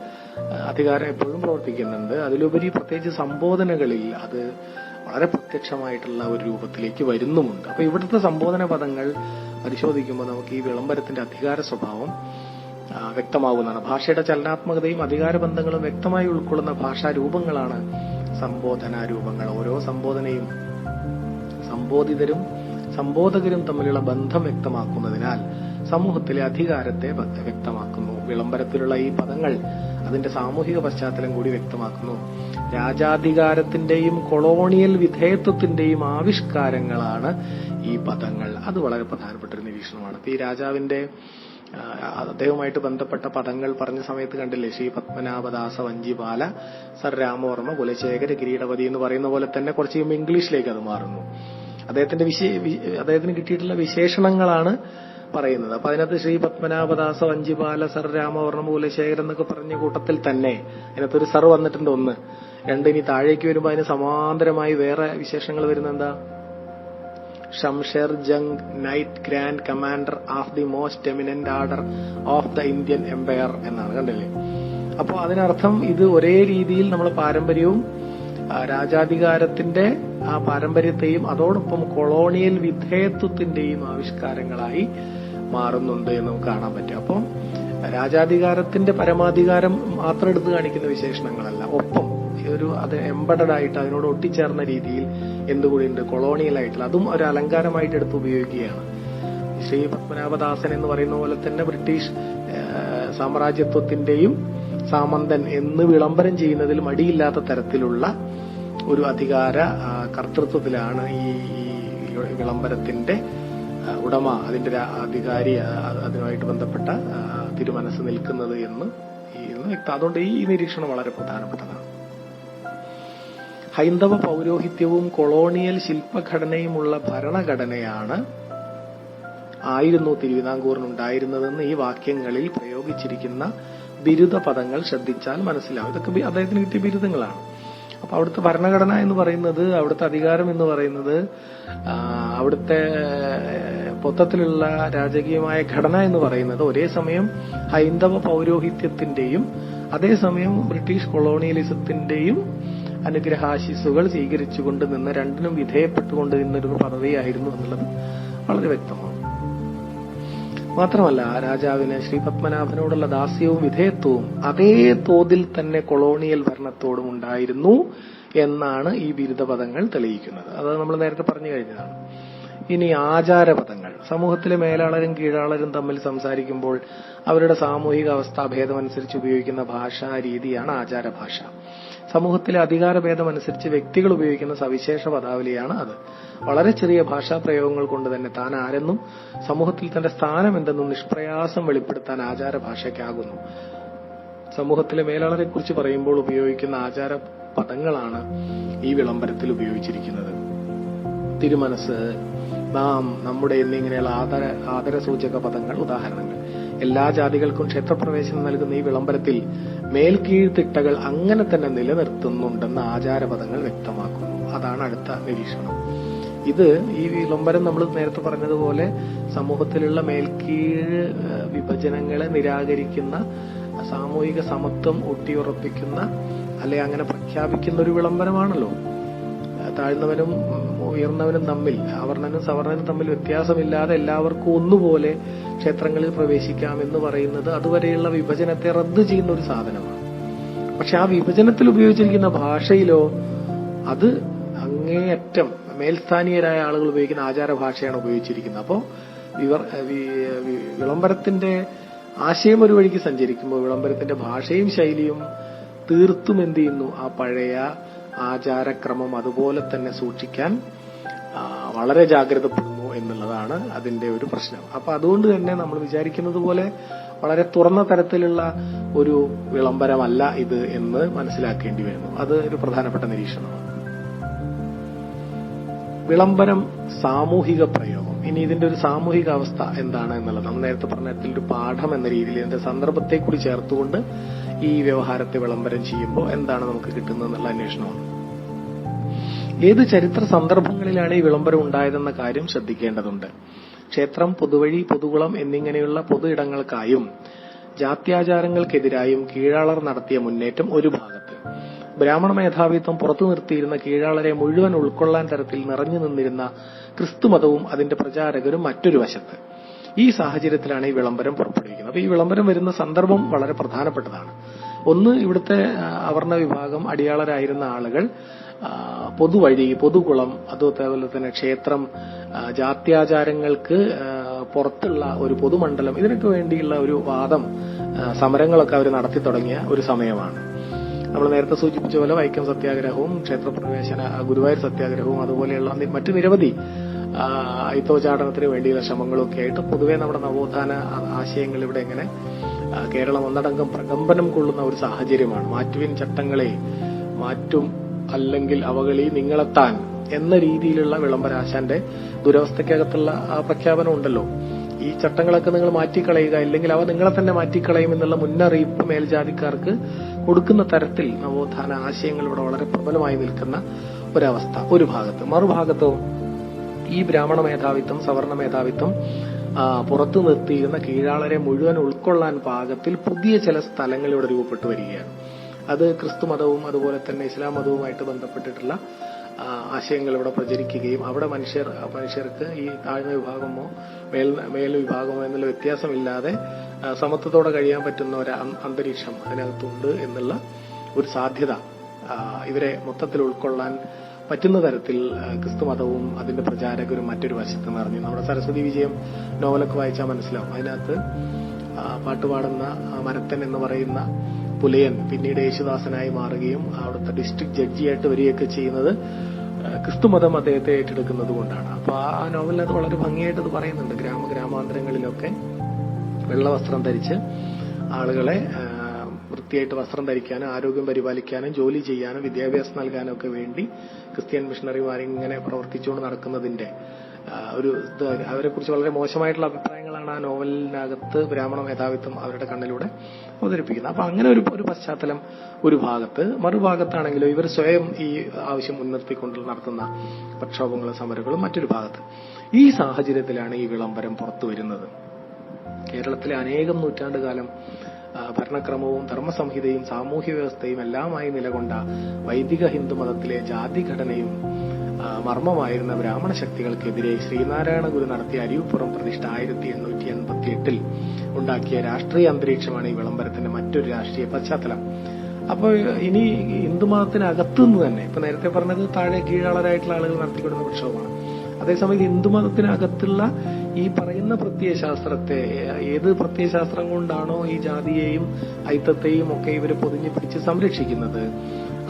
അധികാരം എപ്പോഴും പ്രവർത്തിക്കുന്നുണ്ട്. അതിലുപരി പ്രത്യേകിച്ച് സംബോധനകളിൽ അത് വളരെ പ്രത്യക്ഷമായിട്ടുള്ള ഒരു രൂപത്തിലേക്ക് വരുന്നുമുണ്ട്. അപ്പൊ ഇവിടുത്തെ സംബോധന പദങ്ങൾ പരിശോധിക്കുമ്പോൾ നമുക്ക് ഈ വിളംബരത്തിന്റെ അധികാര സ്വഭാവം വ്യക്തമാകുന്നതാണ്. ഭാഷയുടെ ചലനാത്മകതയും അധികാരബന്ധങ്ങളും വ്യക്തമായി ഉൾക്കൊള്ളുന്ന ഭാഷാരൂപങ്ങളാണ് സംബോധനാരൂപങ്ങൾ. ഓരോ സംബോധനയും സംബോധിതരും സംബോധകരും തമ്മിലുള്ള ബന്ധം വ്യക്തമാക്കുന്നതിനാൽ സമൂഹത്തിലെ അധികാരത്തെ വ്യക്തമാക്കുന്നു. വിളംബരത്തിലുള്ള ഈ പദങ്ങൾ അതിന്റെ സാമൂഹിക പശ്ചാത്തലം കൂടി വ്യക്തമാക്കുന്നു. രാജാധികാരത്തിന്റെയും കൊളോണിയൽ വിധേയത്വത്തിന്റെയും ആവിഷ്കാരങ്ങളാണ് ഈ പദങ്ങൾ. അത് വളരെ പ്രധാനപ്പെട്ട ഒരു നിരീക്ഷണമാണ്. ഈ രാജാവിന്റെ അദ്ദേഹവുമായിട്ട് ബന്ധപ്പെട്ട പദങ്ങൾ പറഞ്ഞ സമയത്ത് കണ്ടില്ലേ, ശ്രീ പത്മനാഭദാസ വഞ്ചിപാല സർ രാമവർമ്മ കുലശേഖര കിരീടപതി എന്ന് പറയുന്ന പോലെ തന്നെ കുറച്ച് കഴിയുമ്പോൾ ഇംഗ്ലീഷിലേക്ക് അത് മാറുന്നു. അദ്ദേഹത്തിന് കിട്ടിയിട്ടുള്ള വിശേഷണങ്ങളാണ് പറയുന്നത്. അപ്പൊ അതിനകത്ത് ശ്രീ പത്മനാഭദാസ വഞ്ചിപാല സർ രാമവർമ്മ കുലശേഖരൻ എന്നൊക്കെ പറഞ്ഞ കൂട്ടത്തിൽ തന്നെ അതിനകത്തൊരു സർ വന്നിട്ടുണ്ട്, 1. 2 ഇനി താഴേക്ക് വരുമ്പോൾ അതിന് സമാന്തരമായി വേറെ വിശേഷങ്ങൾ വരുന്ന എന്താ, Shamsher Jung knight grand commander of the most eminent order of the Indian empire എന്നാണ്. കണ്ടില്ലേ? അപ്പോൾ അതിനർത്ഥം ഇത് ഒരേ രീതിയിൽ നമ്മൾ പാരമ്പര്യവും രാജാധികാരത്തിന്റെ ആ പാരമ്പര്യത്തെയും അതോടൊപ്പം കൊളോണിയൽ വിധേയത്വത്തിന്റെയും ആവിഷ്കാരങ്ങളായി മാറുന്നുണ്ട് എന്ന് നമുക്ക് കാണാൻ പറ്റും. അപ്പം രാജാധികാരത്തിന്റെ പരമാധികാരം മാത്രം എടുത്ത് കാണിക്കുന്ന വിശേഷണങ്ങളല്ല, ഒപ്പം അത് എംബഡഡ് ആയിട്ട് അതിനോട് ഒട്ടിച്ചേർന്ന രീതിയിൽ എന്തുകൂടിയുണ്ട്, കൊളോണിയൽ ആയിട്ടുള്ള അതും ഒരു അലങ്കാരമായിട്ട് എടുത്ത് ഉപയോഗിക്കുകയാണ്. ശ്രീ പത്മനാഭദാസൻ എന്ന് പറയുന്ന പോലെ തന്നെ ബ്രിട്ടീഷ് സാമ്രാജ്യത്വത്തിന്റെയും സാമന്തൻ എന്ന് വിളംബരം ചെയ്യുന്നതിൽ മടിയില്ലാത്ത തരത്തിലുള്ള ഒരു അധികാര കർത്തൃത്വത്തിലാണ് ഈ വിളംബരത്തിന്റെ ഉടമ, അതിന്റെ അധികാരി, അതുമായിട്ട് ബന്ധപ്പെട്ട തിരുമനസ് നിൽക്കുന്നത് എന്ന് വ്യക്തം. അതുകൊണ്ട് ഈ നിരീക്ഷണം വളരെ പ്രധാനപ്പെട്ടതാണ്. ഹൈന്ദവ പൗരോഹിത്യവും കൊളോണിയൽ ശില്പഘടനയുമുള്ള ഭരണഘടനയാണ് ആയിരുന്നു തിരുവിതാംകൂറിനുണ്ടായിരുന്നതെന്ന് ഈ വാക്യങ്ങളിൽ പ്രയോഗിച്ചിരിക്കുന്ന ബിരുദ പദങ്ങൾ ശ്രദ്ധിച്ചാൽ മനസ്സിലാവും. ഇതൊക്കെ അദ്ദേഹത്തിന് കിട്ടിയ ബിരുദങ്ങളാണ്. അപ്പൊ അവിടുത്തെ ഭരണഘടന എന്ന് പറയുന്നത്, അവിടുത്തെ അധികാരം എന്ന് പറയുന്നത്, അവിടുത്തെ മൊത്തത്തിലുള്ള രാജകീയമായ ഘടന എന്ന് പറയുന്നത് ഒരേ സമയം ഹൈന്ദവ പൗരോഹിത്യത്തിന്റെയും അതേസമയം ബ്രിട്ടീഷ് കൊളോണിയലിസത്തിന്റെയും അനുഗ്രഹാശിസുകൾ സ്വീകരിച്ചുകൊണ്ട് നിന്ന് രണ്ടിനും വിധേയപ്പെട്ടുകൊണ്ട് നിന്നൊരു പദവിയായിരുന്നു എന്നുള്ളത് വളരെ വ്യക്തമാണ്. മാത്രമല്ല രാജാവിന് ശ്രീ പത്മനാഭനോടുള്ള ദാസ്യവും വിധേയത്വവും അതേ തോതിൽ തന്നെ കൊളോണിയൽ ഭരണത്തോടും ഉണ്ടായിരുന്നു എന്നാണ് ഈ ബിരുദപദങ്ങൾ തെളിയിക്കുന്നത്. അത് നമ്മൾ നേരത്തെ പറഞ്ഞു കഴിഞ്ഞതാണ്. ഇനി ആചാരപദങ്ങൾ. സമൂഹത്തിലെ മേലാളരും കീഴാളരും തമ്മിൽ സംസാരിക്കുമ്പോൾ അവരുടെ സാമൂഹിക അവസ്ഥാഭേദമനുസരിച്ച് ഉപയോഗിക്കുന്ന ഭാഷാ രീതിയാണ് ആചാരഭാഷ. സമൂഹത്തിലെ അധികാരഭേദമനുസരിച്ച് വ്യക്തികൾ ഉപയോഗിക്കുന്ന സവിശേഷ പദാവലിയാണ് അത്. വളരെ ചെറിയ ഭാഷാ പ്രയോഗങ്ങൾ കൊണ്ട് തന്നെ താൻ ആരെന്നും സമൂഹത്തിൽ തന്റെ സ്ഥാനം എന്തെന്നും നിഷ്പ്രയാസം വെളിപ്പെടുത്താൻ ആചാരഭാഷയ്ക്കാകുന്നു. സമൂഹത്തിലെ മേലാളരെ കുറിച്ച് പറയുമ്പോൾ ഉപയോഗിക്കുന്ന ആചാര പദങ്ങളാണ് ഈ വിളംബരത്തിൽ ഉപയോഗിച്ചിരിക്കുന്നത്. തിരുമനസ്, നാം, നമ്മുടെ എന്നിങ്ങനെയുള്ള ആദരസൂചക പദങ്ങൾ ഉദാഹരണങ്ങൾ. എല്ലാ ജാതികൾക്കും ക്ഷേത്രപ്രവേശനം നൽകുന്ന ഈ വിളംബരത്തിൽ മേൽക്കീഴ്ത്തിട്ടകൾ അങ്ങനെ തന്നെ നിലനിർത്തുന്നുണ്ടെന്ന് ആചാരപദങ്ങൾ വ്യക്തമാക്കുന്നു. അതാണ് അടുത്ത നിരീക്ഷണം. ഇത് ഈ വിളംബരം നമ്മൾ നേരത്തെ പറഞ്ഞതുപോലെ സമൂഹത്തിലുള്ള മേൽക്കീഴ് വിഭജനങ്ങളെ നിരാകരിക്കുന്ന, സാമൂഹിക സമത്വം ഊട്ടിയുറപ്പിക്കുന്ന, അല്ലെ അങ്ങനെ പ്രഖ്യാപിക്കുന്ന ഒരു വിളംബരമാണല്ലോ. താഴ്ന്നവനും ഉയർന്നവനും തമ്മിൽ, അവർണനും സവർണനും തമ്മിൽ വ്യത്യാസമില്ലാതെ എല്ലാവർക്കും ഒന്നുപോലെ ക്ഷേത്രങ്ങളിൽ പ്രവേശിക്കാമെന്ന് പറയുന്നത് അതുവരെയുള്ള വിഭജനത്തെ റദ്ദ് ചെയ്യുന്ന ഒരു സാധനമാണ്. പക്ഷെ ആ വിഭജനത്തിൽ ഉപയോഗിച്ചിരിക്കുന്ന ഭാഷയിലോ അത് അങ്ങേയറ്റം മേൽസ്ഥാനീയരായ ആളുകൾ ഉപയോഗിക്കുന്ന ആചാര ഭാഷയാണ് ഉപയോഗിച്ചിരിക്കുന്നത്. അപ്പോ വിളംബരത്തിന്റെ ആശയം ഒരു വഴിക്ക് സഞ്ചരിക്കുമ്പോൾ വിളംബരത്തിന്റെ ഭാഷയും ശൈലിയും തീർത്തും എന്ത് ചെയ്യുന്നു, ആ പഴയ ആചാരക്രമം അതുപോലെ തന്നെ സൂക്ഷിക്കാൻ വളരെ ജാഗ്രതപ്പെടുന്നു എന്നുള്ളതാണ് അതിന്റെ ഒരു പ്രശ്നം. അപ്പൊ അതുകൊണ്ട് തന്നെ നമ്മൾ വിചാരിക്കുന്നത് പോലെ വളരെ തുറന്ന തരത്തിലുള്ള ഒരു വിളംബരമല്ല ഇത് എന്ന് മനസ്സിലാക്കേണ്ടി വരുന്നു. അത് ഒരു പ്രധാനപ്പെട്ട നിരീക്ഷണമാണ്. വിളംബരം സാമൂഹിക പ്രയോഗം. ഇനി ഇതിന്റെ ഒരു സാമൂഹിക അവസ്ഥ എന്താണ് എന്നുള്ളത് നമ്മൾ നേരത്തെ പറഞ്ഞ ഒരു പാഠം എന്ന രീതിയിൽ ഇതിന്റെ സന്ദർഭത്തെ കൂടി ചേർത്തുകൊണ്ട് ഈ വ്യവഹാരത്തെ വിളംബരം ചെയ്യുമ്പോൾ എന്താണ് നമുക്ക് കിട്ടുന്നത് എന്നുള്ള അന്വേഷണമാണ്. ഏത് ചരിത്ര സന്ദർഭങ്ങളിലാണ് ഈ വിളംബരം ഉണ്ടായതെന്ന കാര്യം ശ്രദ്ധിക്കേണ്ടതുണ്ട്. ക്ഷേത്രം, പൊതുവഴി, പൊതുകുളം എന്നിങ്ങനെയുള്ള പൊതു ഇടങ്ങൾക്കായും ജാത്യാചാരങ്ങൾക്കെതിരായും കീഴാളർ നടത്തിയ മുന്നേറ്റം ഒരു ഭാഗത്ത്, ബ്രാഹ്മണ മേധാവിത്വം പുറത്തു നിർത്തിയിരുന്ന കീഴാളരെ മുഴുവൻ ഉൾക്കൊള്ളാൻ തരത്തിൽ നിറഞ്ഞു നിന്നിരുന്ന ക്രിസ്തുമതവും അതിന്റെ പ്രചാരകരും മറ്റൊരു വശത്ത്. ഈ സാഹചര്യത്തിലാണ് ഈ വിളംബരം പുറപ്പെടുവിക്കുന്നത്. അപ്പൊ ഈ വിളംബരം വരുന്ന സന്ദർഭം വളരെ പ്രധാനപ്പെട്ടതാണ്. ഒന്ന്, ഇവിടുത്തെ അവർണ വിഭാഗം അടിയാളരായിരുന്ന ആളുകൾ പൊതുവഴി, പൊതുകുളം, അതുപോലെ തന്നെ ക്ഷേത്രം, ജാത്യാചാരങ്ങൾക്ക് പുറത്തുള്ള ഒരു പൊതുമണ്ഡലം, ഇതിനൊക്കെ വേണ്ടിയുള്ള ഒരു വാദം, സമരങ്ങളൊക്കെ അവർ നടത്തി തുടങ്ങിയ ഒരു സമയമാണ്. നമ്മൾ നേരത്തെ സൂചിപ്പിച്ച പോലെ വൈക്കം സത്യാഗ്രഹവും ക്ഷേത്രപ്രവേശന ഗുരുവായൂർ സത്യാഗ്രഹവും അതുപോലെയുള്ള മറ്റു നിരവധി അയിത്തോച്ചാടനത്തിന് വേണ്ടിയുള്ള ശ്രമങ്ങളൊക്കെ ആയിട്ട് പൊതുവെ നമ്മുടെ നവോത്ഥാന ആശയങ്ങൾ ഇവിടെ ഇങ്ങനെ കേരളം ഒന്നടങ്കം പ്രകമ്പനം കൊള്ളുന്ന ഒരു സാഹചര്യമാണ്. മാറ്റുവിൻ ചട്ടങ്ങളെ, മാറ്റും അല്ലെങ്കിൽ അവകളി നിങ്ങളെത്താൻ എന്ന രീതിയിലുള്ള വിളംബരാശാന്റെ ദുരവസ്ഥയ്ക്കകത്തുള്ള ആ പ്രഖ്യാപനം ഉണ്ടല്ലോ. ഈ ചട്ടങ്ങളൊക്കെ നിങ്ങൾ മാറ്റിക്കളയുക, ഇല്ലെങ്കിൽ അവ നിങ്ങളെ തന്നെ മാറ്റിക്കളയും എന്നുള്ള മുന്നറിയിപ്പ് മേൽജാതിക്കാർക്ക് കൊടുക്കുന്ന തരത്തിൽ നവോത്ഥാന ആശയങ്ങൾ ഇവിടെ വളരെ പ്രബലമായി നിൽക്കുന്ന ഒരവസ്ഥ ഒരു ഭാഗത്ത്. മറുഭാഗത്തോ ഈ ബ്രാഹ്മണ മേധാവിത്വം, സവർണ മേധാവിത്വം പുറത്തു നിർത്തിയിരുന്ന കീഴാളരെ മുഴുവൻ ഉൾക്കൊള്ളാൻ പാകത്തിൽ പുതിയ ചില സ്ഥലങ്ങൾ ഇവിടെ രൂപപ്പെട്ടു വരികയാണ്. അത് ക്രിസ്തുമതവും അതുപോലെ തന്നെ ഇസ്ലാം മതവുമായിട്ട് ബന്ധപ്പെട്ടിട്ടുള്ള ആശയങ്ങൾ ഇവിടെ പ്രചരിക്കുകയും അവിടെ മനുഷ്യർക്ക് ഈ താഴ്ന്ന വിഭാഗമോ മേൽ വിഭാഗമോ എന്നുള്ള വ്യത്യാസമില്ലാതെ സമത്വത്തോടെ കഴിയാൻ പറ്റുന്ന ഒരു അന്തരീക്ഷം അതിനകത്തുണ്ട് എന്നുള്ള ഒരു സാധ്യത ഇവരെ മൊത്തത്തിൽ ഉൾക്കൊള്ളാൻ പറ്റുന്ന തരത്തിൽ ക്രിസ്തുമതവും അതിന്റെ പ്രചാരകരും മറ്റൊരു വശത്ത് നിറഞ്ഞു. നമ്മുടെ സരസ്വതി വിജയം നോവലൊക്കെ വായിച്ചാൽ മനസ്സിലാവും. അതിനകത്ത് പാട്ടുപാടുന്ന മരത്തൻ എന്ന് പറയുന്ന പുലയൻ പിന്നീട് യേശുദാസനായി മാറുകയും അവിടുത്തെ ഡിസ്ട്രിക്ട് ജഡ്ജിയായിട്ട് വരികയൊക്കെ ചെയ്യുന്നത് ക്രിസ്തുമതം അദ്ദേഹത്തെ ഏറ്റെടുക്കുന്നത് കൊണ്ടാണ്. അപ്പൊ ആ നോവലിൽ അത് വളരെ ഭംഗിയായിട്ട് അത് പറയുന്നുണ്ട്. ഗ്രാമാന്തരങ്ങളിലൊക്കെ വെള്ളവസ്ത്രം ധരിച്ച് ആളുകളെ വൃത്തിയായിട്ട് വസ്ത്രം ധരിക്കാനും ആരോഗ്യം പരിപാലിക്കാനും ജോലി ചെയ്യാനും വിദ്യാഭ്യാസം നൽകാനും ഒക്കെ വേണ്ടി ക്രിസ്ത്യൻ മിഷണറിമാരിങ്ങനെ പ്രവർത്തിച്ചുകൊണ്ട് നടക്കുന്നതിന്റെ ഒരു അവരെക്കുറിച്ച് വളരെ മോശമായിട്ടുള്ള അഭിപ്രായങ്ങളാണ് ആ നോവലിനകത്ത് ബ്രാഹ്മണ മേധാവിത്വം അവരുടെ കണ്ണിലൂടെ അവതരിപ്പിക്കുന്നത്. അപ്പൊ അങ്ങനെ ഒരു പശ്ചാത്തലം ഒരു ഭാഗത്ത്. മറുഭാഗത്താണെങ്കിലും ഇവർ സ്വയം ഈ ആവശ്യം മുൻനിർത്തിക്കൊണ്ട് നടത്തുന്ന പ്രക്ഷോഭങ്ങളും സമരങ്ങളും മറ്റൊരു ഭാഗത്ത്. ഈ സാഹചര്യത്തിലാണ് ഈ വിളംബരം പുറത്തു വരുന്നത്. കേരളത്തിലെ അനേകം നൂറ്റാണ്ടുകാലം ഭരണക്രമവും ധർമ്മസംഹിതയും സാമൂഹ്യ വ്യവസ്ഥയും എല്ലാമായി നിലകൊണ്ട വൈദിക ഹിന്ദുമതത്തിലെ ജാതിഘടനയും മർമ്മമായിരുന്ന ബ്രാഹ്മണ ശക്തികൾക്കെതിരെ ശ്രീനാരായണ ഗുരു നടത്തിയ അരിവുപ്പുറം പ്രതിഷ്ഠ 1886 1948 ഉണ്ടാക്കിയ രാഷ്ട്രീയ അന്തരീക്ഷമാണ് ഈ വിളംബരത്തിന്റെ മറ്റൊരു രാഷ്ട്രീയ പശ്ചാത്തലം. അപ്പോൾ ഇനി ഹിന്ദുമതത്തിനകത്തുനിന്ന് തന്നെ, ഇപ്പൊ നേരത്തെ പറഞ്ഞത് താഴെ കീഴാളരായിട്ടുള്ള ആളുകൾ നടത്തിക്കൊടുന്ന പ്രക്ഷോഭമാണ്. അതേസമയം ഹിന്ദുമതത്തിനകത്തുള്ള ഈ പറയുന്ന പ്രത്യയശാസ്ത്രത്തെ, ഏത് പ്രത്യയശാസ്ത്രം കൊണ്ടാണോ ഈ ജാതിയെയും ഐത്തത്തെയും ഒക്കെ ഇവർ പൊതിഞ്ഞു പിടിച്ച് സംരക്ഷിക്കുന്നത്,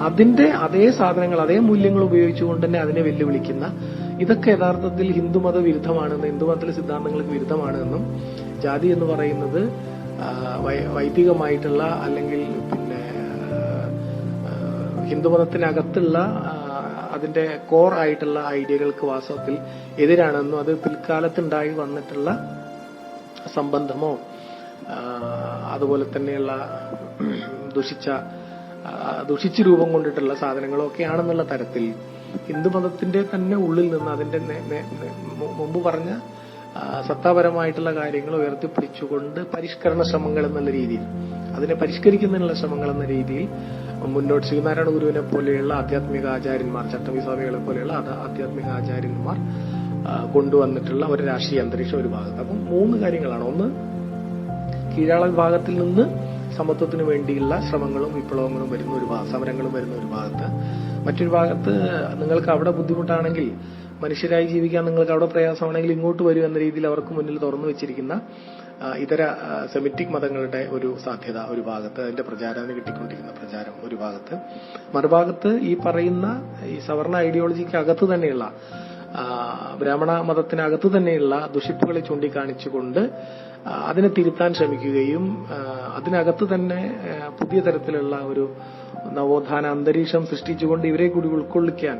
അതിന്റെ അതേ സാധനങ്ങൾ, അതേ മൂല്യങ്ങൾ ഉപയോഗിച്ചുകൊണ്ട് തന്നെ അതിനെ വെല്ലുവിളിക്കുന്ന, ഇതൊക്കെ യഥാർത്ഥത്തിൽ ഹിന്ദുമത വിരുദ്ധമാണെന്ന്, ഹിന്ദുമതത്തിലെ സിദ്ധാന്തങ്ങൾക്ക് വിരുദ്ധമാണെന്നും, ജാതി എന്ന് പറയുന്നത് വൈദികമായിട്ടുള്ള അല്ലെങ്കിൽ പിന്നെ ഹിന്ദുമതത്തിനകത്തുള്ള അതിന്റെ കോർ ആയിട്ടുള്ള ഐഡിയകൾക്ക് വാസ്തവത്തിൽ എതിരാണെന്നും, അത് പിൽക്കാലത്തുണ്ടായി വന്നിട്ടുള്ള സംബന്ധമോ അതുപോലെ തന്നെയുള്ള ദുഷിച്ച് രൂപം കൊണ്ടിട്ടുള്ള സാധനങ്ങളോ ഒക്കെയാണെന്നുള്ള തരത്തിൽ ഹിന്ദുമതത്തിന്റെ തന്നെ ഉള്ളിൽ നിന്ന് അതിന്റെ മുമ്പ് പറഞ്ഞ സത്താപരമായിട്ടുള്ള കാര്യങ്ങൾ ഉയർത്തിപ്പിടിച്ചുകൊണ്ട് പരിഷ്കരണ ശ്രമങ്ങൾ എന്നുള്ള രീതിയിൽ, അതിനെ പരിഷ്കരിക്കുന്നതിനുള്ള ശ്രമങ്ങൾ എന്ന രീതിയിൽ മുന്നോട്ട് ശ്രീനാരായണ ഗുരുവിനെ പോലെയുള്ള ആധ്യാത്മിക ആചാര്യന്മാർ, ചട്ടമ്പി സ്വാമികളെ പോലെയുള്ള ആധ്യാത്മിക ആചാര്യന്മാർ കൊണ്ടുവന്നിട്ടുള്ള ഒരു രാഷ്ട്രീയ അന്തരീക്ഷം ഒരു ഭാഗത്ത്. അപ്പം 3 കാര്യങ്ങളാണ്. ഒന്ന്, കീഴാള വിഭാഗത്തിൽ നിന്ന് സമത്വത്തിന് വേണ്ടിയുള്ള ശ്രമങ്ങളും വിപ്ലവങ്ങളും വരുന്ന ഒരു ഭാഗത്ത്, സമരങ്ങളും വരുന്ന ഒരു ഭാഗത്ത്. മറ്റൊരു ഭാഗത്ത് നിങ്ങൾക്ക് അവിടെ ബുദ്ധിമുട്ടാണെങ്കിൽ, മനുഷ്യരായി ജീവിക്കാൻ നിങ്ങൾക്ക് അവിടെ പ്രയാസമാണെങ്കിൽ ഇങ്ങോട്ട് വരൂ എന്ന രീതിയിൽ അവർക്ക് മുന്നിൽ തുറന്നു വെച്ചിരിക്കുന്ന ഇതര സെമിറ്റിക് മതങ്ങളുടെ ഒരു സാധ്യത ഒരു ഭാഗത്ത്, അതിന്റെ പ്രചാരം കിട്ടിക്കൊണ്ടിരിക്കുന്ന പ്രചാരം ഒരു ഭാഗത്ത്. മറുഭാഗത്ത് ഈ പറയുന്ന ഈ സവർണ ഐഡിയോളജിക്ക് അകത്ത് തന്നെയുള്ള, ബ്രാഹ്മണ മതത്തിനകത്ത് തന്നെയുള്ള ദുഷിപ്പുകളെ ചൂണ്ടിക്കാണിച്ചുകൊണ്ട് അതിനെ തിരുത്താൻ ശ്രമിക്കുകയും അതിനകത്ത് തന്നെ പുതിയ തരത്തിലുള്ള ഒരു നവോത്ഥാന അന്തരീക്ഷം സൃഷ്ടിച്ചുകൊണ്ട് ഇവരെ കൂടി ഉൾക്കൊള്ളിക്കാൻ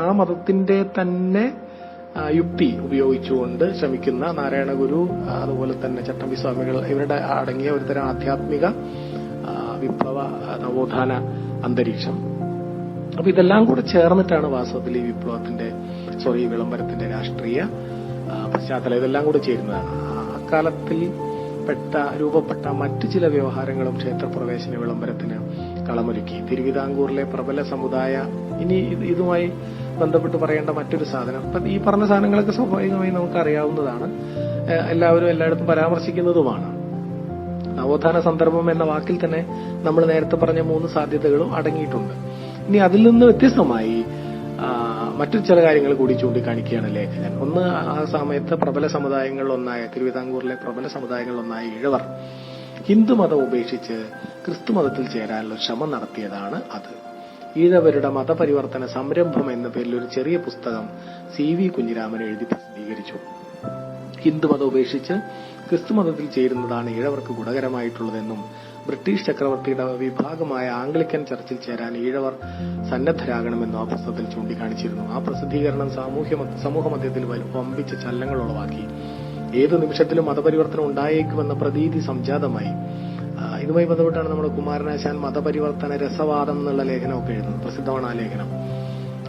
ആ മതത്തിന്റെ തന്നെ യുക്തി ഉപയോഗിച്ചുകൊണ്ട് ശ്രമിക്കുന്ന നാരായണ ഗുരു, അതുപോലെ തന്നെ ചട്ടമ്പി സ്വാമികൾ, ഇവരുടെ അടങ്ങിയ ഒരുതരം ആധ്യാത്മിക വിപ്ലവ നവോത്ഥാന അന്തരീക്ഷം. അപ്പൊ ഇതെല്ലാം കൂടെ ചേർന്നിട്ടാണ് വാസ്തവത്തിൽ ഈ ഈ വിളംബരത്തിന്റെ രാഷ്ട്രീയ പശ്ചാത്തലം. ഇതെല്ലാം കൂടെ ചേരുന്നതാണ്. അക്കാലത്തിൽ രൂപപ്പെട്ട മറ്റു ചില വ്യവഹാരങ്ങളും ക്ഷേത്രപ്രവേശന വിളംബരത്തിന് കളമൊരുക്കി. തിരുവിതാംകൂറിലെ പ്രബല സമുദായ, ഇനി ഇതുമായി ബന്ധപ്പെട്ട് പറയേണ്ട മറ്റൊരു സാധനം, ഈ പറഞ്ഞ സാധനങ്ങളൊക്കെ സ്വാഭാവികമായി നമുക്കറിയാവുന്നതാണ്, എല്ലാവരും എല്ലായിടത്തും പരാമർശിക്കുന്നതുമാണ്. നവോത്ഥാന സന്ദർഭം എന്ന വാക്കിൽ തന്നെ നമ്മൾ നേരത്തെ പറഞ്ഞ 3 സാധ്യതകളും അടങ്ങിയിട്ടുണ്ട്. ഇനി അതിൽ നിന്ന് വ്യത്യസ്തമായി മറ്റു ചില കാര്യങ്ങൾ കൂടി ചൂണ്ടിക്കാണിക്കുകയാണ് ലേഖകൻ. ഒന്ന്, ആ സമയത്ത് പ്രബല സമുദായങ്ങളിലൊന്നായ, തിരുവിതാംകൂറിലെ പ്രബല സമുദായങ്ങളിലൊന്നായ ഈഴവർ ഹിന്ദുമതം ഉപേക്ഷിച്ച് ക്രിസ്തുമതത്തിൽ ചേരാനുള്ള ശ്രമം നടത്തിയതാണ് അത്. ഈഴവരുടെ മതപരിവർത്തന സംരംഭം എന്ന പേരിൽ ഒരു ചെറിയ പുസ്തകം CV കുഞ്ഞിരാമൻ എഴുതി പ്രസിദ്ധീകരിച്ചു. ഹിന്ദുമതം ഉപേക്ഷിച്ച് ക്രിസ്തുമതത്തിൽ ചേരുന്നതാണ് ഈഴവർക്ക് ഗുണകരമായിട്ടുള്ളതെന്നും ബ്രിട്ടീഷ് ചക്രവർത്തിയുടെ വിഭാഗമായ ആംഗ്ലിക്കൻ ചർച്ചിൽ ചേരാൻ ഈഴവർ സന്നദ്ധരാകണമെന്നും ആ പുസ്തകത്തിൽ ചൂണ്ടിക്കാണിച്ചിരുന്നു. ആ പ്രസിദ്ധീകരണം സമൂഹമധ്യത്തിൽ വമ്പിച്ച ചലനങ്ങൾ ഉളവാക്കി. ഏതു നിമിഷത്തിലും മതപരിവർത്തനം ഉണ്ടായേക്കുമെന്ന പ്രതീതി സംജാതമായി. ഇതുമായി ബന്ധപ്പെട്ടാണ് നമ്മുടെ കുമാരനാശാൻ മതപരിവർത്തന രസവാദം എന്നുള്ള ലേഖനമൊക്കെ എഴുതുന്നത്. പ്രസിദ്ധമാണ് ആ ലേഖനം.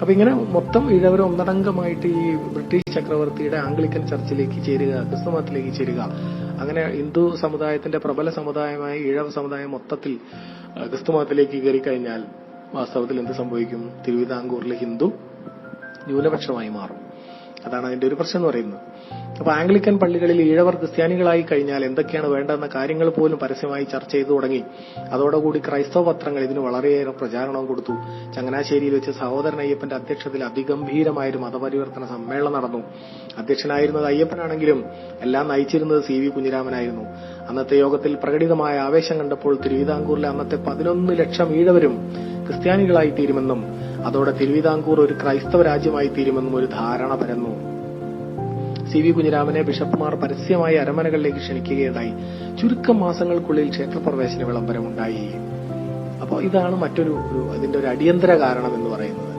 അപ്പൊ ഇങ്ങനെ മൊത്തം ഈഴവർ ഒന്നടങ്കമായിട്ട് ഈ ബ്രിട്ടീഷ് ചക്രവർത്തിയുടെ ആംഗ്ലിക്കൻ ചർച്ചിലേക്ക് ചേരുക, ക്രിസ്തുമതത്തിലേക്ക് ചേരുക, അങ്ങനെ ഹിന്ദു സമുദായത്തിന്റെ പ്രബല സമുദായമായ ഈഴവ സമുദായം മൊത്തത്തിൽ ക്രിസ്തുമതത്തിലേക്ക് കയറി കഴിഞ്ഞാൽ വാസ്തവത്തിൽ എന്ത് സംഭവിക്കും? തിരുവിതാംകൂറിലെ ഹിന്ദു ന്യൂനപക്ഷമായി മാറും. അതാണ് അതിന്റെ ഒരു പ്രശ്നം എന്ന് പറയുന്നത്. അപ്പൊ ആംഗ്ലിക്കൻ പള്ളികളിൽ ഈഴവർ ക്രിസ്ത്യാനികളായി കഴിഞ്ഞാൽ എന്തൊക്കെയാണ് വേണ്ടതെന്ന കാര്യങ്ങൾ പോലും പരസ്യമായി ചർച്ച ചെയ്തു തുടങ്ങി. അതോടുകൂടി ക്രൈസ്തവ പത്രങ്ങൾ ഇതിന് വളരെയേറെ പ്രചാരണം കൊടുത്തു. ചങ്ങനാശ്ശേരിയിൽ വെച്ച് സഹോദരൻ അയ്യപ്പന്റെ അധ്യക്ഷതയിൽ അതിഗംഭീരമായൊരു മതപരിവർത്തന സമ്മേളനം നടന്നു. അധ്യക്ഷനായിരുന്നത് അയ്യപ്പനാണെങ്കിലും എല്ലാം നയിച്ചിരുന്നത് CV കുഞ്ഞിരാമനായിരുന്നു. അന്നത്തെ യോഗത്തിൽ പ്രകടിതമായ ആവേശം കണ്ടപ്പോൾ തിരുവിതാംകൂറിലെ അന്നത്തെ 11 ലക്ഷം ഈഴവരും ക്രിസ്ത്യാനികളായി തീരുമെന്നും അതോടെ തിരുവിതാംകൂർ ഒരു ക്രൈസ്തവ രാജ്യമായി തീരുമെന്നും ഒരു ധാരണ പരന്നു. CV കുഞ്ഞിരാമനെ ബിഷപ്പുമാർ പരസ്യമായി അരമനകളിലേക്ക് ക്ഷണിക്കുകയുണ്ടായി. ചുരുക്കം മാസങ്ങൾക്കുള്ളിൽ ക്ഷേത്രപ്രവേശന വിളംബരമുണ്ടായി. അപ്പോൾ ഇതാണ് മറ്റൊരു അതിന്റെ ഒരു അടിയന്തര കാരണം എന്ന് പറയുന്നത്.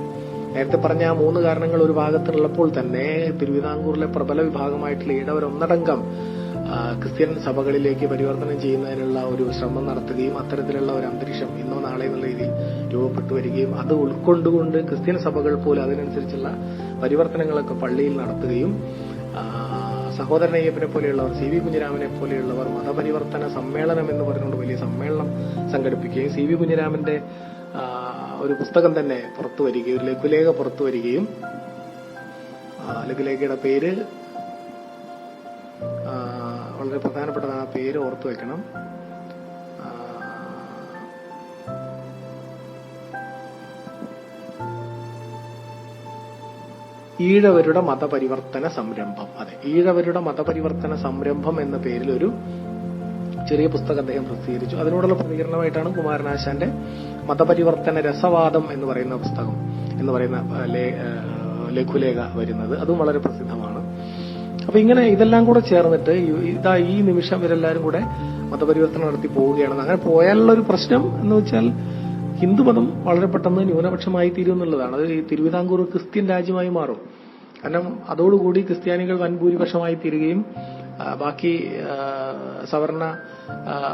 നേരത്തെ പറഞ്ഞ ആ 3 കാരണങ്ങൾ ഒരു ഭാഗത്തുള്ളപ്പോൾ തന്നെ തിരുവിതാംകൂറിലെ പ്രബല വിഭാഗമായിട്ടുള്ള ഈഴവർ ഒന്നടങ്കം ക്രിസ്ത്യൻ സഭകളിലേക്ക് പരിവർത്തനം ചെയ്യുന്നതിനുള്ള ഒരു ശ്രമം നടത്തുകയും അത്തരത്തിലുള്ള ഒരു അന്തരീക്ഷം ഇന്നോ നാളെ എന്നുള്ള രീതിയിൽ രൂപപ്പെട്ടു വരികയും അത് ഉൾക്കൊണ്ടുകൊണ്ട് ക്രിസ്ത്യൻ സഭകൾ പോലും അതിനനുസരിച്ചുള്ള പരിവർത്തനങ്ങളൊക്കെ പള്ളിയിൽ നടത്തുകയും സഹോദരൻ അയ്യപ്പനെ പോലെയുള്ളവർ, CV കുഞ്ഞിരാമനെ പോലെയുള്ളവർ മതപരിവർത്തന സമ്മേളനം എന്ന് പറഞ്ഞുകൊണ്ട് വലിയ സമ്മേളനം സംഘടിപ്പിക്കുകയും CV കുഞ്ഞിരാമന്റെ ഒരു പുസ്തകം തന്നെ പുറത്തു വരികയും ഒരു ലഘുലേഖ പുറത്തു വരികയും ലഘുലേഖയുടെ പേര് പ്രധാനപ്പെട്ടതാണ്, ആ പേര് ഓർത്തു വെക്കണം. ഈഴവരുടെ മതപരിവർത്തന സംരംഭം. അതെ, ഈഴവരുടെ മതപരിവർത്തന സംരംഭം എന്ന പേരിൽ ഒരു ചെറിയ പുസ്തകം അദ്ദേഹം പ്രസിദ്ധീകരിച്ചു. അതിനോടുള്ള പ്രതികരണമായിട്ടാണ് കുമാരനാശാന്റെ മതപരിവർത്തന രസവാദം എന്ന് പറയുന്ന പുസ്തകം, എന്ന് പറയുന്ന ലഘുലേഖ വരുന്നത്. അതും വളരെ പ്രസിദ്ധമാണ്. അപ്പൊ ഇങ്ങനെ ഇതെല്ലാം കൂടെ ചേർന്നിട്ട് ഈ നിമിഷം ഇവരെല്ലാരും കൂടെ മതപരിവർത്തനം നടത്തി പോവുകയാണെന്ന്. അങ്ങനെ പോയാലുള്ള ഒരു പ്രശ്നം എന്ന് വെച്ചാൽ ഹിന്ദുമതം വളരെ പെട്ടെന്ന് ന്യൂനപക്ഷമായി തീരും എന്നുള്ളതാണ്. അത് ഈ തിരുവിതാംകൂർ ക്രിസ്ത്യൻ രാജ്യമായി മാറും. കാരണം അതോടുകൂടി ക്രിസ്ത്യാനികൾ വൻഭൂരിപക്ഷമായി തീരുകയും ബാക്കി സവർണ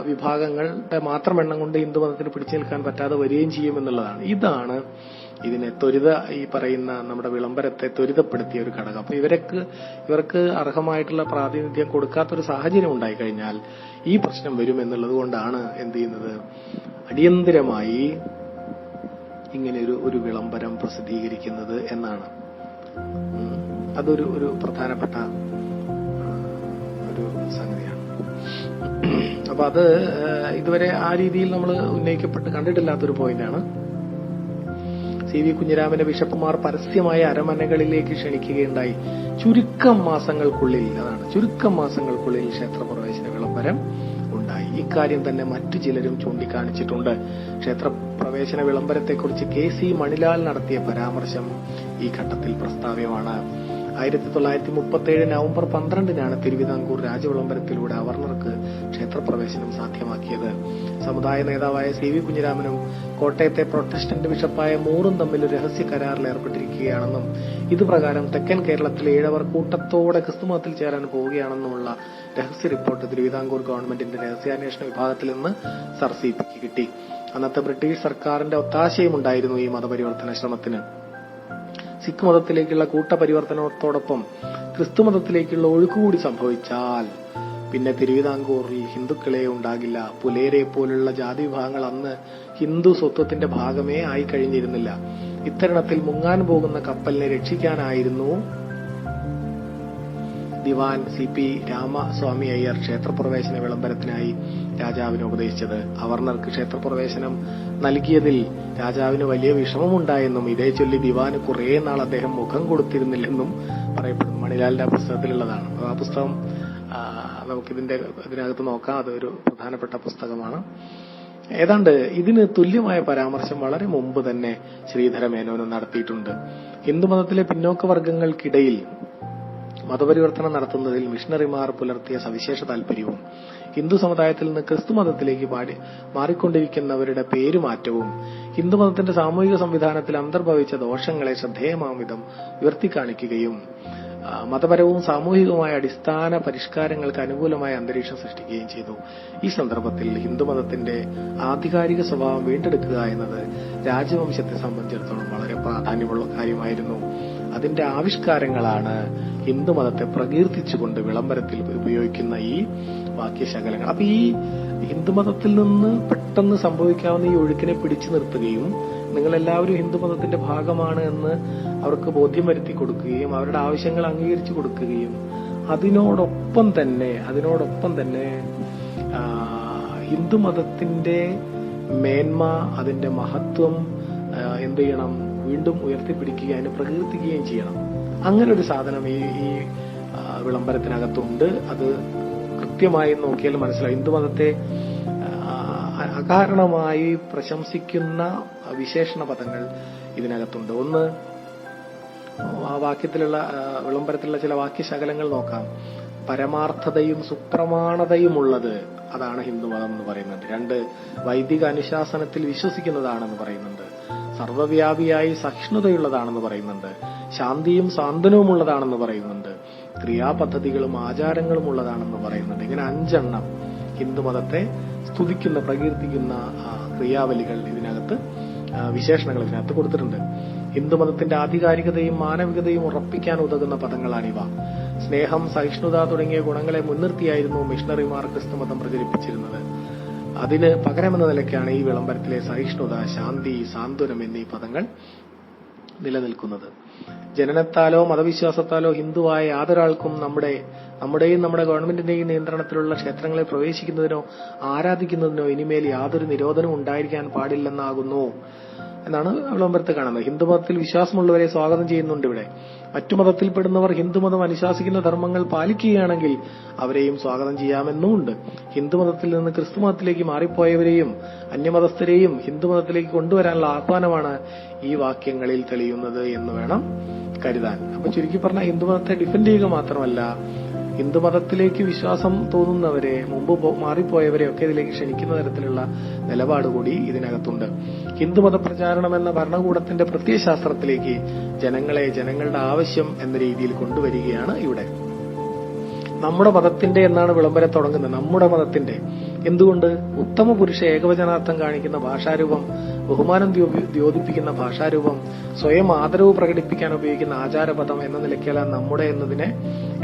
വിഭാഗങ്ങളുടെ മാത്രം എണ്ണം കൊണ്ട് ഹിന്ദുമതത്തിന് പിടിച്ചു നിൽക്കാൻ പറ്റാതെ വരികയും ചെയ്യുമെന്നുള്ളതാണ്. ഇതാണ് ഇതിനെ ഈ പറയുന്ന നമ്മുടെ വിളംബരത്തെ ത്വരിതപ്പെടുത്തിയ ഒരു ഘടകം. അപ്പൊ ഇവർക്ക് അർഹമായിട്ടുള്ള പ്രാതിനിധ്യം കൊടുക്കാത്തൊരു സാഹചര്യം ഉണ്ടായിക്കഴിഞ്ഞാൽ ഈ പ്രശ്നം വരും എന്നുള്ളത് കൊണ്ടാണ് എന്ത് ചെയ്യുന്നത്, അടിയന്തരമായി ഇങ്ങനെ ഒരു വിളംബരം പ്രസിദ്ധീകരിക്കുന്നത് എന്നാണ്. അതൊരു പ്രധാനപ്പെട്ട ഒരു സംഗതിയാണ്. അപ്പൊ അത് ഇതുവരെ ആ രീതിയിൽ നമ്മൾ ഉന്നയിക്കപ്പെട്ട് കണ്ടിട്ടില്ലാത്തൊരു പോയിന്റാണ്. സി വി കുഞ്ഞിരാമന്റെ ബിഷപ്പുമാർ പരസ്യമായ അരമനകളിലേക്ക് ക്ഷണിക്കുകയുണ്ടായി. ചുരുക്കം മാസങ്ങൾക്കുള്ളിൽ ക്ഷേത്രപ്രവേശന വിളംബരം ഉണ്ടായി. ഇക്കാര്യം തന്നെ മറ്റു ചിലരും ചൂണ്ടിക്കാണിച്ചിട്ടുണ്ട്. ക്ഷേത്രപ്രവേശന വിളംബരത്തെക്കുറിച്ച് KC മണിലാൽ നടത്തിയ പരാമർശം ഈ ഘട്ടത്തിൽ പ്രസ്താവ്യമാണ്. 1937 നവംബർ 12-നാണ് തിരുവിതാംകൂർ രാജവിളംബരത്തിലൂടെ അവർണർക്ക് ക്ഷേത്രപ്രവേശനം സാധ്യമാക്കിയത്. സമുദായ നേതാവായ സി വി കുഞ്ഞിരാമനും കോട്ടയത്തെ പ്രൊട്ടസ്റ്റന്റ് ബിഷപ്പായ മൂറും തമ്മിൽ ഒരു രഹസ്യ കരാറിൽ ഏർപ്പെട്ടിരിക്കുകയാണെന്നും ഇതുപ്രകാരം തെക്കൻ കേരളത്തിലെ ഈഴവർ കൂട്ടത്തോടെ ക്രിസ്തുമതത്തിൽ ചേരാൻ പോവുകയാണെന്നുമുള്ള രഹസ്യ റിപ്പോർട്ട് തിരുവിതാംകൂർ ഗവൺമെന്റിന്റെ രഹസ്യാന്വേഷണ വിഭാഗത്തിൽ നിന്ന് സർ CPക്ക് കിട്ടി. അന്നത്തെ ബ്രിട്ടീഷ് സർക്കാരിന്റെ ഒത്താശയും ഉണ്ടായിരുന്നു ഈ മതപരിവർത്തന ശ്രമത്തിന്. സിഖ് മതത്തിലേക്കുള്ള കൂട്ടപരിവർത്തനത്തോടൊപ്പം ക്രിസ്തുമതത്തിലേക്കുള്ള ഒഴുക്കുകൂടി സംഭവിച്ചാൽ പിന്നെ തിരുവിതാംകൂറിൽ ഹിന്ദുക്കളെ ഉണ്ടാകില്ല. പുലേരെ പോലുള്ള ജാതി വിഭാഗങ്ങൾ അന്ന് ഹിന്ദു സ്വത്വത്തിന്റെ ഭാഗമേ ആയി കഴിഞ്ഞിരുന്നില്ല. ഇത്തരണത്തിൽ മുങ്ങാൻ പോകുന്ന കപ്പലിനെ രക്ഷിക്കാനായിരുന്നു ദിവാൻ CP രാമസ്വാമി അയ്യർ ക്ഷേത്രപ്രവേശന വിളംബരത്തിനായി രാജാവിനെ ഉപദേശിച്ചത്. അവർണർക്ക് ക്ഷേത്രപ്രവേശനം നൽകിയതിൽ രാജാവിന് വലിയ വിഷമമുണ്ടായെന്നും ഇതേ ചൊല്ലി ദിവാന് കുറെ നാൾ അദ്ദേഹം മുഖം കൊടുത്തിരുന്നില്ലെന്നും പറയപ്പെടുന്നു. മണിലാലിന്റെ ആ പുസ്തകത്തിലുള്ളതാണ്. ആ പുസ്തകം ഇതിനകത്ത് നോക്കാം. അതൊരു പ്രധാനപ്പെട്ട പുസ്തകമാണ്. ഏതാണ്ട് ഇതിന് തുല്യമായ പരാമർശം വളരെ മുമ്പ് തന്നെ ശ്രീധര മേനോനും നടത്തിയിട്ടുണ്ട്. ഹിന്ദുമതത്തിലെ പിന്നോക്ക വർഗങ്ങൾക്കിടയിൽ മതപരിവർത്തനം നടത്തുന്നതിൽ മിഷണറിമാർ പുലർത്തിയ സവിശേഷ താൽപര്യവും ഹിന്ദു സമുദായത്തിൽ നിന്ന് ക്രിസ്തുമതത്തിലേക്ക് മാറിക്കൊണ്ടിരിക്കുന്നവരുടെ പേരുമാറ്റവും ഹിന്ദുമതത്തിന്റെ സാമൂഹിക സംവിധാനത്തിൽ അന്തർഭവിച്ച ദോഷങ്ങളെ ശ്രദ്ധേയമാം വിധം ഉയർത്തിക്കാണിക്കുകയും മതപരവും സാമൂഹികവുമായ അടിസ്ഥാന പരിഷ്കാരങ്ങൾക്ക് അനുകൂലമായ അന്തരീക്ഷം സൃഷ്ടിക്കുകയും ചെയ്തു. ഈ സന്ദർഭത്തിൽ ഹിന്ദുമതത്തിന്റെ ആധികാരിക സ്വഭാവം വീണ്ടെടുക്കുക എന്നത് രാജവംശത്തെ സംബന്ധിച്ചിടത്തോളം വളരെ പ്രാധാന്യമുള്ള കാര്യമായിരുന്നു. അതിന്റെ ആവിഷ്കാരങ്ങളാണ് ഹിന്ദുമതത്തെ പ്രകീർത്തിച്ചുകൊണ്ട് വിളംബരത്തിൽ ഉപയോഗിക്കുന്ന ഈ വാക്യശകലങ്ങൾ. അപ്പൊ ഈ ഹിന്ദുമതത്തിൽ നിന്ന് പെട്ടെന്ന് സംഭവിക്കാവുന്ന ഈ ഒഴുക്കിനെ പിടിച്ചു നിർത്തുകയും നിങ്ങളെല്ലാവരും ഹിന്ദുമതത്തിന്റെ ഭാഗമാണ് എന്ന് അവർക്ക് ബോധ്യം വരുത്തി കൊടുക്കുകയും അവരുടെ ആവശ്യങ്ങൾ അംഗീകരിച്ചു കൊടുക്കുകയും അതിനോടൊപ്പം തന്നെ ഹിന്ദുമതത്തിന്റെ മേന്മ, അതിന്റെ മഹത്വം എന്ത് ചെയ്യണം, വീണ്ടും ഉയർത്തിപ്പിടിക്കുകയും അതിനെ പ്രകീർത്തിക്കുകയും ചെയ്യണം. അങ്ങനെ ഒരു സാധനം ഈ വിളംബരത്തിനകത്തുണ്ട്. അത് കൃത്യമായി നോക്കിയാൽ മനസ്സിലാവും. ഹിന്ദുമതത്തെ അകാരണമായി പ്രശംസിക്കുന്ന വിശേഷണ പദങ്ങൾ ഇതിനകത്തുണ്ട്. ഒന്ന്, ആ വാക്യത്തിലുള്ള വിളംബരത്തിലുള്ള ചില വാക്യശകലങ്ങൾ നോക്കാം. പരമാർത്ഥതയും സുപ്രമാണതയുമുള്ളത്, അതാണ് ഹിന്ദുമതം എന്ന് പറയുന്നുണ്ട്. 2, വൈദിക അനുശാസനത്തിൽ വിശ്വസിക്കുന്നതാണെന്ന് പറയുന്നുണ്ട്. സർവ്വവ്യാപിയായി സഹിഷ്ണുതയുള്ളതാണെന്ന് പറയുന്നുണ്ട്. ശാന്തിയും സാന്ത്വനവും ഉള്ളതാണെന്ന് പറയുന്നുണ്ട്. ക്രിയാപദ്ധതികളും ആചാരങ്ങളും ഉള്ളതാണെന്ന് പറയുന്നുണ്ട്. ഇങ്ങനെ 5 എണ്ണം ഹിന്ദുമതത്തെ സ്തുതിക്കുന്ന, പ്രകീർത്തിക്കുന്ന ക്രിയാവലികൾ ഇതിനകത്ത്, വിശേഷണങ്ങൾ ഇതിനകത്ത് കൊടുത്തിട്ടുണ്ട്. ഹിന്ദുമതത്തിന്റെ ആധികാരികതയും മാനവികതയും ഉറപ്പിക്കാൻ ഉതകുന്ന പദങ്ങളാണിവ. സ്നേഹം, സഹിഷ്ണുത തുടങ്ങിയ ഗുണങ്ങളെ മുൻനിർത്തിയായിരുന്നു മിഷണറിമാർ ക്രിസ്തുമതം പ്രചരിപ്പിച്ചിരുന്നത്. അതിന് പകരമെന്ന നിലയ്ക്കാണ് ഈ വിളംബരത്തിലെ സഹിഷ്ണുത, ശാന്തി, സാന്ത്വനം എന്നീ പദങ്ങൾ നിലനിൽക്കുന്നത്. ജനനത്താലോ മതവിശ്വാസത്താലോ ഹിന്ദുവായ യാതൊരാൾക്കും നമ്മുടെയും നമ്മുടെ ഗവൺമെന്റിന്റെയും നിയന്ത്രണത്തിലുള്ള ക്ഷേത്രങ്ങളിൽ പ്രവേശിക്കുന്നതിനോ ആരാധിക്കുന്നതിനോ ഇനിമേൽ യാതൊരു നിരോധനവും ഉണ്ടായിരിക്കാൻ പാടില്ലെന്നാകുന്നു എന്നാണ് വിളംബരത്തിൽ കാണുന്നത്. ഹിന്ദുമതത്തിൽ വിശ്വാസമുള്ളവരെ സ്വാഗതം ചെയ്യുന്നുണ്ട് ഇവിടെ. മറ്റു മതത്തിൽപ്പെടുന്നവർ ഹിന്ദുമതം അനുശാസിക്കുന്ന ധർമ്മങ്ങൾ പാലിക്കുകയാണെങ്കിൽ അവരെയും സ്വാഗതം ചെയ്യാമെന്നുമുണ്ട്. ഹിന്ദുമതത്തിൽ നിന്ന് ക്രിസ്തുമതത്തിലേക്ക് മാറിപ്പോയവരെയും അന്യമതസ്ഥരെയും ഹിന്ദുമതത്തിലേക്ക് കൊണ്ടുവരാനുള്ള ആഹ്വാനമാണ് ഈ വാക്യങ്ങളിൽ തെളിയുന്നത് എന്ന് വേണം കരുതാൻ. അപ്പൊ ചുരുക്കി പറഞ്ഞ ഹിന്ദുമതത്തെ ഡിഫെൻഡ് ചെയ്യുക മാത്രമല്ല, ഹിന്ദുമതത്തിലേക്ക് വിശ്വാസം തോന്നുന്നവരെ, മുമ്പ് മാറിപ്പോയവരെ ഒക്കെ ഇതിലേക്ക് ക്ഷണിക്കുന്ന തരത്തിലുള്ള നിലപാട് കൂടി ഇതിനകത്തുണ്ട്. ഹിന്ദുമത പ്രചാരണം എന്ന ഭരണകൂടത്തിന്റെ പ്രത്യയശാസ്ത്രത്തിലേക്ക് ജനങ്ങളുടെ ആവശ്യം എന്ന രീതിയിൽ കൊണ്ടുവരികയാണ് ഇവിടെ. നമ്മുടെ മതത്തിന്റെ എന്നാണ് വിളംബരം തുടങ്ങുന്നത്. നമ്മുടെ മതത്തിന്റെ. എന്തുകൊണ്ട്? ഉത്തമ പുരുഷ ഏകവചനാർത്ഥം കാണിക്കുന്ന ഭാഷാരൂപം, ബഹുമാനം ദ്യോതിപ്പിക്കുന്ന ഭാഷാരൂപം, സ്വയം ആദരവ് പ്രകടിപ്പിക്കാൻ ഉപയോഗിക്കുന്ന ആചാരപദം എന്ന നിലയ്ക്കല്ല നമ്മുടെ എന്നതിനെ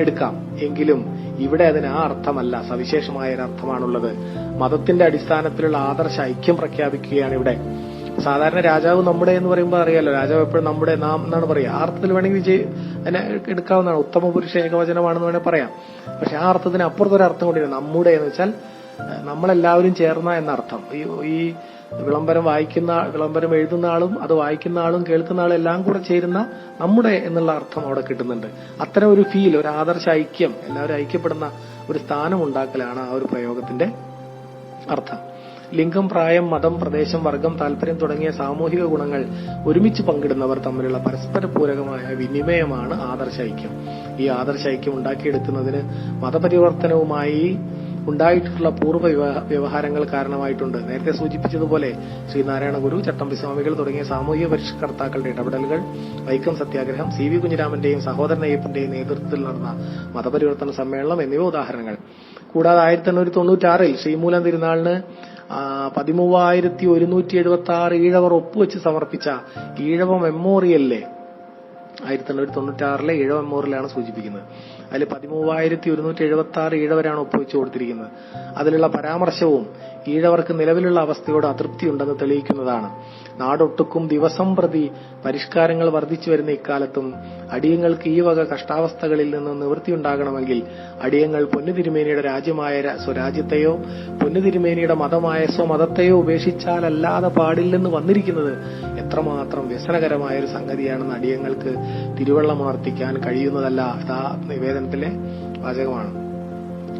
എടുക്കാം. എങ്കിലും ഇവിടെ അതിന് ആ അർത്ഥമല്ല, സവിശേഷമായ ഒരു അർത്ഥമാണുള്ളത്. മതത്തിന്റെ അടിസ്ഥാനത്തിലുള്ള ആദർശ ഐക്യം പ്രഖ്യാപിക്കുകയാണ് ഇവിടെ. സാധാരണ രാജാവ് നമ്മുടെ എന്ന് പറയുമ്പോൾ അറിയാലോ, രാജാവ് എപ്പോഴും നമ്മുടെ, നാം എന്നാണ് പറയുക. ആ അർത്ഥത്തിൽ വേണമെങ്കിൽ അതിനെ എടുക്കാവുന്നതാണ്. ഉത്തമ പുരുഷ ഏകവചനമാണെന്ന് വേണേൽ പറയാം. പക്ഷെ ആ അർത്ഥത്തിന് അപ്പുറത്തൊരു അർത്ഥം കൂടിയാണ്. നമ്മുടെ എന്ന് വെച്ചാൽ നമ്മളെല്ലാവരും ചേർന്ന എന്നർത്ഥം. ഈ വിളംബരം എഴുതുന്ന ആളും അത് വായിക്കുന്ന ആളും കേൾക്കുന്ന ആളും എല്ലാം കൂടെ ചേരുന്ന നമ്മുടെ എന്നുള്ള അർത്ഥം അവിടെ കിട്ടുന്നുണ്ട്. അത്തരം ഒരു ഫീൽ, ഒരു ആദർശ ഐക്യം, എല്ലാവരും ഐക്യപ്പെടുന്ന ഒരു സ്ഥാനം ഉണ്ടാക്കലാണ് ആ ഒരു പ്രയോഗത്തിന്റെ അർത്ഥം. ലിംഗം, പ്രായം, മതം, പ്രദേശം, വർഗം, താല്പര്യം തുടങ്ങിയ സാമൂഹിക ഗുണങ്ങൾ ഒരുമിച്ച് പങ്കിടുന്നവർ തമ്മിലുള്ള പരസ്പര പൂരകമായ വിനിമയമാണ് ആദർശ ഐക്യം. ഈ ആദർശ ഐക്യം ഉണ്ടാക്കിയെടുക്കുന്നതിന് മതപരിവർത്തനവുമായി ഉണ്ടായിട്ടുള്ള പൂർവ്വ വ്യവഹാരങ്ങൾ കാരണമായിട്ടുണ്ട്. നേരത്തെ സൂചിപ്പിച്ചതുപോലെ ശ്രീനാരായണ ഗുരു, ചട്ടമ്പി സ്വാമികൾ തുടങ്ങിയ സാമൂഹിക പരിഷ്കർത്താക്കളുടെ ഇടപെടലുകൾ, വൈക്കം സത്യാഗ്രഹം, സി.വി. കുഞ്ഞിരാമന്റെയും സഹോദരൻ അയ്യപ്പന്റെയും നേതൃത്വത്തിൽ നടന്ന മതപരിവർത്തന സമ്മേളനം എന്നിവ ഉദാഹരണങ്ങൾ. കൂടാതെ 1896 ശ്രീമൂലം തിരുനാളിന് 13,176 ഈഴവർ ഒപ്പുവെച്ച് സമർപ്പിച്ച ഈഴവ മെമ്മോറിയലിലെ 1896 ഈഴവ മെമ്മോറിയലാണ് സൂചിപ്പിക്കുന്നത്. അതിൽ 13,176 ഈഴവരാണ് ഒപ്പുവെച്ച് കൊടുത്തിരിക്കുന്നത്. അതിലുള്ള പരാമർശവും ഈഴവർക്ക് നിലവിലുള്ള അവസ്ഥയോട് അതൃപ്തിയുണ്ടെന്ന് തെളിയിക്കുന്നതാണ്. നാടൊട്ടുക്കും ദിവസം പ്രതി പരിഷ്കാരങ്ങൾ വർദ്ധിച്ചു വരുന്ന ഇക്കാലത്തും അടിയങ്ങൾക്ക് ഈ വക കഷ്ടാവസ്ഥകളിൽ നിന്ന് നിവൃത്തിയുണ്ടാകണമെങ്കിൽ അടിയങ്ങൾ പൊന്നുതിരുമേനിയുടെ രാജ്യമായ സ്വരാജ്യത്തെയോ പൊന്നുതിരുമേനിയുടെ മതമായ സ്വമതത്തെയോ ഉപേക്ഷിച്ചാലല്ലാതെ പാടില്ലെന്ന് വന്നിരിക്കുന്നത് എത്രമാത്രം വ്യസനകരമായ ഒരു സംഗതിയാണെന്ന് അടിയങ്ങൾക്ക് തിരുവള്ളമുണർത്തിക്കാൻ കഴിയുന്നതല്ല. ഇതാ നിവേദനത്തിലെ വാചകമാണ്.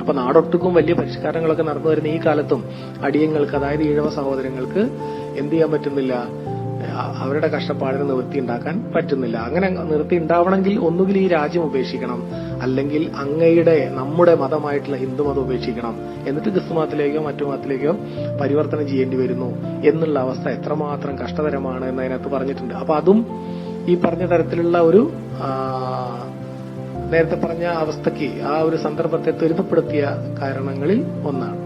അപ്പൊ നാടൊട്ടുക്കും വലിയ പരിഷ്കാരങ്ങളൊക്കെ നടന്നു വരുന്ന ഈ കാലത്തും അടിയങ്ങൾക്ക്, അതായത് ഈഴവ സഹോദരങ്ങൾക്ക് എന്ത് ചെയ്യാൻ പറ്റുന്നില്ല? അവരുടെ കഷ്ടപ്പാടിന് നിവൃത്തി ഉണ്ടാക്കാൻ പറ്റുന്നില്ല. അങ്ങനെ നിവൃത്തി ഉണ്ടാവണമെങ്കിൽ ഒന്നുകിൽ ഈ രാജ്യം ഉപേക്ഷിക്കണം, അല്ലെങ്കിൽ നമ്മുടെ മതമായിട്ടുള്ള ഹിന്ദുമതം ഉപേക്ഷിക്കണം, എന്നിട്ട് ക്രിസ്തുമതത്തിലേക്കോ മറ്റു മതത്തിലേക്കോ പരിവർത്തനം ചെയ്യേണ്ടി വരുന്നു എന്നുള്ള അവസ്ഥ എത്രമാത്രം കഷ്ടതരമാണ് എന്നതിനകത്ത് പറഞ്ഞിട്ടുണ്ട്. അപ്പൊ അതും ഈ പറഞ്ഞ തരത്തിലുള്ള ഒരു നേരത്തെ പറഞ്ഞ അവസ്ഥയ്ക്ക്, ആ ഒരു സന്ദർഭത്തെ ത്വരിതപ്പെടുത്തിയ കാരണങ്ങളിൽ ഒന്നാണ്.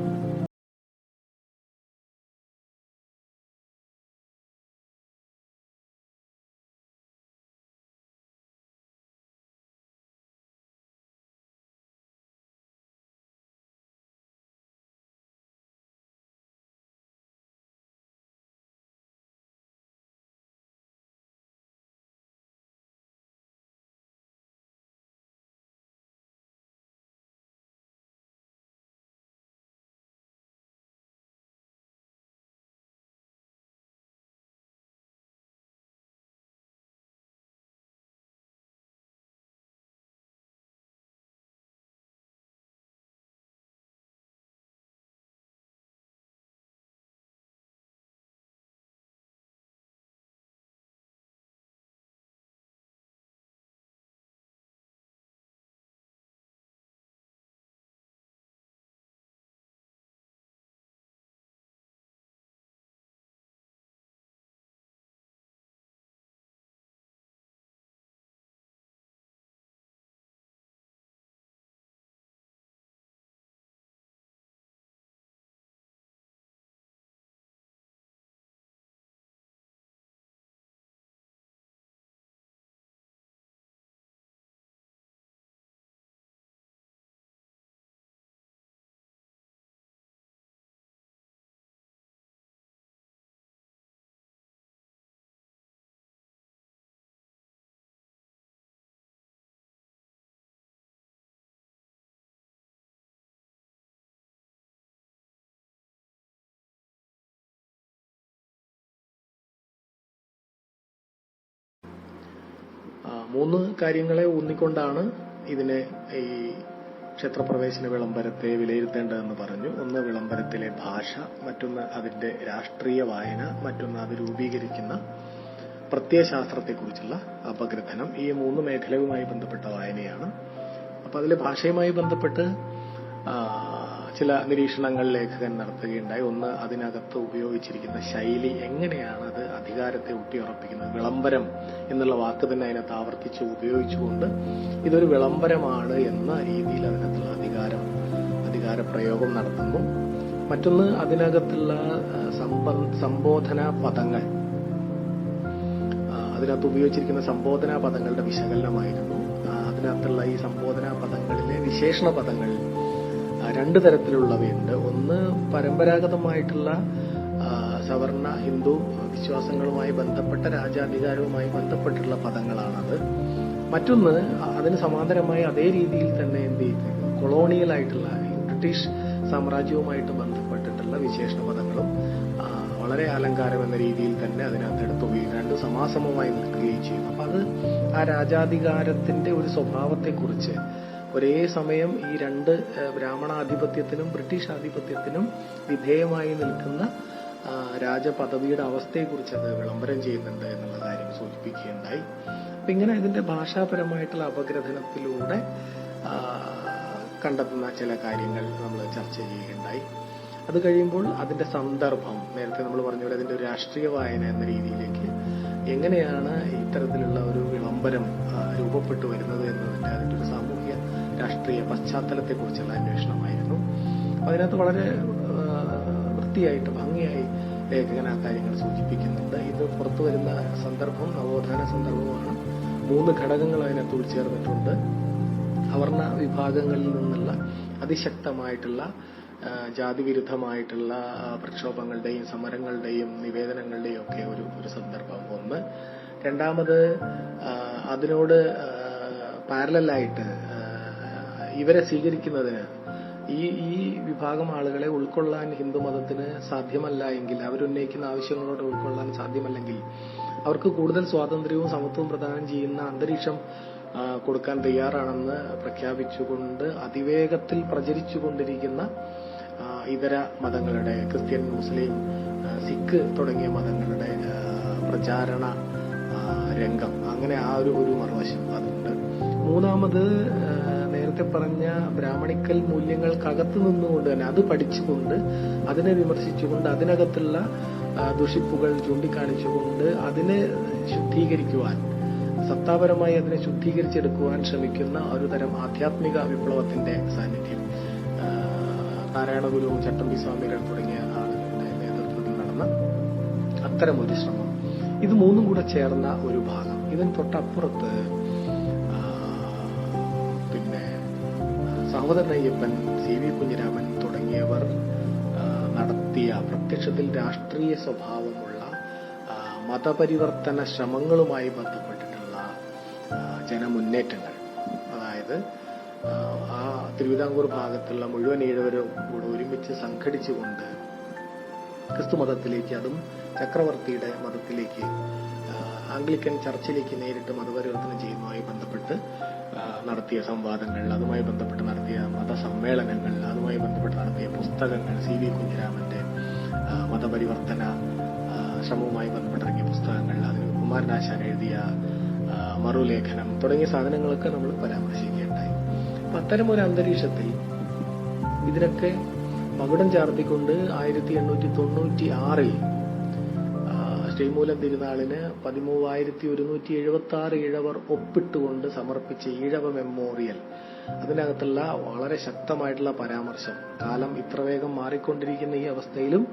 മൂന്ന് കാര്യങ്ങളെ ഊന്നിക്കൊണ്ടാണ് ഇതിനെ ഈ ക്ഷേത്രപ്രവേശന വിളംബരത്തെ വിലയിരുത്തേണ്ടതെന്ന് പറഞ്ഞു. ഒന്ന് വിളംബരത്തിലെ ഭാഷ, മറ്റൊന്ന് അതിന്റെ രാഷ്ട്രീയ വായന, മറ്റൊന്ന് അത് രൂപീകരിക്കുന്ന പ്രത്യയശാസ്ത്രത്തെക്കുറിച്ചുള്ള അപഗ്രഥനം. ഈ മൂന്ന് മേഖലയുമായി ബന്ധപ്പെട്ട വായനയാണ്. അപ്പൊ അതിലെ ഭാഷയുമായി ബന്ധപ്പെട്ട് ചില നിരീക്ഷണങ്ങൾ ലേഖകൻ നടത്തുകയുണ്ടായി. ഒന്ന്, അതിനകത്ത് ഉപയോഗിച്ചിരിക്കുന്ന ശൈലി, എങ്ങനെയാണ് അത് അധികാരത്തെ ഊട്ടിയുറപ്പിക്കുന്നത്. വിളംബരം എന്നുള്ള വാക്ക് തന്നെ അതിനകത്ത് ആവർത്തിച്ച് ഉപയോഗിച്ചുകൊണ്ട് ഇതൊരു വിളംബരമാണ് എന്ന രീതിയിൽ അതിനകത്തുള്ള അധികാര പ്രയോഗം നടത്തുന്നു. മറ്റൊന്ന്, അതിനകത്തുള്ള സംബോധനാ പദങ്ങൾ, അതിനകത്ത് ഉപയോഗിച്ചിരിക്കുന്ന സംബോധനാ പദങ്ങളുടെ വിശകലനമായിരുന്നു. അതിനകത്തുള്ള ഈ സംബോധനാ പദങ്ങളിലെ വിശേഷണ പദങ്ങൾ രണ്ട് തരത്തിലുള്ളവയുണ്ട്. ഒന്ന്, പരമ്പരാഗതമായിട്ടുള്ള സവർണ ഹിന്ദു വിശ്വാസങ്ങളുമായി ബന്ധപ്പെട്ട രാജാധികാരവുമായി ബന്ധപ്പെട്ടുള്ള പദങ്ങളാണത്. മറ്റൊന്ന്, അതിന് സമാന്തരമായി അതേ രീതിയിൽ തന്നെ എന്ത് ചെയ്തു, കൊളോണിയൽ ആയിട്ടുള്ള ബ്രിട്ടീഷ് സാമ്രാജ്യവുമായിട്ട് ബന്ധപ്പെട്ടിട്ടുള്ള വിശേഷണ പദങ്ങളും വളരെ അലങ്കാരം എന്ന രീതിയിൽ തന്നെ അതിനകത്ത് എടുത്തുകയും രണ്ട് സമാസമമായി നിൽക്കുകയും ചെയ്യുന്നു. അപ്പൊ അത് ആ രാജാധികാരത്തിന്റെ ഒരു സ്വഭാവത്തെക്കുറിച്ച്, ഒരേ സമയം ഈ രണ്ട് ബ്രാഹ്മണാധിപത്യത്തിനും ബ്രിട്ടീഷ് ആധിപത്യത്തിനും വിധേയമായി നിൽക്കുന്ന രാജപദവിയുടെ അവസ്ഥയെക്കുറിച്ച് അത് വിളംബരം ചെയ്യുന്നുണ്ട് എന്നുള്ള കാര്യം സൂചിപ്പിക്കുകയുണ്ടായി. അപ്പൊ ഇങ്ങനെ ഇതിന്റെ ഭാഷാപരമായിട്ടുള്ള അപഗ്രഥനത്തിലൂടെ കണ്ടെത്തുന്ന ചില കാര്യങ്ങൾ നമ്മൾ ചർച്ച ചെയ്യുകയുണ്ടായി. അത് കഴിയുമ്പോൾ അതിന്റെ സന്ദർഭം, നേരത്തെ നമ്മൾ പറഞ്ഞ പോലെ അതിന്റെ ഒരു രാഷ്ട്രീയ വായന എന്ന രീതിയിലേക്ക് എങ്ങനെയാണ് ഇത്തരത്തിലുള്ള ഒരു വിളംബരം രൂപപ്പെട്ടു വരുന്നത് എന്നതിന്റെ അതിന്റെ ഒരു സാമൂഹ്യ രാഷ്ട്രീയ പശ്ചാത്തലത്തെക്കുറിച്ചുള്ള അന്വേഷണമായിരുന്നു. അതിനകത്ത് വളരെ വൃത്തിയായിട്ട് ഭംഗിയായി ലേഖകൻ ആ കാര്യങ്ങൾ സൂചിപ്പിക്കുന്നുണ്ട്. ഇത് പുറത്തു വരുന്ന സന്ദർഭം നവോത്ഥാന സന്ദർഭമാണ്. 3 ഘടകങ്ങൾ അതിനകത്ത് ഉൾച്ചേർന്നിട്ടുണ്ട്. അവർണ വിഭാഗങ്ങളിൽ നിന്നുള്ള അതിശക്തമായിട്ടുള്ള ജാതിവിരുദ്ധമായിട്ടുള്ള പ്രക്ഷോഭങ്ങളുടെയും സമരങ്ങളുടെയും നിവേദനങ്ങളുടെയും ഒക്കെ ഒരു സന്ദർഭം ഒന്ന്. രണ്ടാമത്, അതിനോട് പാരലലായിട്ട് ഇവരെ സ്വീകരിക്കുന്നതിന് ഈ വിഭാഗം ആളുകളെ ഉൾക്കൊള്ളാൻ ഹിന്ദുമതത്തിന് സാധ്യമല്ല എങ്കിൽ, അവരുന്നയിക്കുന്ന ആവശ്യങ്ങളോട് ഉൾക്കൊള്ളാൻ സാധ്യമല്ലെങ്കിൽ അവർക്ക് കൂടുതൽ സ്വാതന്ത്ര്യവും സമത്വവും പ്രദാനം ചെയ്യുന്ന അന്തരീക്ഷം കൊടുക്കാൻ തയ്യാറാണെന്ന് പ്രഖ്യാപിച്ചുകൊണ്ട് അതിവേഗത്തിൽ പ്രചരിച്ചുകൊണ്ടിരിക്കുന്ന ഇതര മതങ്ങളുടെ, ക്രിസ്ത്യൻ, മുസ്ലിം, സിഖ് തുടങ്ങിയ മതങ്ങളുടെ പ്രചാരണ രംഗം, അങ്ങനെ ആ ഒരു മറുവശം അതുണ്ട്. മൂന്നാമത്, നേരത്തെ പറഞ്ഞ ബ്രാഹ്മണിക്കൽ മൂല്യങ്ങൾക്കകത്ത് നിന്നുകൊണ്ട് തന്നെ അത് പഠിച്ചുകൊണ്ട് അതിനെ വിമർശിച്ചുകൊണ്ട് അതിനകത്തുള്ള ദുഷിപ്പുകൾ ചൂണ്ടിക്കാണിച്ചുകൊണ്ട് അതിനെ ശുദ്ധീകരിക്കുവാൻ, സത്താപരമായി അതിനെ ശുദ്ധീകരിച്ചെടുക്കുവാൻ ശ്രമിക്കുന്ന ഒരു തരം ആധ്യാത്മിക വിപ്ലവത്തിന്റെ സാന്നിധ്യം, നാരായണഗുരു, ചട്ടമ്പി സ്വാമികൾ തുടങ്ങിയ ആളുകളുടെ നേതൃത്വത്തിൽ നടന്ന അത്തരമൊരു ശ്രമം, ഇത് മൂന്നും കൂടെ ചേർന്ന ഒരു ഭാഗം. ഇതിന് തൊട്ടപ്പുറത്ത് പിന്നെ സഹോദരൻ അയ്യപ്പൻ, CV കുഞ്ഞിരാമൻ തുടങ്ങിയവർ നടത്തിയ പ്രത്യക്ഷത്തിൽ രാഷ്ട്രീയ സ്വഭാവമുള്ള മതപരിവർത്തന ശ്രമങ്ങളുമായി ബന്ധപ്പെട്ടിട്ടുള്ള ജനമുന്നേറ്റങ്ങൾ, അതായത് ആ തിരുവിതാംകൂർ ഭാഗത്തുള്ള മുഴുവൻ ഈഴവരും കൂടെ ഒരുമിച്ച് സംഘടിച്ചുകൊണ്ട് ക്രിസ്തുമതത്തിലേക്ക്, അതും ചക്രവർത്തിയുടെ മതത്തിലേക്ക്, ആംഗ്ലിക്കൻ ചർച്ചിലേക്ക് നേരിട്ട് മതപരിവർത്തനം ചെയ്യുന്നതുമായി ബന്ധപ്പെട്ട് നടത്തിയ സംവാദങ്ങൾ, അതുമായി ബന്ധപ്പെട്ട് നടത്തിയ മതസമ്മേളനങ്ങൾ, അതുമായി ബന്ധപ്പെട്ട് നടത്തിയ പുസ്തകങ്ങൾ, CV കുഞ്ഞിരാമന്റെ മതപരിവർത്തന ശ്രമവുമായി ബന്ധപ്പെട്ടിറങ്ങിയ പുസ്തകങ്ങൾ, അതിന് കുമാരനാശാൻ എഴുതിയ മറുലേഖനം തുടങ്ങിയ സാധനങ്ങളൊക്കെ നമ്മൾ പരാമർശിക്കുകയുണ്ടായി. അപ്പൊ അത്തരമൊരു അന്തരീക്ഷത്തിൽ ഇതിനൊക്കെ മകുടം ചാർത്തിക്കൊണ്ട് 1896 ശ്രീമൂലം തിരുനാളിന് 13,176 ഈഴവർ ഒപ്പിട്ടുകൊണ്ട് സമർപ്പിച്ച ഈഴവ മെമ്മോറിയൽ, അതിനകത്തുള്ള വളരെ ശക്തമായിട്ടുള്ള പരാമർശം, കാലം ഇത്ര വേഗം മാറിക്കൊണ്ടിരിക്കുന്ന ഈ അവസ്ഥയിലും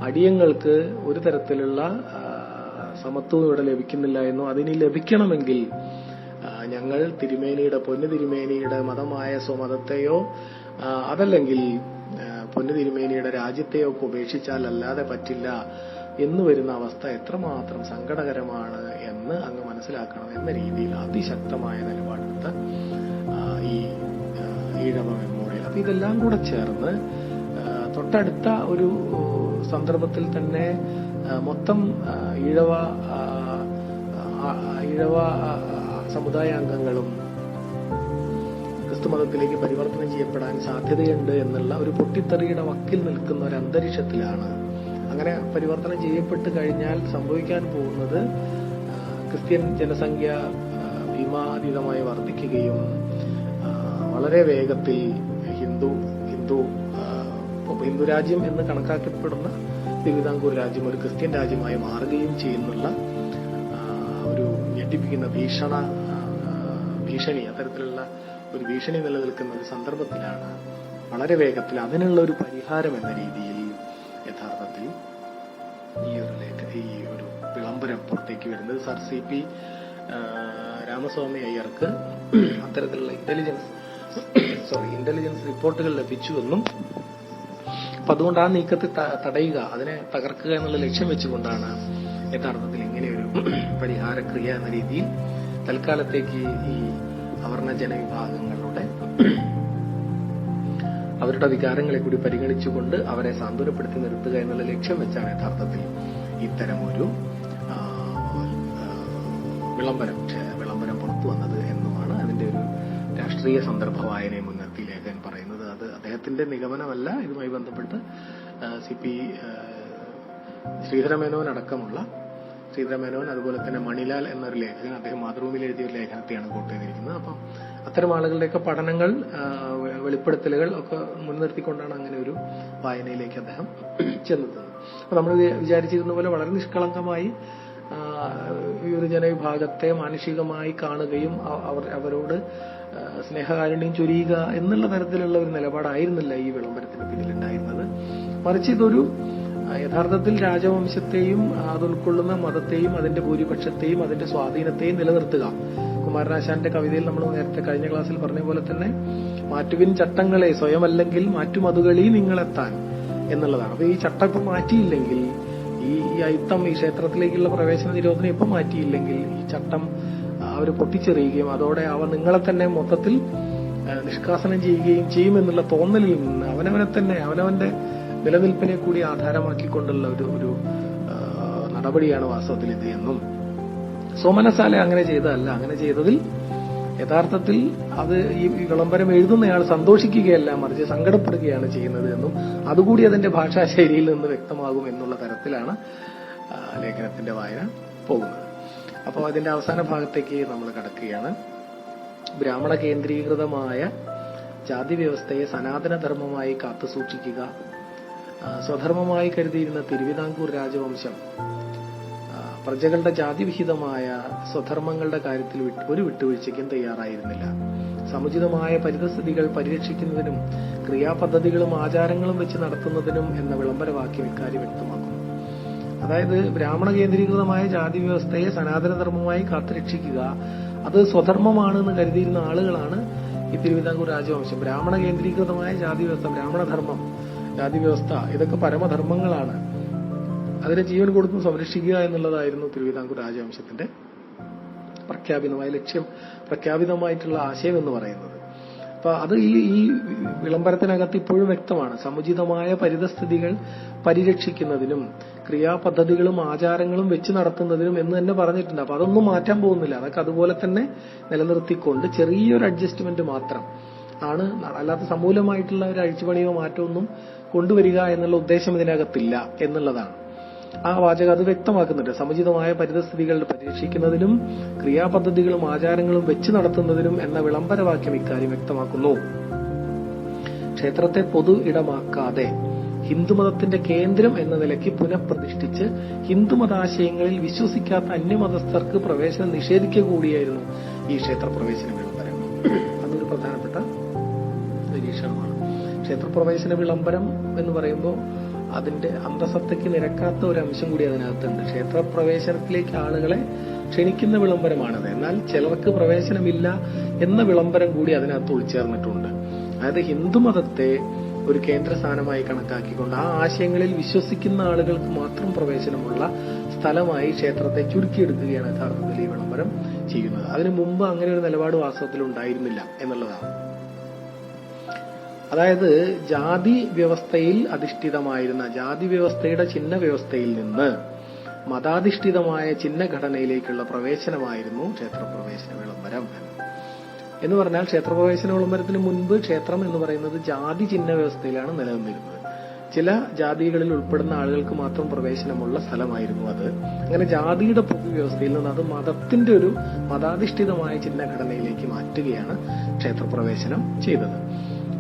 അടിയങ്ങൾക്ക് ഒരു തരത്തിലുള്ള സമത്വം ഇവിടെ ലഭിക്കുന്നില്ല എന്നും അതിന് ലഭിക്കണമെങ്കിൽ ഞങ്ങൾ പൊന്നു തിരുമേനിയുടെ മതമായ സ്വമതത്തെയോ അതല്ലെങ്കിൽ പൊന്നു തിരുമേനിയുടെ രാജ്യത്തെയോ ഒക്കെ ഉപേക്ഷിച്ചാൽ അല്ലാതെ പറ്റില്ല എന്ന് വരുന്ന അവസ്ഥ എത്രമാത്രം സങ്കടകരമാണ് എന്ന് അങ്ങ് മനസ്സിലാക്കണം എന്ന രീതിയിൽ അതിശക്തമായ നിലപാടെടുത്ത ഈ ഈഴവ മെമ്മോറിയൽ. അപ്പൊ ഇതെല്ലാം കൂടെ ചേർന്ന് തൊട്ടടുത്ത ഒരു സന്ദർഭത്തിൽ തന്നെ മൊത്തം ഈഴവ സമുദായാംഗങ്ങളും ക്രിസ്തുമതത്തിലേക്ക് പരിവർത്തനം ചെയ്യപ്പെടാൻ സാധ്യതയുണ്ട് എന്നുള്ള ഒരു പൊട്ടിത്തെറിയുടെ വക്കിൽ നിൽക്കുന്ന ഒരു അന്തരീക്ഷത്തിലാണ്. അങ്ങനെ പരിവർത്തനം ചെയ്യപ്പെട്ട് കഴിഞ്ഞാൽ സംഭവിക്കാൻ പോകുന്നത് ക്രിസ്ത്യൻ ജനസംഖ്യ ഭീമാതീതമായി വർദ്ധിക്കുകയും വളരെ വേഗത്തിൽ ഹിന്ദു രാജ്യം എന്ന് കണക്കാക്കപ്പെടുന്ന തിരുവിതാംകൂർ രാജ്യം ഒരു ക്രിസ്ത്യൻ രാജ്യമായി മാറുകയും ചെയ്യുന്നുള്ള ഒരു ഞെട്ടിപ്പിക്കുന്ന ഭീഷണി അത്തരത്തിലുള്ള ഒരു ഭീഷണി നിലനിൽക്കുന്ന ഒരു സന്ദർഭത്തിലാണ് വളരെ വേഗത്തിൽ അതിനുള്ള ഒരു പരിഹാരം എന്ന രീതിയിൽ യഥാർത്ഥത്തിൽ ഈ ഒരു വിളംബരം പുറത്തേക്ക് വരുന്നത്. സർ CP രാമസ്വാമി അയ്യർക്ക് അത്തരത്തിലുള്ള ഇന്റലിജൻസ് റിപ്പോർട്ടുകൾ ലഭിച്ചുവെന്നും അപ്പൊ അതുകൊണ്ട് ആ നീക്കത്തെ തടയുക, അതിനെ തകർക്കുക എന്നുള്ള ലക്ഷ്യം വെച്ചുകൊണ്ടാണ് യഥാർത്ഥത്തിൽ ഇങ്ങനെയൊരു പരിഹാരക്രിയ എന്ന രീതിയിൽ തൽക്കാലത്തേക്ക് ഈ അവർണ ജനവിഭാഗങ്ങളുടെ അവരുടെ വികാരങ്ങളെ കൂടി പരിഗണിച്ചുകൊണ്ട് അവരെ സാന്ത്വനപ്പെടുത്തി നിർത്തുക എന്നുള്ള ലക്ഷ്യം വെച്ചാണ് യഥാർത്ഥത്തിൽ ഇത്തരമൊരു വിളംബരം പുറത്തു വന്നത് എന്നുമാണ് അതിന്റെ ഒരു രാഷ്ട്രീയ സന്ദർഭ വായനയെ മുൻനിർത്തി ലേഖകൻ പറയുന്നത്. അത് അദ്ദേഹത്തിന്റെ നിഗമനമല്ല. ഇതുമായി ബന്ധപ്പെട്ട് CP ശ്രീധരമേനോൻ അടക്കമുള്ള ശ്രീധരമേനോൻ, അതുപോലെ തന്നെ മണിലാൽ എന്നൊരു ലേഖകൻ, അദ്ദേഹം മാതൃഭൂമിയിൽ എഴുതിയ ഒരു ലേഖനത്തെയാണ് കോട്ട് ചെയ്തിരിക്കുന്നത്. അപ്പം അത്തരം ആളുകളുടെയൊക്കെ പഠനങ്ങൾ, വെളിപ്പെടുത്തലുകൾ ഒക്കെ മുൻനിർത്തിക്കൊണ്ടാണ് അങ്ങനെ ഒരു വായനയിലേക്ക് അദ്ദേഹം ചെന്നെത്തുന്നത്. അപ്പൊ നമ്മൾ വിചാരിച്ചിരുന്ന പോലെ വളരെ നിഷ്കളങ്കമായി ഈ ഒരു ജനവിഭാഗത്തെ മാനുഷികമായി കാണുകയും അവരോട് സ്നേഹകാരുണ്യം ചൊരിയുക എന്നുള്ള തരത്തിലുള്ള ഒരു നിലപാടായിരുന്നില്ല ഈ വിളംബരത്തിന് പിന്നിലുണ്ടായിരുന്നത്. മറിച്ച് ഇതൊരു യഥാർത്ഥത്തിൽ രാജവംശത്തെയും അതുൾക്കൊള്ളുന്ന മതത്തെയും അതിന്റെ ഭൂരിപക്ഷത്തെയും അതിന്റെ സ്വാധീനത്തെയും നിലനിർത്തുക. കുമാരനാശാന്റെ കവിതയിൽ നമ്മൾ നേരത്തെ കഴിഞ്ഞ ക്ലാസ്സിൽ പറഞ്ഞ പോലെ തന്നെ മാറ്റുവിൻ ചട്ടങ്ങളെ സ്വയമല്ലെങ്കിൽ മാറ്റുമതുകളീ നിങ്ങളെത്താൻ എന്നുള്ളതാണ്. അപ്പൊ ഈ ചട്ടം ഇപ്പം മാറ്റിയില്ലെങ്കിൽ, ഈ അയിത്തം, ഈ ക്ഷേത്രത്തിലേക്കുള്ള പ്രവേശന നിരോധനം ഇപ്പം മാറ്റിയില്ലെങ്കിൽ ഈ ചട്ടം അവർ പൊട്ടിച്ചെറിയുകയും അതോടെ അവ നിങ്ങളെ തന്നെ മൊത്തത്തിൽ നിഷ്കാസനം ചെയ്യുകയും ചെയ്യുമെന്നുള്ള തോന്നലിൽ നിന്ന് അവനവന്റെ നിലനിൽപ്പിനെ കൂടി ആധാരമാക്കിക്കൊണ്ടുള്ള ഒരു നടപടിയാണ് വാസ്തവത്തിൽ ഇത് എന്നും സോമനസാലെ അങ്ങനെ ചെയ്തതല്ല. അങ്ങനെ ചെയ്തതിൽ യഥാർത്ഥത്തിൽ അത് ഈ വിളംബരം എഴുതുന്നയാൾ സന്തോഷിക്കുകയല്ല, മറിച്ച് സങ്കടപ്പെടുകയാണ് ചെയ്യുന്നത് എന്നും അതുകൂടി അതിന്റെ ഭാഷാശൈലിയിൽ നിന്ന് വ്യക്തമാകും എന്നുള്ള തരത്തിലാണ് ലേഖനത്തിന്റെ വായന പോകുന്നത്. അപ്പോൾ അതിന്റെ അവസാന ഭാഗത്തേക്ക് നമ്മൾ കടക്കുകയാണ്. ബ്രാഹ്മണ കേന്ദ്രീകൃതമായ ജാതി വ്യവസ്ഥയെ സനാതനധർമ്മമായി കാത്തുസൂക്ഷിക്കുക. സ്വധർമ്മമായി കരുതിയിരുന്ന തിരുവിതാംകൂർ രാജവംശം പ്രജകളുടെ ജാതിവിഹിതമായ സ്വധർമ്മങ്ങളുടെ കാര്യത്തിൽ ഒരു വിട്ടുവീഴ്ചയ്ക്കും തയ്യാറായിരുന്നില്ല. സമുചിതമായ പരിതസ്ഥിതികൾ പരിരക്ഷിക്കുന്നതിനും ക്രിയാപദ്ധതികളും ആചാരങ്ങളും വെച്ച് നടത്തുന്നതിനും എന്ന വിളംബരവാക്യം ഇക്കാര്യം വ്യക്തമാക്കുന്നു. അതായത് ബ്രാഹ്മണ കേന്ദ്രീകൃതമായ ജാതി വ്യവസ്ഥയെ സനാതനധർമ്മമായി കാത്തുരക്ഷിക്കുക, അത് സ്വധർമ്മമാണെന്ന് കരുതിയിരുന്ന ആളുകളാണ് ഈ തിരുവിതാംകൂർ രാജവംശം. ബ്രാഹ്മണ കേന്ദ്രീകൃതമായ ജാതി വ്യവസ്ഥ, ബ്രാഹ്മണധർമ്മം, ജാതി വ്യവസ്ഥ, ഇതൊക്കെ പരമധർമ്മങ്ങളാണ്. അതിനെ ജീവൻ കൊടുത്ത് സംരക്ഷിക്കുക എന്നുള്ളതായിരുന്നു തിരുവിതാംകൂർ രാജവംശത്തിന്റെ പ്രഖ്യാപിതമായ ലക്ഷ്യം, പ്രഖ്യാപിതമായിട്ടുള്ള ആശയം എന്ന് പറയുന്നത്. അപ്പൊ അത് ഈ വിളംബരത്തിനകത്ത് ഇപ്പോഴും വ്യക്തമാണ്. സമുചിതമായ പരിതസ്ഥിതികൾ പരിരക്ഷിക്കുന്നതിനും ക്രിയാപദ്ധതികളും ആചാരങ്ങളും വെച്ച് നടത്തുന്നതിനും എന്ന് തന്നെ പറഞ്ഞിട്ടുണ്ട്. അപ്പൊ അതൊന്നും മാറ്റാൻ പോകുന്നില്ല. അതൊക്കെ അതുപോലെ തന്നെ നിലനിർത്തിക്കൊണ്ട് ചെറിയൊരു അഡ്ജസ്റ്റ്മെന്റ് മാത്രം ആണ്, അല്ലാത്ത സമൂലമായിട്ടുള്ള ഒരു അഴിച്ചുപണിയോ മാറ്റമൊന്നും കൊണ്ടുവരിക എന്നുള്ള ഉദ്ദേശം ഇതിനകത്തില്ല എന്നുള്ളതാണ്. ആ വാചകം അത് വ്യക്തമാക്കുന്നുണ്ട്. സമുചിതമായ പരിതസ്ഥിതികൾ പരിരക്ഷിക്കുന്നതിനും ക്രിയാപദ്ധതികളും ആചാരങ്ങളും വെച്ച് നടത്തുന്നതിനും എന്ന വിളംബരവാക്യം ഇക്കാര്യം വ്യക്തമാക്കുന്നു. ക്ഷേത്രത്തെ പൊതു ഇടമാക്കാതെ ഹിന്ദുമതത്തിന്റെ കേന്ദ്രം എന്ന നിലയ്ക്ക് പുനഃപ്രതിഷ്ഠിച്ച് ഹിന്ദുമതാശയങ്ങളിൽ വിശ്വസിക്കാത്ത അന്യമതസ്ഥർക്ക് പ്രവേശനം നിഷേധിക്കുക കൂടിയായിരുന്നു ഈ ക്ഷേത്രപ്രവേശന വിളംബരം. അതൊരു പ്രധാനപ്പെട്ട നിരീക്ഷണമാണ്. ക്ഷേത്രപ്രവേശന വിളംബരം എന്ന് പറയുമ്പോൾ അതിന്റെ അന്തസത്തയ്ക്ക് നിരക്കാത്ത ഒരു അംശം കൂടി അതിനകത്തുണ്ട്. ക്ഷേത്രപ്രവേശനത്തിലേക്ക് ആളുകളെ ക്ഷണിക്കുന്ന വിളംബരമാണത്. എന്നാൽ ചിലർക്ക് പ്രവേശനമില്ല എന്ന വിളംബരം കൂടി അതിനകത്ത് ഉൾച്ചേർന്നിട്ടുണ്ട്. അതായത് ഹിന്ദുമതത്തെ ഒരു കേന്ദ്ര സ്ഥാനമായി കണക്കാക്കിക്കൊണ്ട് ആ ആശയങ്ങളിൽ വിശ്വസിക്കുന്ന ആളുകൾക്ക് മാത്രം പ്രവേശനമുള്ള സ്ഥലമായി ക്ഷേത്രത്തെ ചുരുക്കിയെടുക്കുകയാണ് യഥാർത്ഥത്തിൽ ഈ വിളംബരം ചെയ്യുന്നത്. അതിനു മുമ്പ് അങ്ങനെ ഒരു നിലപാട് വാസ്തവത്തിൽ ഉണ്ടായിരുന്നില്ല എന്നുള്ളതാണ്. അതായത് ജാതി വ്യവസ്ഥയിൽ അധിഷ്ഠിതമായിരുന്ന, ജാതി വ്യവസ്ഥയുടെ ചിഹ്ന വ്യവസ്ഥയിൽ നിന്ന് മതാധിഷ്ഠിതമായ ചിഹ്നഘടനയിലേക്കുള്ള പ്രവേശനമായിരുന്നു ക്ഷേത്രപ്രവേശന വിളംബരം എന്ന് പറഞ്ഞാൽ ക്ഷേത്രപ്രവേശന വിളംബരത്തിന് മുൻപ് ക്ഷേത്രം എന്ന് പറയുന്നത് ജാതി ചിഹ്ന വ്യവസ്ഥയിലാണ് നിലനിന്നിരുന്നത്. ചില ജാതികളിൽ ഉൾപ്പെടുന്ന ആളുകൾക്ക് മാത്രം പ്രവേശനമുള്ള സ്ഥലമായിരുന്നു അത്. അങ്ങനെ ജാതിയുടെ പൊതുവ്യവസ്ഥയിൽ നിന്ന് അത് മതത്തിന്റെ ഒരു മതാധിഷ്ഠിതമായ ചിഹ്നഘടനയിലേക്ക് മാറ്റുകയാണ് ക്ഷേത്രപ്രവേശനം ചെയ്തത്.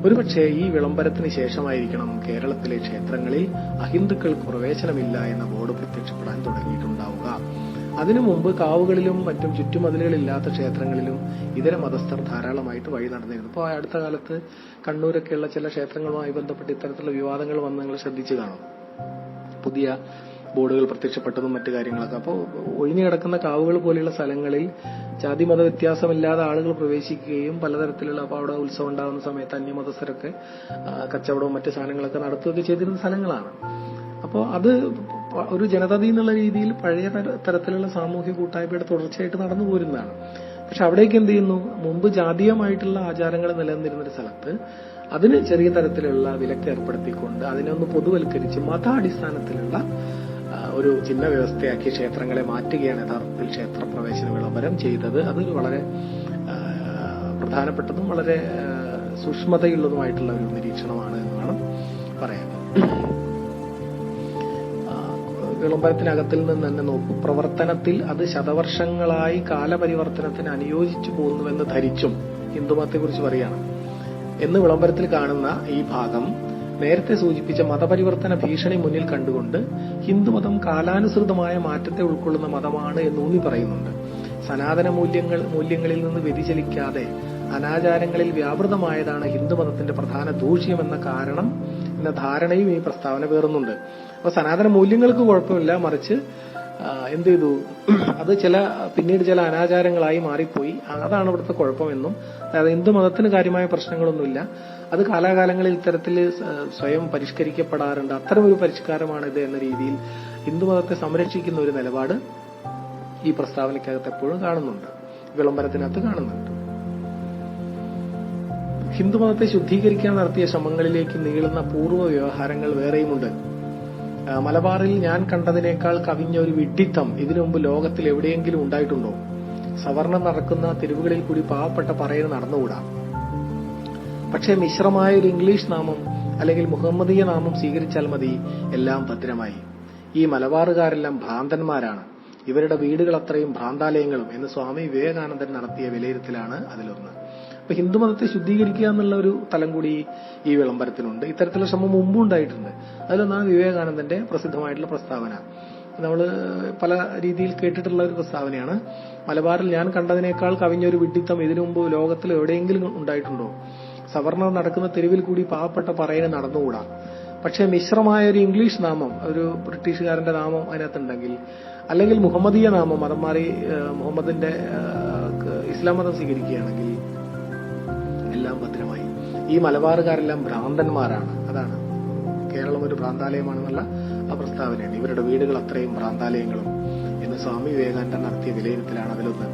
ഒരുപക്ഷെ ഈ വിളംബരത്തിന് ശേഷമായിരിക്കണം കേരളത്തിലെ ക്ഷേത്രങ്ങളിൽ അഹിന്ദുക്കൾക്ക് പ്രവേശനമില്ല എന്ന ബോർഡ് പ്രത്യക്ഷപ്പെടാൻ തുടങ്ങിയിട്ടുണ്ടാവുക. അതിനു മുമ്പ് കാവുകളിലും മറ്റും ചുറ്റുമതിലുകളില്ലാത്ത ക്ഷേത്രങ്ങളിലും ഇതര മതസ്ഥർ ധാരാളമായിട്ട് വഴി നടന്നിരുന്നു. ഇപ്പോൾ അടുത്ത കാലത്ത് കണ്ണൂരൊക്കെയുള്ള ചില ക്ഷേത്രങ്ങളുമായി ബന്ധപ്പെട്ട് ഇത്തരത്തിലുള്ള വിവാദങ്ങൾ വന്ന് നിങ്ങൾ ശ്രദ്ധിച്ചു കാണും. പുതിയ ബോർഡുകൾ പ്രത്യക്ഷപ്പെട്ടതും മറ്റു കാര്യങ്ങളൊക്കെ. അപ്പോൾ ഒഴിഞ്ഞു കിടക്കുന്ന കാവുകൾ പോലെയുള്ള സ്ഥലങ്ങളിൽ ജാതി മത വ്യത്യാസമില്ലാതെ ആളുകൾ പ്രവേശിക്കുകയും പലതരത്തിലുള്ള, അപ്പോൾ അവിടെ ഉത്സവം ഉണ്ടാകുന്ന സമയത്ത് അന്യമതസ്ഥരൊക്കെ കച്ചവടവും മറ്റു സാധനങ്ങളൊക്കെ നടത്തുകയൊക്കെ ചെയ്തിരുന്ന സ്ഥലങ്ങളാണ്. അപ്പോൾ അത് ഒരു ജനതതി എന്നുള്ള രീതിയിൽ പഴയ തരത്തിലുള്ള സാമൂഹ്യ കൂട്ടായ്മയുടെ തുടർച്ചയായിട്ട് നടന്നു പോരുന്നതാണ്. പക്ഷെ അവിടേക്ക് എന്ത് ചെയ്യുന്നു, മുമ്പ് ജാതീയമായിട്ടുള്ള ആചാരങ്ങൾ നിലനിന്നിരുന്ന ഒരു സ്ഥലത്ത് അതിന് ചെറിയ തരത്തിലുള്ള വിലക്ക് ഏർപ്പെടുത്തിക്കൊണ്ട് അതിനെ ഒന്ന് പൊതുവൽക്കരിച്ച് മതാടിസ്ഥാനത്തിലുള്ള ഒരു ചിഹ്ന വ്യവസ്ഥയാക്കി ക്ഷേത്രങ്ങളെ മാറ്റുകയാണ് യഥാർത്ഥത്തിൽ ക്ഷേത്രപ്രവേശന വിളംബരം ചെയ്തത്. അതൊരു വളരെ പ്രധാനപ്പെട്ടതും വളരെ സൂക്ഷ്മതയുള്ളതുമായിട്ടുള്ള ഒരു നിരീക്ഷണമാണ് എന്ന് വേണം പറയാൻ. വിളംബരത്തിനകത്തിൽ നിന്ന് തന്നെ നോക്കൂ. പ്രവർത്തനത്തിൽ അത് ശതവർഷങ്ങളായി കാലപരിവർത്തനത്തിന് അനുയോജിച്ചു പോകുന്നുവെന്ന് ധരിച്ചും ഹിന്ദുമതത്തെക്കുറിച്ച് പറയുകയാണ് എന്ന് വിളംബരത്തിൽ കാണുന്ന ഈ ഭാഗം നേരത്തെ സൂചിപ്പിച്ച മതപരിവർത്തന ഭീഷണി മുന്നിൽ കണ്ടുകൊണ്ട് ഹിന്ദുമതം കാലാനുസൃതമായ മാറ്റത്തെ ഉൾക്കൊള്ളുന്ന മതമാണ് എന്നൂന്നി പറയുന്നുണ്ട്. സനാതന മൂല്യങ്ങളിൽ നിന്ന് വ്യതിചലിക്കാതെ അനാചാരങ്ങളിൽ വ്യാപൃതമായതാണ് ഹിന്ദുമതത്തിന്റെ പ്രധാന ദൂഷ്യമെന്ന ധാരണയും ഈ പ്രസ്താവന പേറുന്നുണ്ട്. അപ്പൊ സനാതന മൂല്യങ്ങൾക്ക് കുഴപ്പമില്ല, മറിച്ച് എന്ത് ചെയ്തു, അത് പിന്നീട് ചില അനാചാരങ്ങളായി മാറിപ്പോയി, അതാണ് ഇവിടുത്തെ കുഴപ്പമെന്നും, അതായത് ഹിന്ദുമതത്തിന് കാര്യമായ പ്രശ്നങ്ങളൊന്നുമില്ല, അത് കാലാകാലങ്ങളിൽ ഇത്തരത്തിൽ സ്വയം പരിഷ്കരിക്കപ്പെടാറുണ്ട്, അത്തരം ഒരു പരിഷ്കാരമാണിത് എന്ന രീതിയിൽ ഹിന്ദുമതത്തെ സംരക്ഷിക്കുന്ന ഒരു നിലപാട് ഈ പ്രസ്താവനയ്ക്കകത്ത് എപ്പോഴും കാണുന്നുണ്ട്, വിളംബരത്തിനകത്ത് കാണുന്നുണ്ട്. ഹിന്ദുമതത്തെ ശുദ്ധീകരിക്കാൻ നടത്തിയ ശ്രമങ്ങളിലേക്ക് നീളുന്ന പൂർവ്വ വ്യവഹാരങ്ങൾ വേറെയുമുണ്ട്. മലബാറിൽ ഞാൻ കണ്ടതിനേക്കാൾ കവിഞ്ഞ ഒരു വിഡ്ഢിത്തം ഇതിനു മുമ്പ് ലോകത്തിൽ എവിടെയെങ്കിലും ഉണ്ടായിട്ടുണ്ടോ? സവർണം നടക്കുന്ന തെരുവുകളിൽ കൂടി പാവപ്പെട്ട പറയന് നടന്നുകൂടാ. പക്ഷേ മിശ്രമായ ഒരു ഇംഗ്ലീഷ് നാമം അല്ലെങ്കിൽ മുഹമ്മദീയ നാമം സ്വീകരിച്ചാൽ മതി, എല്ലാം ഭദ്രമായി. ഈ മലബാറുകാരെല്ലാം ഭ്രാന്തന്മാരാണ്, ഇവരുടെ വീടുകൾ അത്രയും ഭ്രാന്താലയങ്ങളും എന്ന് സ്വാമി വിവേകാനന്ദൻ നടത്തിയ വിലയിരുത്തലാണ് അതിലൊന്ന്. അപ്പൊ ഹിന്ദുമതത്തെ ശുദ്ധീകരിക്കുക എന്നുള്ള ഒരു തലം കൂടി ഈ വിളംബരത്തിനുണ്ട്. ഇത്തരത്തിലുള്ള ശ്രമം മുമ്പും ഉണ്ടായിട്ടുണ്ട്. അതിലൊന്നാണ് വിവേകാനന്ദന്റെ പ്രസിദ്ധമായിട്ടുള്ള പ്രസ്താവന. നമ്മൾ പല രീതിയിൽ കേട്ടിട്ടുള്ള ഒരു പ്രസ്താവനയാണ്. മലബാറിൽ ഞാൻ കണ്ടതിനേക്കാൾ കവിഞ്ഞൊരു വിഡ്ഢിത്തം ഇതിനു മുമ്പ് ലോകത്തിൽ എവിടെയെങ്കിലും ഉണ്ടായിട്ടുണ്ടോ? സവർണർ നടക്കുന്ന തെരുവിൽ കൂടി പാവപ്പെട്ട പറയന് നടന്നുകൂടാ. പക്ഷെ മിശ്രമായ ഒരു ഇംഗ്ലീഷ് നാമം, ഒരു ബ്രിട്ടീഷുകാരന്റെ നാമം അതിനകത്തുണ്ടെങ്കിൽ, അല്ലെങ്കിൽ മുഹമ്മദീയ നാമം, മതം മാറി മുഹമ്മദിന്റെ ഇസ്ലാം മതം സ്വീകരിക്കുകയാണെങ്കിൽ എല്ലാം ഭദ്രമായി. ഈ മലബാറുകാരെല്ലാം ഭ്രാന്തന്മാരാണ്, അതാണ് കേരളം ഒരു ഭ്രാന്താലയമാണെന്നുള്ള ആ പ്രസ്താവനയാണ്. ഇവരുടെ വീടുകൾ അത്രയും ഭ്രാന്താലയങ്ങളും എന്ന് സ്വാമി വിവേകാനന്ദൻ നടത്തിയ വിലയിരുത്തലാണ് അതിലൊന്ന്.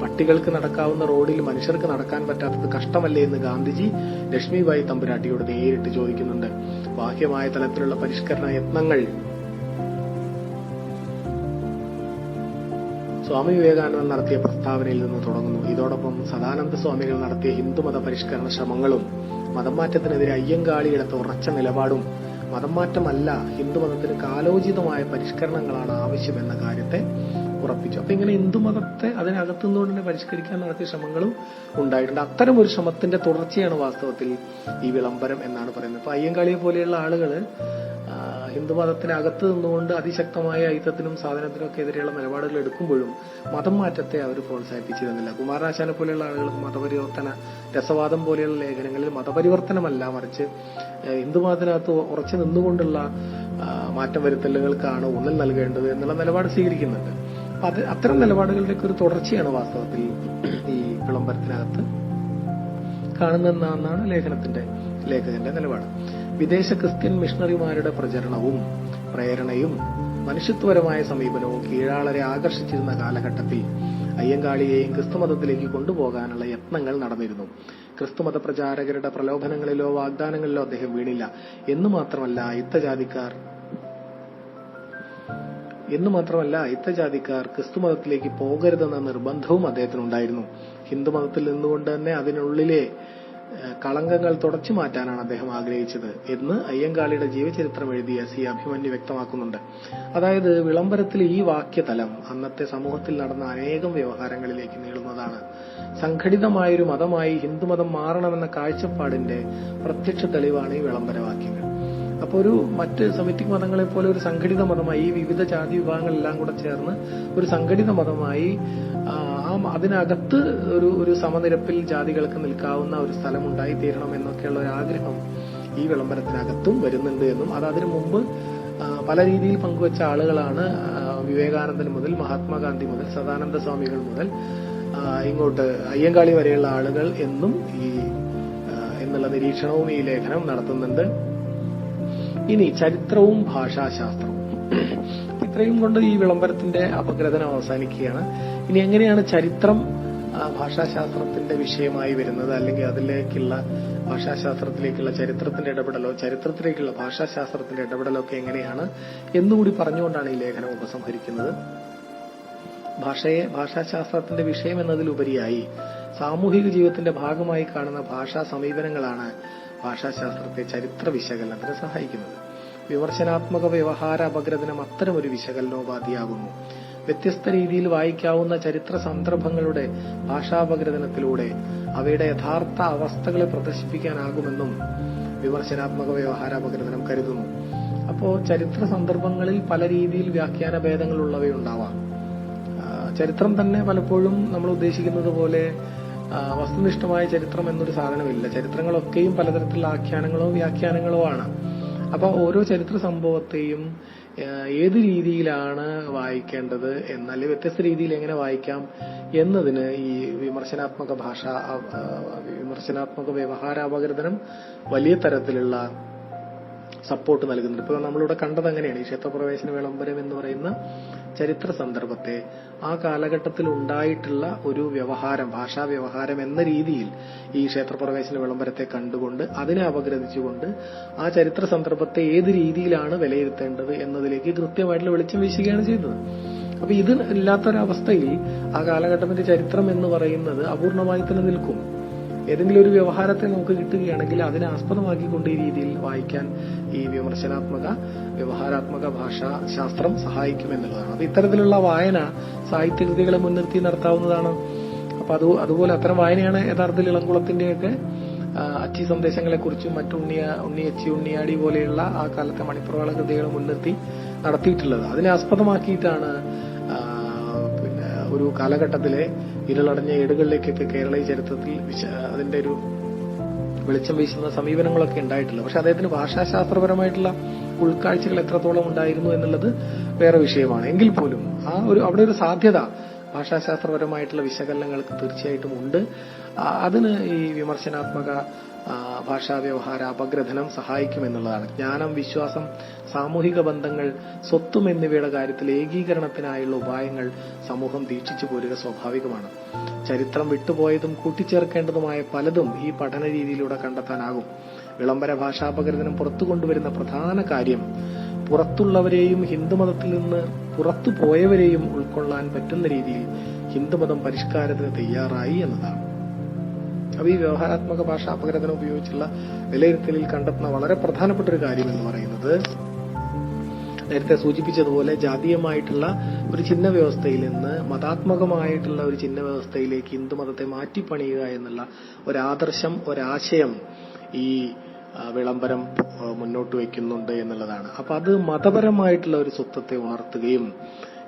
പട്ടികൾക്ക് നടക്കാവുന്ന റോഡിൽ മനുഷ്യർക്ക് നടക്കാൻ പറ്റാത്തത് കഷ്ടമല്ലേ എന്ന് ഗാന്ധിജി ലക്ഷ്മിബായി തമ്പുരാട്ടിയോട് നേരിട്ട് ചോദിക്കുന്നുണ്ട്. ബാഹ്യമായ തലത്തിലുള്ള പരിഷ്കരണ യത്നങ്ങൾ സ്വാമി വിവേകാനന്ദൻ നടത്തിയ പ്രസ്താവനയിൽ നിന്ന് തുടങ്ങുന്നു. ഇതോടൊപ്പം സദാനന്ദ സ്വാമികൾ നടത്തിയ ഹിന്ദുമത പരിഷ്കരണ ശ്രമങ്ങളും മതം മാറ്റത്തിനെതിരെ അയ്യങ്കാളിയെടുത്ത ഉറച്ച നിലപാടും മതം മാറ്റമല്ല, ഹിന്ദുമതത്തിന് കാലോചിതമായ പരിഷ്കരണങ്ങളാണ് ആവശ്യമെന്ന കാര്യത്തെ ഉറപ്പിച്ചു. അപ്പൊ ഇങ്ങനെ ഹിന്ദുമതത്തെ അതിനകത്തുനിന്നുകൊണ്ട് തന്നെ പരിഷ്കരിക്കാൻ നടത്തിയ ശ്രമങ്ങളും ഉണ്ടായിട്ടുണ്ട്. അത്തരം ഒരു ശ്രമത്തിന്റെ തുടർച്ചയാണ് വാസ്തവത്തിൽ ഈ വിളംബരം എന്നാണ് പറയുന്നത്. അപ്പൊ അയ്യങ്കാളിയെ പോലെയുള്ള ആളുകള് ഹിന്ദുമതത്തിനകത്ത് നിന്നുകൊണ്ട് അതിശക്തമായ ഐത്തത്തിനും സാധനത്തിനും ഒക്കെ എതിരെയുള്ള നിലപാടുകൾ എടുക്കുമ്പോഴും മതം മാറ്റത്തെ അവർ പ്രോത്സാഹിപ്പിച്ചിരുന്നില്ല. കുമാരനാശാനെ പോലെയുള്ള ആളുകൾ മതപരിവർത്തന രസവാദം പോലെയുള്ള ലേഖനങ്ങളിൽ മതപരിവർത്തനമല്ല, മറിച്ച് ഹിന്ദുമതത്തിനകത്ത് ഉറച്ചു നിന്നുകൊണ്ടുള്ള മാറ്റം വരുത്തലുകൾക്കാണ് ഊന്നൽ നൽകേണ്ടത് എന്നുള്ള നിലപാട് സ്വീകരിക്കുന്നുണ്ട്. അപ്പൊ അത്തരം നിലപാടുകളുടെയൊക്കെ ഒരു തുടർച്ചയാണ് വാസ്തവത്തിൽ ഈ വിളംബരത്തിനകത്ത് കാണുന്നതെന്നാണ് ലേഖകന്റെ നിലപാട്. വിദേശ ക്രിസ്ത്യൻ മിഷണറിമാരുടെ പ്രചരണവും പ്രേരണയും മനുഷ്യത്വപരമായ സമീപനവും കീഴാളരെ ആകർഷിച്ചിരുന്ന കാലഘട്ടത്തിൽ അയ്യങ്കാളിയെയും ക്രിസ്തുമതത്തിലേക്ക് കൊണ്ടുപോകാനുള്ള യത്നങ്ങൾ നടന്നിരുന്നു. ക്രിസ്തുമത പ്രചാരകരുടെ പ്രലോഭനങ്ങളിലോ വാഗ്ദാനങ്ങളിലോ അദ്ദേഹം വീണില്ല. എന്നു മാത്രമല്ല, യുദ്ധജാതിക്കാർ എന്ന് മാത്രമല്ല അയിത്തജാതിക്കാർ ക്രിസ്തുമതത്തിലേക്ക് പോകരുതെന്ന നിർബന്ധവും അദ്ദേഹത്തിനുണ്ടായിരുന്നു. ഹിന്ദുമതത്തിൽ നിന്നുകൊണ്ട് തന്നെ അതിനുള്ളിലെ കളങ്കങ്ങൾ തുടച്ചു മാറ്റാനാണ് അദ്ദേഹം ആഗ്രഹിച്ചത് എന്ന് അയ്യങ്കാളിയുടെ ജീവചരിത്രം എഴുതിയ സി അഭിമന്യു വ്യക്തമാക്കുന്നുണ്ട്. അതായത് വിളംബരത്തിൽ ഈ വാക്യതലം അന്നത്തെ സമൂഹത്തിൽ നടന്ന അനേകം വ്യവഹാരങ്ങളിലേക്ക് നീളുന്നതാണ്. സംഘടിതമായൊരു മതമായി ഹിന്ദുമതം മാറണമെന്ന കാഴ്ചപ്പാടിന്റെ പ്രത്യക്ഷ തെളിവാണ് ഈ വിളംബരവാക്യങ്ങൾ. അപ്പോൾ ഒരു മറ്റ് സെമിറ്റിക് മതങ്ങളെ പോലെ ഒരു സംഘടിത മതമായി ഈ വിവിധ ജാതി വിഭാഗങ്ങളെല്ലാം കൂടെ ചേർന്ന് ഒരു സംഘടിത മതമായി അതിനകത്ത് ഒരു സമനിരപ്പിൽ ജാതികൾക്ക് നിൽക്കാവുന്ന ഒരു സ്ഥലം ഉണ്ടായി തീരണം എന്നൊക്കെയുള്ള ഒരു ആഗ്രഹം ഈ വിളംബരത്തിനകത്തും വരുന്നുണ്ട് എന്നും അത് അതിനു മുമ്പ് പല രീതിയിൽ പങ്കുവച്ച ആളുകളാണ്. വിവേകാനന്ദൻ മുതൽ മഹാത്മാഗാന്ധി മുതൽ സദാനന്ദ സ്വാമികൾ മുതൽ ഇങ്ങോട്ട് അയ്യങ്കാളി വരെയുള്ള ആളുകൾ എന്നും എന്നുള്ള നിരീക്ഷണവും ഈ ലേഖനം നടത്തുന്നുണ്ട്. ഇനി ചരിത്രവും ഭാഷാശാസ്ത്രവും, ഇത്രയും കൊണ്ട് ഈ വിളംബരത്തിന്റെ അപഗ്രഥനം അവസാനിക്കുകയാണ്. ഇനി എങ്ങനെയാണ് ചരിത്രം ഭാഷാശാസ്ത്രത്തിന്റെ വിഷയമായി വരുന്നത്, അല്ലെങ്കിൽ അതിലേക്കുള്ള ഭാഷാശാസ്ത്രത്തിലേക്കുള്ള ചരിത്രത്തിന്റെ ഇടപെടലോ ചരിത്രത്തിലേക്കുള്ള ഭാഷാശാസ്ത്രത്തിന്റെ ഇടപെടലോ ഒക്കെ എങ്ങനെയാണ് എന്നുകൂടി പറഞ്ഞുകൊണ്ടാണ് ഈ ലേഖനം ഉപസംഹരിക്കുന്നത്. ഭാഷയെ ഭാഷാശാസ്ത്രത്തിന്റെ വിഷയം എന്നതിലുപരിയായി സാമൂഹിക ജീവിതത്തിന്റെ ഭാഗമായി കാണുന്ന ഭാഷാ സമീപനങ്ങളാണ് ഭാഷാശാസ്ത്രത്തെ ചരിത്ര വിശകലനത്തിന് സഹായിക്കുന്നത്. വിമർശനാത്മക വ്യവഹാര അപഗ്രഥനം അത്തരമൊരു വിശകലനോപാധിയാകുന്നു. വ്യത്യസ്ത രീതിയിൽ വായിക്കാവുന്ന ചരിത്ര സന്ദർഭങ്ങളുടെ ഭാഷാപഗ്രഥനത്തിലൂടെ അവയുടെ യഥാർത്ഥ അവസ്ഥകളെ പ്രദർശിപ്പിക്കാനാകുമെന്നും വിമർശനാത്മക വ്യവഹാരാപഗ്രഥനം കരുതുന്നു. അപ്പോ ചരിത്ര സന്ദർഭങ്ങളിൽ പല രീതിയിൽ വ്യാഖ്യാന ഭേദങ്ങളുള്ളവയുണ്ടാവാം. ചരിത്രം തന്നെ പലപ്പോഴും നമ്മൾ ഉദ്ദേശിക്കുന്നത് പോലെ വസ്തുനിഷ്ഠമായ ചരിത്രം എന്നൊരു സാധനമില്ല. ചരിത്രങ്ങളൊക്കെയും പലതരത്തിലുള്ള ആഖ്യാനങ്ങളോ വ്യാഖ്യാനങ്ങളോ ആണ്. അപ്പൊ ഓരോ ചരിത്ര സംഭവത്തെയും ഏത് രീതിയിലാണ് വായിക്കേണ്ടത് അല്ലെങ്കിൽ വ്യത്യസ്ത രീതിയിൽ എങ്ങനെ വായിക്കാം എന്നതിന് ഈ വിമർശനാത്മക വ്യവഹാരാപഗ്രഥനം വലിയ തരത്തിലുള്ള സപ്പോർട്ട് നൽകുന്നുണ്ട്. ഇപ്പോൾ നമ്മളിവിടെ കണ്ടത് അങ്ങനെയാണ്. ഈ ക്ഷേത്രപ്രവേശന വിളംബരം എന്ന് പറയുന്ന ചരിത്ര സന്ദർഭത്തെ ആ കാലഘട്ടത്തിൽ ഉണ്ടായിട്ടുള്ള ഒരു വ്യവഹാരം, ഭാഷാ വ്യവഹാരം എന്ന രീതിയിൽ ഈ ക്ഷേത്രപ്രവേശന വിളംബരത്തെ കണ്ടുകൊണ്ട് അതിനെ അപഗ്രഥിച്ചുകൊണ്ട് ആ ചരിത്ര സന്ദർഭത്തെ ഏത് രീതിയിലാണ് വിലയിരുത്തേണ്ടത് എന്നതിലേക്ക് കൃത്യമായിട്ടുള്ള വെളിച്ചം വീശുകയാണ് ചെയ്തത്. അപ്പൊ ഇത് ഇല്ലാത്തൊരവസ്ഥയിൽ ആ കാലഘട്ടത്തിന്റെ ചരിത്രം എന്ന് പറയുന്നത് അപൂർണമായി തന്നെ നിൽക്കും. ഏതെങ്കിലും ഒരു വ്യവഹാരത്തെ നമുക്ക് കിട്ടുകയാണെങ്കിൽ അതിനെ ആസ്പദമാക്കിക്കൊണ്ട് ഈ രീതിയിൽ വായിക്കാൻ ഈ വിമർശനാത്മക വ്യവഹാരാത്മക ഭാഷാശാസ്ത്രം സഹായിക്കുമെന്നുള്ളതാണ്. അത് ഇത്തരത്തിലുള്ള വായന സാഹിത്യകൃതികളെ മുൻനിർത്തി നടത്താവുന്നതാണ്. അപ്പൊ അതുപോലെ അത്തരം വായനയാണ് യഥാർത്ഥത്തിൽ ഇളംകുളത്തിന്റെയൊക്കെ അച്ചി സന്ദേശങ്ങളെക്കുറിച്ചും മറ്റു ഉണ്ണിയച്ചി ഉണ്ണിയാടി പോലെയുള്ള ആ കാലത്തെ മണിപ്രവാള കൃതികളെ മുൻനിർത്തി നടത്തിയിട്ടുള്ളത്. അതിനെ ആസ്പദമാക്കിയിട്ടാണ് ഒരു കാലഘട്ടത്തിലെ ഇരുളടഞ്ഞ ഏടുകളിലേക്കൊക്കെ കേരളീയ ചരിത്രത്തിൽ അതിന്റെ ഒരു വെളിച്ചം വീശുന്ന സമീപനങ്ങളൊക്കെ ഉണ്ടായിട്ടില്ല. പക്ഷെ അദ്ദേഹത്തിന് ഭാഷാശാസ്ത്രപരമായിട്ടുള്ള ഉൾക്കാഴ്ചകൾ എത്രത്തോളം ഉണ്ടായിരുന്നു എന്നുള്ളത് വേറെ വിഷയമാണ്. എങ്കിൽ പോലും അവിടെ ഒരു സാധ്യത ഭാഷാശാസ്ത്രപരമായിട്ടുള്ള വിശകലനങ്ങൾക്ക് തീർച്ചയായിട്ടും ഉണ്ട്. അതിന് ഈ വിമർശനാത്മക ഭാഷാ വ്യവഹാര അപഗ്രഥനം സഹായിക്കുമെന്നുള്ളതാണ്. ജ്ഞാനം, വിശ്വാസം, സാമൂഹിക ബന്ധങ്ങൾ, സ്വത്തും എന്നിവയുടെ കാര്യത്തിൽ ഏകീകരണത്തിനായുള്ള ഉപായങ്ങൾ സമൂഹം ദീക്ഷിച്ചു പോരുക സ്വാഭാവികമാണ്. ചരിത്രം വിട്ടുപോയതും കൂട്ടിച്ചേർക്കേണ്ടതുമായ പലതും ഈ പഠന രീതിയിലൂടെ കണ്ടെത്താനാകും. വിളംബര ഭാഷാപഗ്രഥനം പുറത്തു കൊണ്ടുവരുന്ന പ്രധാന കാര്യം പുറത്തുള്ളവരെയും ഹിന്ദുമതത്തിൽ നിന്ന് പുറത്തു പോയവരെയും ഉൾക്കൊള്ളാൻ പറ്റുന്ന രീതിയിൽ ഹിന്ദുമതം പരിഷ്കാരത്തിന് തയ്യാറായി എന്നതാണ്. അപ്പൊ ഈ വ്യവഹാരാത്മക ഭാഷാ അപഗ്രഥനം ഉപയോഗിച്ചുള്ള വിലയിരുത്തലിൽ കണ്ടെത്തുന്ന വളരെ പ്രധാനപ്പെട്ട ഒരു കാര്യം എന്ന് പറയുന്നത്, നേരത്തെ സൂചിപ്പിച്ചതുപോലെ ജാതീയമായിട്ടുള്ള ഒരു ചിഹ്ന വ്യവസ്ഥയിൽ നിന്ന് മതാത്മകമായിട്ടുള്ള ഒരു ചിഹ്ന വ്യവസ്ഥയിലേക്ക് ഹിന്ദുമതത്തെ മാറ്റിപ്പണിയുക എന്നുള്ള ഒരാദർശം, ഒരാശയം ഈ വിളംബരം മുന്നോട്ട് വയ്ക്കുന്നുണ്ട് എന്നുള്ളതാണ്. അപ്പൊ അത് മതപരമായിട്ടുള്ള ഒരു സ്വത്വത്തെ ഉണർത്തുകയും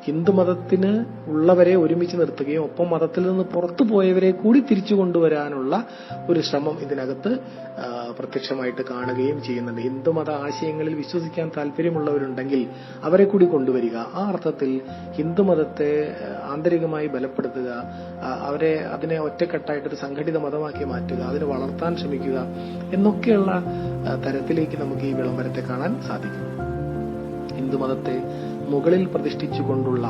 ഹിന്ദുമതത്തിന് ഉള്ളവരെ ഒരുമിച്ച് നിർത്തുകയും ഒപ്പം മതത്തിൽ നിന്ന് പുറത്തു പോയവരെ കൂടി തിരിച്ചു കൊണ്ടുവരാനുള്ള ഒരു ശ്രമം ഇതിനകത്ത് പ്രത്യക്ഷമായിട്ട് കാണുകയും ചെയ്യുന്നുണ്ട്. ഹിന്ദുമത ആശയങ്ങളിൽ വിശ്വസിക്കാൻ താല്പര്യമുള്ളവരുണ്ടെങ്കിൽ അവരെ കൂടി കൊണ്ടുവരിക, ആ അർത്ഥത്തിൽ ഹിന്ദുമതത്തെ ആന്തരികമായി ബലപ്പെടുത്തുക, അതിനെ ഒറ്റക്കെട്ടായിട്ടൊരു സംഘടിത മതമാക്കി മാറ്റുക, അതിനെ വളർത്താൻ ശ്രമിക്കുക എന്നൊക്കെയുള്ള തരത്തിലേക്ക് നമുക്ക് ഈ വിളംബരത്തെ കാണാൻ സാധിക്കും. ഹിന്ദുമതത്തെ മുകളിൽ പ്രതിഷ്ഠിച്ചുകൊണ്ടുള്ള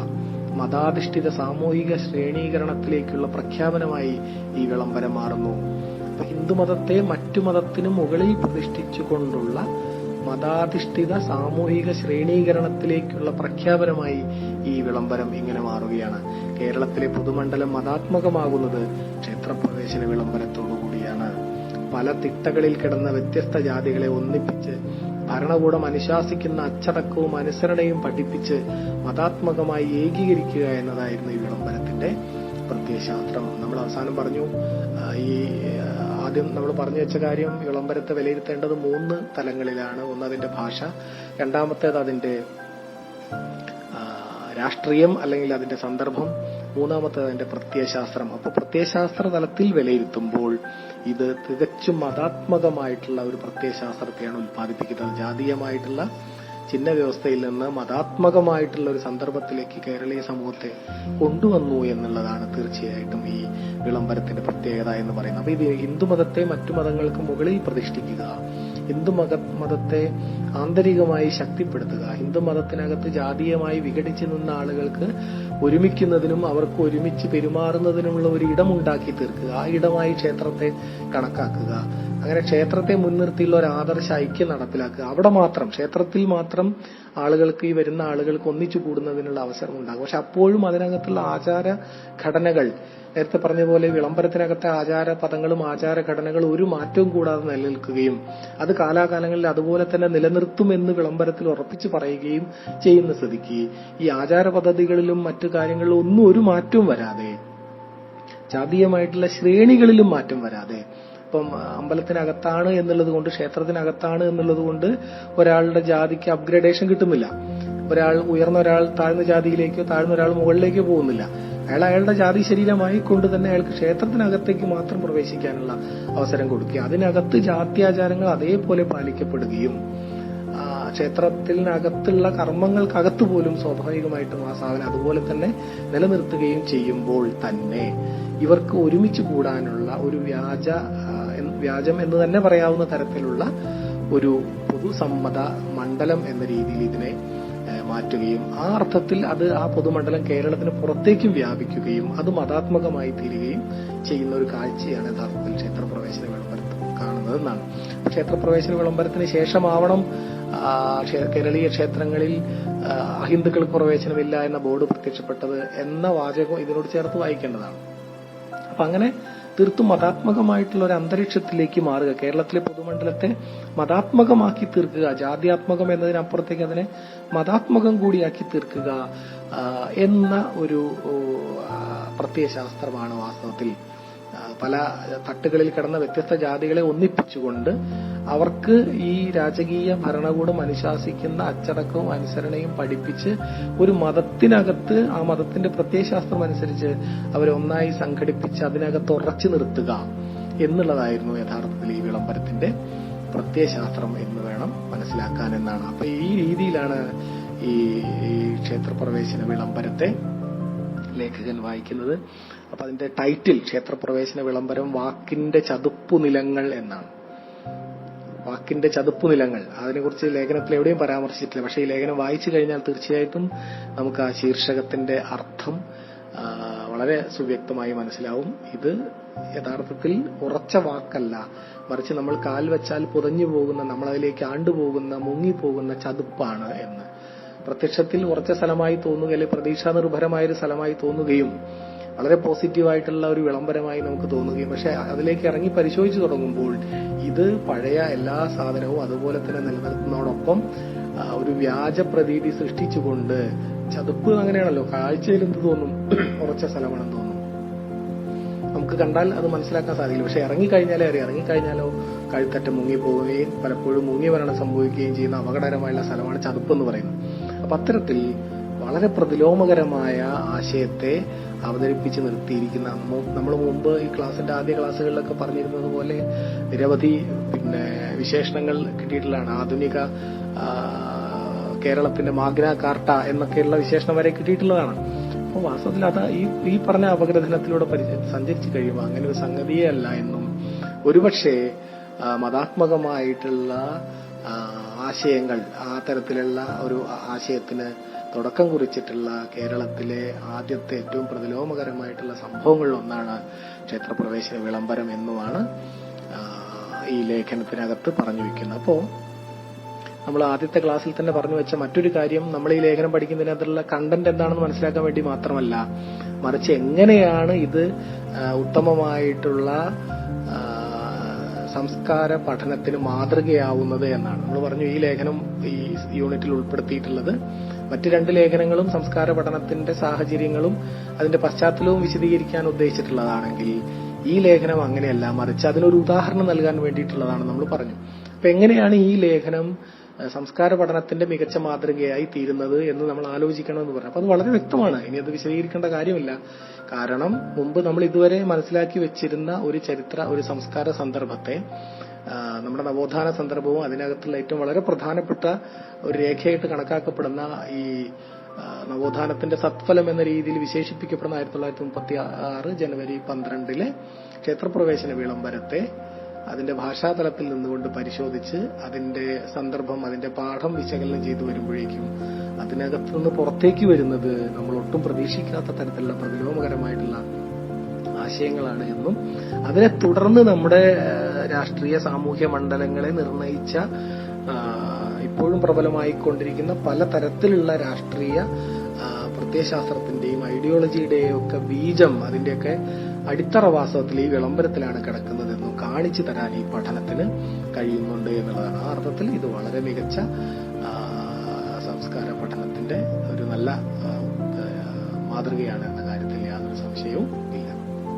മതാധിഷ്ഠിത സാമൂഹിക ശ്രേണീകരണത്തിലേക്കുള്ള പ്രഖ്യാപനമായി ഈ വിളംബരം മാറുന്നു. ഹിന്ദുമതത്തെ മറ്റു മതത്തിനു മുകളിൽ പ്രതിഷ്ഠിച്ചുകൊണ്ടുള്ള മതാധിഷ്ഠിത സാമൂഹിക ശ്രേണീകരണത്തിലേക്കുള്ള പ്രഖ്യാപനമായി ഈ വിളംബരം ഇങ്ങനെ മാറുകയാണ്. കേരളത്തിലെ പൊതുമണ്ഡലം മതാത്മകമാകുന്നത് ക്ഷേത്രപ്രവേശന വിളംബരത്തോടുകൂടിയാണ്. പല തിട്ടകളിൽ കിടന്ന വ്യത്യസ്ത ജാതികളെ ഒന്നിപ്പിച്ച് ഭരണകൂടം അനുശാസിക്കുന്ന അച്ചടക്കവും അനുസരണയും പഠിപ്പിച്ച് മതാത്മകമായി ഏകീകരിക്കുക എന്നതായിരുന്നു ഈ വിളംബരത്തിന്റെ പ്രത്യയശാസ്ത്രം. നമ്മൾ അവസാനം പറഞ്ഞു, ഈ ആദ്യം നമ്മൾ പറഞ്ഞു വെച്ച കാര്യം, വിളംബരത്തെ വിലയിരുത്തേണ്ടത് 3 തലങ്ങളിലാണ്. ഒന്ന് അതിന്റെ ഭാഷ, രണ്ടാമത്തേത് അതിന്റെ രാഷ്ട്രീയം അല്ലെങ്കിൽ അതിന്റെ സന്ദർഭം, മൂന്നാമത്തേത് അതിന്റെ പ്രത്യയശാസ്ത്രം. അപ്പോൾ പ്രത്യയശാസ്ത്ര തലത്തിൽ വിലയിരുത്തുമ്പോൾ ഇത് തികച്ചും മതാത്മകമായിട്ടുള്ള ഒരു പ്രത്യയശാസ്ത്രത്തെയാണ് ഉൽപ്പാദിപ്പിക്കുന്നത്. ജാതീയമായിട്ടുള്ള ചിഹ്ന വ്യവസ്ഥയിൽ നിന്ന് മതാത്മകമായിട്ടുള്ള ഒരു സന്ദർഭത്തിലേക്ക് കേരളീയ സമൂഹത്തെ കൊണ്ടുവന്നു എന്നുള്ളതാണ് തീർച്ചയായിട്ടും ഈ വിളംബരത്തിന്റെ പ്രത്യേകത എന്ന് പറയുന്നത്. അപ്പൊ ഇത് ഹിന്ദുമതത്തെ മറ്റു മതങ്ങൾക്ക് മുകളിൽ പ്രതിഷ്ഠിക്കുക, ഹിന്ദുമതത്തെ ആന്തരികമായി ശക്തിപ്പെടുത്തുക, ഹിന്ദുമതത്തിനകത്ത് ജാതീയമായി വിഘടിച്ചു നിന്ന ആളുകൾക്ക് ഒരുമിക്കുന്നതിനും അവർക്ക് ഒരുമിച്ച് പെരുമാറുന്നതിനുമുള്ള ഒരു ഇടമുണ്ടാക്കി തീർക്കുക, ആ ഇടമായി ക്ഷേത്രത്തെ കണക്കാക്കുക. അങ്ങനെ ക്ഷേത്രത്തെ മുൻനിർത്തിയുള്ള ഒരു ആദർശ ഐക്യം നടപ്പിലാക്കുക. അവിടെ മാത്രം, ക്ഷേത്രത്തിൽ മാത്രം ആളുകൾക്ക്, ഈ വരുന്ന ആളുകൾക്ക് ഒന്നിച്ചു കൂടുന്നതിനുള്ള അവസരം ഉണ്ടാകും. പക്ഷെ അപ്പോഴും അതിനകത്തുള്ള ആചാര ഘടനകൾ, നേരത്തെ പറഞ്ഞ പോലെ വിളംബരത്തിനകത്തെ ആചാര പദങ്ങളും ആചാര ഘടനകളും ഒരു മാറ്റവും കൂടാതെ നിലനിൽക്കുകയും അത് കാലാകാലങ്ങളിൽ അതുപോലെ തന്നെ നിലനിർത്തുമെന്ന് വിളംബരത്തിൽ ഉറപ്പിച്ചു പറയുകയും ചെയ്യുന്ന സ്ഥിതിക്ക് ഈ ആചാര പദ്ധതികളിലും മറ്റു കാര്യങ്ങളിലും ഒന്നും ഒരു മാറ്റവും വരാതെ, ജാതീയമായിട്ടുള്ള ശ്രേണികളിലും മാറ്റം വരാതെ, ഇപ്പം അമ്പലത്തിനകത്താണ് എന്നുള്ളത് കൊണ്ട്, ക്ഷേത്രത്തിനകത്താണ് എന്നുള്ളത് കൊണ്ട് ഒരാളുടെ ജാതിക്ക് അപ്ഗ്രഡേഷൻ കിട്ടുന്നില്ല. ഉയർന്ന ഒരാൾ താഴ്ന്ന ജാതിയിലേക്കോ താഴ്ന്ന ഒരാൾ മുകളിലേക്കോ പോകുന്നില്ല. അയാളുടെ ജാതി ശരീരമായി കൊണ്ട് തന്നെ അയാൾക്ക് ക്ഷേത്രത്തിനകത്തേക്ക് മാത്രം പ്രവേശിക്കാനുള്ള അവസരം കൊടുക്കുക. അതിനകത്ത് ജാത്യാചാരങ്ങൾ അതേപോലെ പാലിക്കപ്പെടുകയും ക്ഷേത്രത്തിനകത്തുള്ള കർമ്മങ്ങൾക്കകത്ത് പോലും സ്വാഭാവികമായിട്ടും ആ സാധനം അതുപോലെ തന്നെ നിലനിർത്തുകയും ചെയ്യുമ്പോൾ തന്നെ ഇവർക്ക് ഒരുമിച്ച് കൂടാനുള്ള ഒരു വ്യാജം എന്ന് തന്നെ പറയാവുന്ന തരത്തിലുള്ള ഒരു പൊതുസമ്മത മണ്ഡലം എന്ന രീതിയിൽ ഇതിനെ മാറ്റുകയും ആ അർത്ഥത്തിൽ അത് ആ പൊതുമണ്ഡലം കേരളത്തിന് പുറത്തേക്കും വ്യാപിക്കുകയും അത് മതാത്മകമായി തീരുകയും ചെയ്യുന്ന ഒരു കാഴ്ചയാണ് യഥാർത്ഥത്തിൽ ക്ഷേത്രപ്രവേശന വിളംബരത്തിൽ കാണുന്നതെന്നാണ്. ക്ഷേത്രപ്രവേശന വിളംബരത്തിന് ശേഷമാവണം കേരളീയ ക്ഷേത്രങ്ങളിൽ അഹിന്ദുക്കൾക്ക് പ്രവേശനമില്ല എന്ന ബോർഡ് പ്രത്യക്ഷപ്പെട്ടത് എന്ന വാചകം ഇതിനോട് ചേർത്ത് വായിക്കേണ്ടതാണ്. അപ്പൊ അങ്ങനെ തീർത്തും മതാത്മകമായിട്ടുള്ള ഒരു അന്തരീക്ഷത്തിലേക്ക് മാറുക, കേരളത്തിലെ പൊതുമണ്ഡലത്തെ മതാത്മകമാക്കി തീർക്കുക, ജാത്യാത്മകം എന്നതിനപ്പുറത്തേക്ക് അതിനെ മതാത്മകം കൂടിയാക്കി തീർക്കുക എന്ന ഒരു പ്രത്യയശാസ്ത്രമാണ് വാസ്തവത്തിൽ പല തട്ടുകളിൽ കിടന്ന വ്യത്യസ്ത ജാതികളെ ഒന്നിപ്പിച്ചുകൊണ്ട് അവർക്ക് ഈ രാജകീയ ഭരണകൂടം അനുശാസിക്കുന്ന അച്ചടക്കവും അനുസരണയും പഠിപ്പിച്ച് ഒരു മതത്തിനകത്ത് ആ മതത്തിന്റെ പ്രത്യയശാസ്ത്രം അനുസരിച്ച് അവരെ ഒന്നായി സംഘടിപ്പിച്ച് അതിനകത്ത് ഉറച്ചു നിർത്തുക എന്നുള്ളതായിരുന്നു യഥാർത്ഥത്തിൽ ഈ വിളംബരത്തിന്റെ പ്രത്യയശാസ്ത്രം എന്ന് വേണം മനസ്സിലാക്കാൻ എന്നാണ്. അപ്പൊ ഈ രീതിയിലാണ് ഈ ക്ഷേത്രപ്രവേശന വിളംബരത്തെ ലേഖകൻ വായിക്കുന്നത്. അപ്പൊ അതിന്റെ ടൈറ്റിൽ ക്ഷേത്രപ്രവേശന വിളംബരം വാക്കിന്റെ ചതുപ്പുനിലങ്ങൾ എന്നാണ്. വാക്കിന്റെ ചതുപ്പുനിലങ്ങൾ, അതിനെക്കുറിച്ച് ലേഖനത്തിൽ എവിടെയും പരാമർശിച്ചിട്ടില്ല. പക്ഷേ ഈ ലേഖനം വായിച്ചു കഴിഞ്ഞാൽ തീർച്ചയായിട്ടും നമുക്ക് ആ ശീർഷകത്തിന്റെ അർത്ഥം വളരെ സുവ്യക്തമായി മനസ്സിലാവും. ഇത് യഥാർത്ഥത്തിൽ ഉറച്ച വാക്കല്ല, മറിച്ച് നമ്മൾ കാൽ വെച്ചാൽ പുതഞ്ഞു പോകുന്ന, നമ്മളതിലേക്ക് ആണ്ടുപോകുന്ന, മുങ്ങിപ്പോകുന്ന ചതുപ്പാണ് എന്ന്. പ്രത്യക്ഷത്തിൽ ഉറച്ച സ്ഥലമായി തോന്നുകയും പ്രതീക്ഷാ നിർഭരമായൊരു സ്ഥലമായി തോന്നുകയും വളരെ പോസിറ്റീവായിട്ടുള്ള ഒരു വിളംബരമായി നമുക്ക് തോന്നുകയും, പക്ഷെ അതിലേക്ക് ഇറങ്ങി പരിശോധിച്ചു തുടങ്ങുമ്പോൾ ഇത് പഴയ എല്ലാ സാധനവും അതുപോലെ തന്നെ നിലനിർത്തുന്നതോടൊപ്പം ഒരു വ്യാജ പ്രതീതി സൃഷ്ടിച്ചുകൊണ്ട്, ചതുപ്പ് അങ്ങനെയാണല്ലോ, കാഴ്ചയിൽ എന്ത് തോന്നും, ഉറച്ച സ്ഥലമാണെന്ന് തോന്നും, നമുക്ക് കണ്ടാൽ അത് മനസ്സിലാക്കാൻ സാധിക്കില്ല. പക്ഷെ ഇറങ്ങിക്കഴിഞ്ഞാലേ അറിയാം. ഇറങ്ങിക്കഴിഞ്ഞാലോ കഴുത്തറ്റം മുങ്ങിപ്പോവുകയും പലപ്പോഴും മുങ്ങിമരണം സംഭവിക്കുകയും ചെയ്യുന്ന അപകടകരമായുള്ള സ്ഥലമാണ് ചതുപ്പ് എന്ന് പറയുന്നത്. അപ്പൊ അത്തരത്തിൽ വളരെ പ്രതിലോമകരമായ ആശയത്തെ അവതരിപ്പിച്ച് നിർത്തിയിരിക്കുന്ന, നമ്മൾ മുമ്പ് ഈ ക്ലാസിന്റെ ആദ്യ ക്ലാസ്സുകളിലൊക്കെ പറഞ്ഞിരുന്നത് പോലെ നിരവധി വിശേഷണങ്ങൾ കിട്ടിയിട്ടുള്ളതാണ്. ആധുനിക കേരളത്തിന്റെ മാഗ്ന കാർട്ട എന്നൊക്കെയുള്ള വിശേഷണം വരെ കിട്ടിയിട്ടുള്ളതാണ്. അപ്പോൾ വാസ്തവത്തിൽ അത് ഈ പറഞ്ഞ അപഗ്രഥനത്തിലൂടെ സഞ്ചരിച്ചു കഴിയുമ്പോൾ അങ്ങനെ ഒരു സംഗതിയേ അല്ല എന്നും, ഒരുപക്ഷെ മതാത്മകമായിട്ടുള്ള ആശയങ്ങൾ, ആ തരത്തിലുള്ള ഒരു ആശയത്തിന് തുടക്കം കുറിച്ചിട്ടുള്ള കേരളത്തിലെ ആദ്യത്തെ ഏറ്റവും പ്രതിലോമകരമായിട്ടുള്ള സംഭവങ്ങളിലൊന്നാണ് ക്ഷേത്രപ്രവേശന വിളംബരം എന്നുമാണ് ഈ ലേഖനത്തിനകത്ത് പറഞ്ഞു വയ്ക്കുന്നത്. അപ്പോൾ നമ്മൾ ആദ്യത്തെ ക്ലാസ്സിൽ തന്നെ പറഞ്ഞു വെച്ച മറ്റൊരു കാര്യം, നമ്മൾ ഈ ലേഖനം പഠിക്കുന്നതിനകത്തുള്ള കണ്ടന്റ് എന്താണെന്ന് മനസ്സിലാക്കാൻ വേണ്ടി മാത്രമല്ല, മറിച്ച് എങ്ങനെയാണ് ഇത് ഉത്തമമായിട്ടുള്ള സംസ്കാര പഠനത്തിന് മാതൃകയാവുന്നത് എന്നാണ്. നമ്മൾ പറഞ്ഞു ഈ ലേഖനം ഈ യൂണിറ്റിൽ ഉൾപ്പെടുത്തിയിട്ടുള്ളത് മറ്റ് 2 ലേഖനങ്ങളും സംസ്കാര പഠനത്തിന്റെ സാഹചര്യങ്ങളും അതിന്റെ പശ്ചാത്തലവും വിശദീകരിക്കാൻ ഉദ്ദേശിച്ചിട്ടുള്ളതാണെങ്കിൽ ഈ ലേഖനം അങ്ങനെയല്ല, മറിച്ച് അതിനൊരു ഉദാഹരണം നൽകാൻ വേണ്ടിയിട്ടുള്ളതാണ് നമ്മൾ പറഞ്ഞു. അപ്പൊ എങ്ങനെയാണ് ഈ ലേഖനം സംസ്കാര പഠനത്തിന്റെ മികച്ച മാതൃകയായി തീരുന്നത് എന്ന് നമ്മൾ ആലോചിക്കണമെന്ന് പറഞ്ഞു. അപ്പൊ അത് വളരെ വ്യക്തമാണ്, ഇനി അത് വിശദീകരിക്കേണ്ട കാര്യമില്ല. കാരണം മുമ്പ് നമ്മൾ ഇതുവരെ മനസ്സിലാക്കി വെച്ചിരുന്ന ഒരു സംസ്കാര സന്ദർഭത്തെ നമ്മുടെ നവോത്ഥാന സന്ദർഭവും അതിനകത്തുള്ള ഏറ്റവും വളരെ പ്രധാനപ്പെട്ട ഒരു രേഖയായിട്ട് കണക്കാക്കപ്പെടുന്ന ഈ നവോത്ഥാനത്തിന്റെ സത്ഫലം എന്ന രീതിയിൽ വിശേഷിപ്പിക്കപ്പെടുന്ന 1936 ജനുവരി 12 ക്ഷേത്രപ്രവേശന വിളംബരത്തെ അതിന്റെ ഭാഷാതലത്തിൽ നിന്നുകൊണ്ട് പരിശോധിച്ച് അതിന്റെ സന്ദർഭം, അതിന്റെ പാഠം വിശകലനം ചെയ്തു വരുമ്പോഴേക്കും അതിനകത്ത് നിന്ന് പുറത്തേക്ക് വരുന്നത് നമ്മൾ ഒട്ടും പ്രതീക്ഷിക്കാത്ത തരത്തിലുള്ള പ്രതിലോമകരമായിട്ടുള്ള ആശയങ്ങളാണ് എന്നും അതിനെ തുടർന്ന് നമ്മുടെ രാഷ്ട്രീയ സാമൂഹ്യ മണ്ഡലങ്ങളെ നിർണയിച്ച ഇപ്പോഴും പ്രബലമായിക്കൊണ്ടിരിക്കുന്ന പല തരത്തിലുള്ള രാഷ്ട്രീയ പ്രത്യയശാസ്ത്രത്തിന്റെയും ഐഡിയോളജിയുടെയും ഒക്കെ ബീജം, അതിന്റെയൊക്കെ അടിത്തറ വാസ്തവത്തിൽ ഈ വിളംബരത്തിലാണ് കിടക്കുന്നതെന്നും കാണിച്ചു തരാൻ ഈ പഠനത്തിന് കഴിയുന്നുണ്ട് എന്നുള്ളതാണ്. ആ അർത്ഥത്തിൽ ഇത് വളരെ മികച്ച സംസ്കാര പഠനത്തിന്റെ ഒരു നല്ല മാതൃകയാണ് എന്ന കാര്യത്തിൽ യാതൊരു സംശയവും